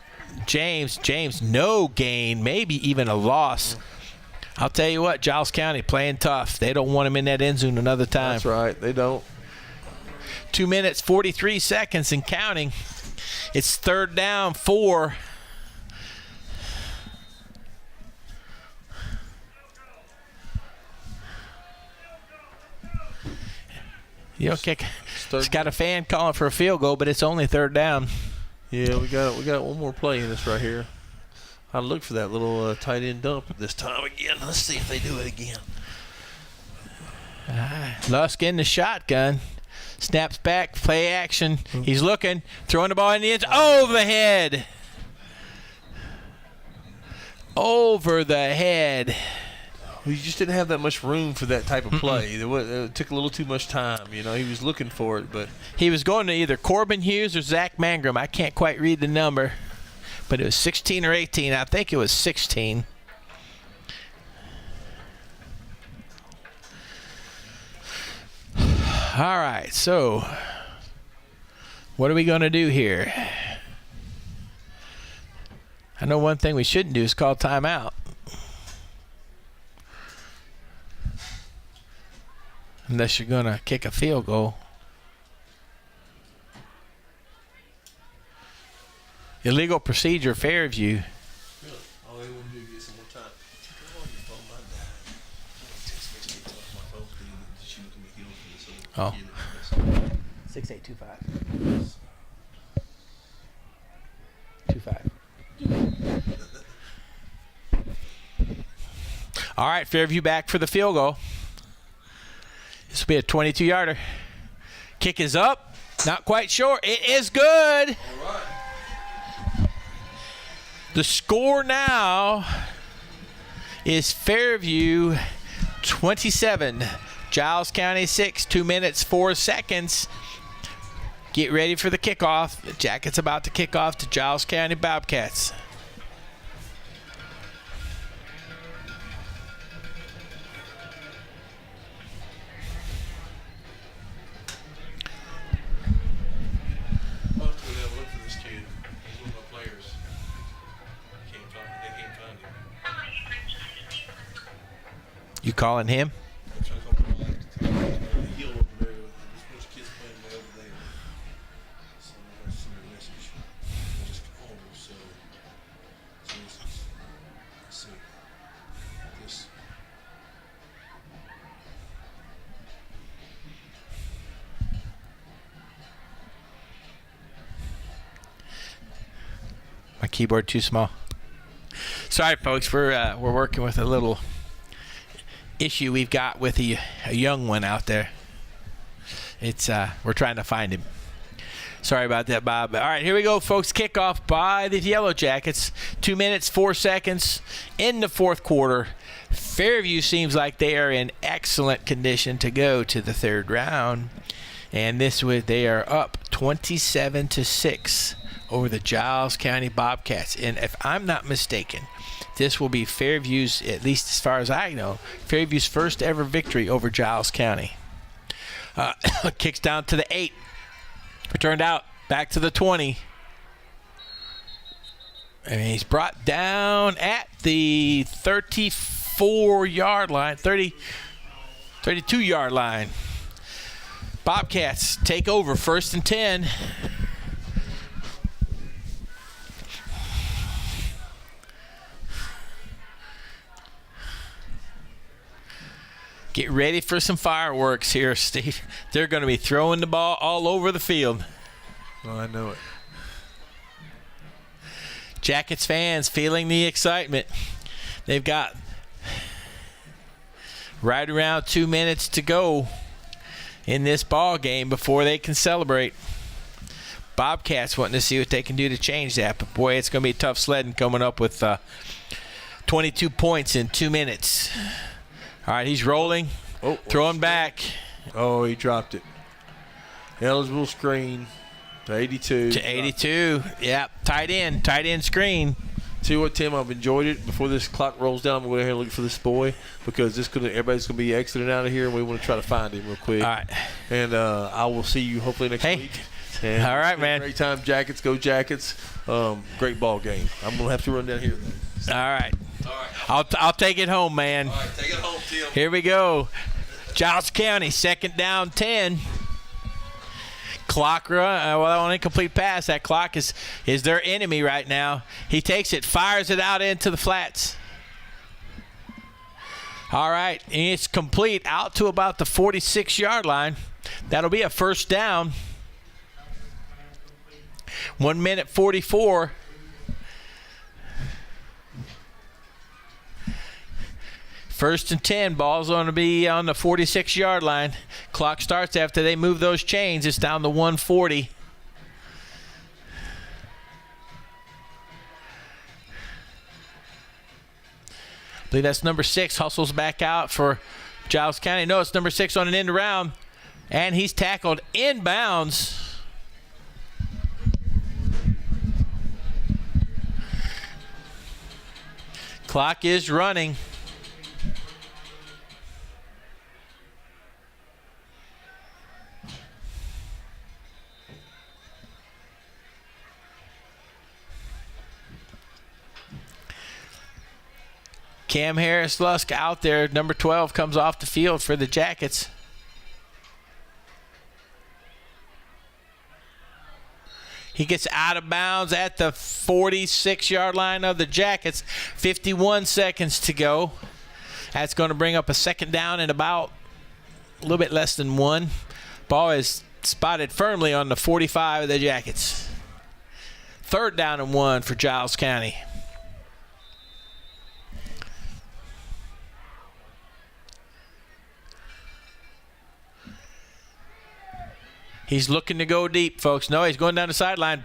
A: James. James, no gain, maybe even a loss. I'll tell you what, Giles County playing tough. They don't want him in that end zone another time.
B: That's right. They don't.
A: 2 minutes, 43 seconds and counting. It's 3rd down, 4. You know, it's got a fan calling for a field goal, but it's only 3rd down.
B: Yeah, we got one more play in this right here. I look for that little tight end dump this time again. Let's see if they do it again.
A: Lusk in the shotgun. Snaps back, play action. He's looking, throwing the ball in the end. Over the head. Over the head.
B: He just didn't have that much room for that type of play. It took a little too much time. You know, he was looking for it, but
A: he was going to either Corbin Hughes or Zach Mangrum. I can't quite read the number, but it was 16 or 18. I think it was 16. All right, so what are we going to do here? I know one thing we shouldn't do is call timeout. Unless you're going to kick a field goal. Illegal procedure, Fairview.
B: Really? All they want to do is get some more time.
A: Oh. 6825. 25. All right, Fairview back for the field goal. This will be a 22-yarder. Kick is up. Not quite sure. It is good.
B: All right.
A: The score now is Fairview 27, Giles County 6, 2 minutes, 4 seconds. Get ready for the kickoff. The Jackets about to kick off to Giles County Bobcats. You calling him? My keyboard too small. Sorry, folks. We're working with a little issue we've got with a young one out there. It's we're trying to find him. Sorry about that, Bob. All right, here we go, folks. Kickoff by the Yellow Jackets. 2 minutes, 4 seconds in the fourth quarter. Fairview seems like they are in excellent condition to go to the third round, and they are up 27-6 over the Giles County Bobcats. And if I'm not mistaken, this will be Fairview's, at least as far as I know, Fairview's first ever victory over Giles County. Kicks down to the 8. Returned out back to the 20. And he's brought down at the 34-yard line, 32-yard line. Bobcats take over 1st and 10. Get ready for some fireworks here, Steve. They're going to be throwing the ball all over the field.
B: Oh, I know it.
A: Jackets fans feeling the excitement. They've got right around 2 minutes to go in this ball game before they can celebrate. Bobcats wanting to see what they can do to change that. But, boy, it's going to be tough sledding coming up with 22 points in 2 minutes. All right, he's rolling, throwing back.
B: Oh, he dropped it. Eligible screen to 82.
A: To 82, yeah, tight end screen.
B: See what, Tim, I've enjoyed it. Before this clock rolls down, I'm going to go ahead and look for this boy because everybody's going to be exiting out of here, and we want to try to find him real quick.
A: All right.
B: And I will see you hopefully next week. And
A: all right, man.
B: Great time, Jackets. Go Jackets. Great ball game. I'm going to have to run down here, though.
A: All right. I'll take it home, man.
B: All right, take it home, Tim.
A: Here we go. Giles County, 2nd down, 10. Clock run. On incomplete pass. That clock is their enemy right now. He takes it, fires it out into the flats. All right, it's complete out to about the 46-yard line. That'll be a 1st down. 1 minute 44. First and 10, ball's going to be on the 46-yard line. Clock starts after they move those chains. It's down to 140. I believe that's number 6. Hustles back out for Giles County. No, it's number 6 on an end around. And he's tackled inbounds. Clock is running. Cam Harris-Lusk out there. Number 12 comes off the field for the Jackets. He gets out of bounds at the 46-yard line of the Jackets. 51 seconds to go. That's going to bring up a 2nd down and about a little bit less than 1. Ball is spotted firmly on the 45 of the Jackets. 3rd down and 1 for Giles County. He's looking to go deep, folks. No, he's going down the sideline.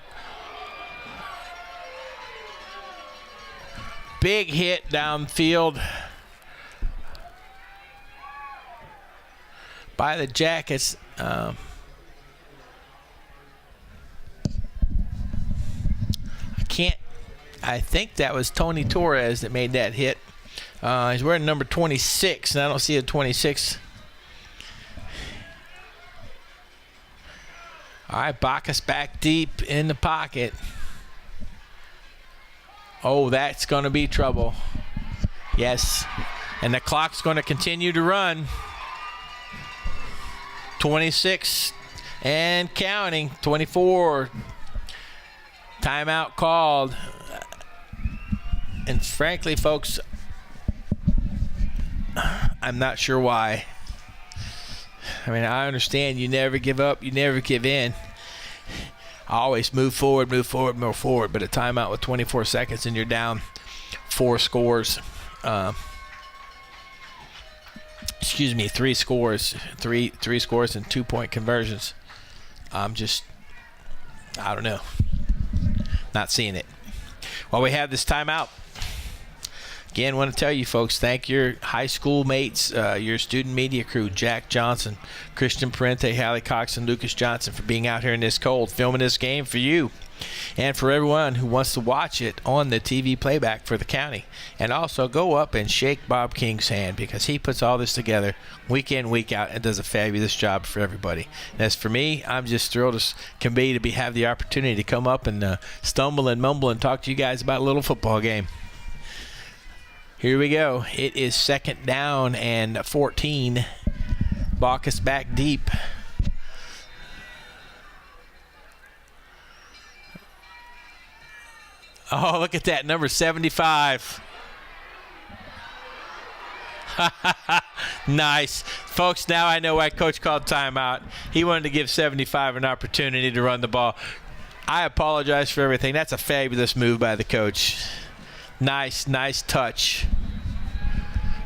A: Big hit downfield by the Jackets. I think that was Tony Torres that made that hit. He's wearing number 26, and I don't see a 26. All right, Bacchus back deep in the pocket. Oh, that's going to be trouble. Yes, and the clock's going to continue to run. 26 and counting. 24. Timeout called. And frankly, folks, I'm not sure why. I mean, I understand you never give up, you never give in. Always move forward, move forward, move forward. But a timeout with 24 seconds and you're down 4 scores. Excuse me, 3 scores. Three scores and 2-point conversions. I don't know. Not seeing it. While we have this timeout, again, want to tell you folks, thank your high school mates, your student media crew, Jack Johnson, Christian Parente, Hallie Cox, and Lucas Johnson for being out here in this cold, filming this game for you. And for everyone who wants to watch it on the TV playback for the county. And also go up and shake Bob King's hand because he puts all this together week in, week out, and does a fabulous job for everybody. And as for me, I'm just thrilled as can be to have the opportunity to come up and stumble and mumble and talk to you guys about a little football game. Here we go. It is 2nd down and 14. Bacchus back deep. Oh, look at that, number 75. Nice. Folks, now I know why Coach called timeout. He wanted to give 75 an opportunity to run the ball. I apologize for everything. That's a fabulous move by the coach. Nice touch.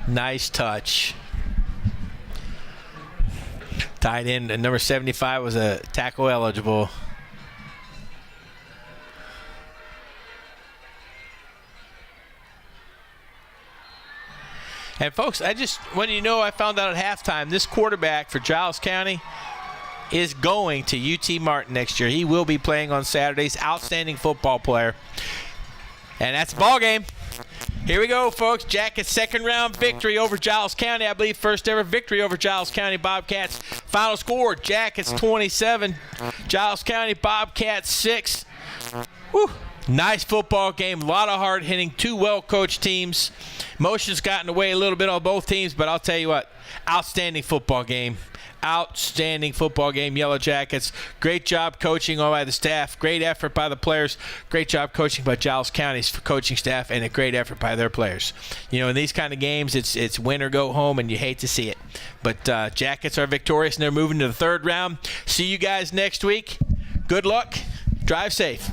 A: Nice touch. Tied in, and number 75 was a tackle eligible. And folks, I found out at halftime, this quarterback for Giles County is going to UT Martin next year. He will be playing on Saturdays. Outstanding football player. And that's the ball game. Here we go, folks. Jackets' 2nd round victory over Giles County. I believe first ever victory over Giles County Bobcats. Final score, Jackets 27, Giles County Bobcats 6. Whew. Nice football game. A lot of hard hitting. 2 well-coached teams. Emotions got in the way a little bit on both teams, but I'll tell you what, outstanding football game. Outstanding football game, Yellow Jackets. Great job coaching by the staff. Great effort by the players. Great job coaching by Giles County's coaching staff, and a great effort by their players. You know, in these kind of games, it's win or go home, and you hate to see it. But Jackets are victorious, and they're moving to the 3rd round. See you guys next week. Good luck. Drive safe.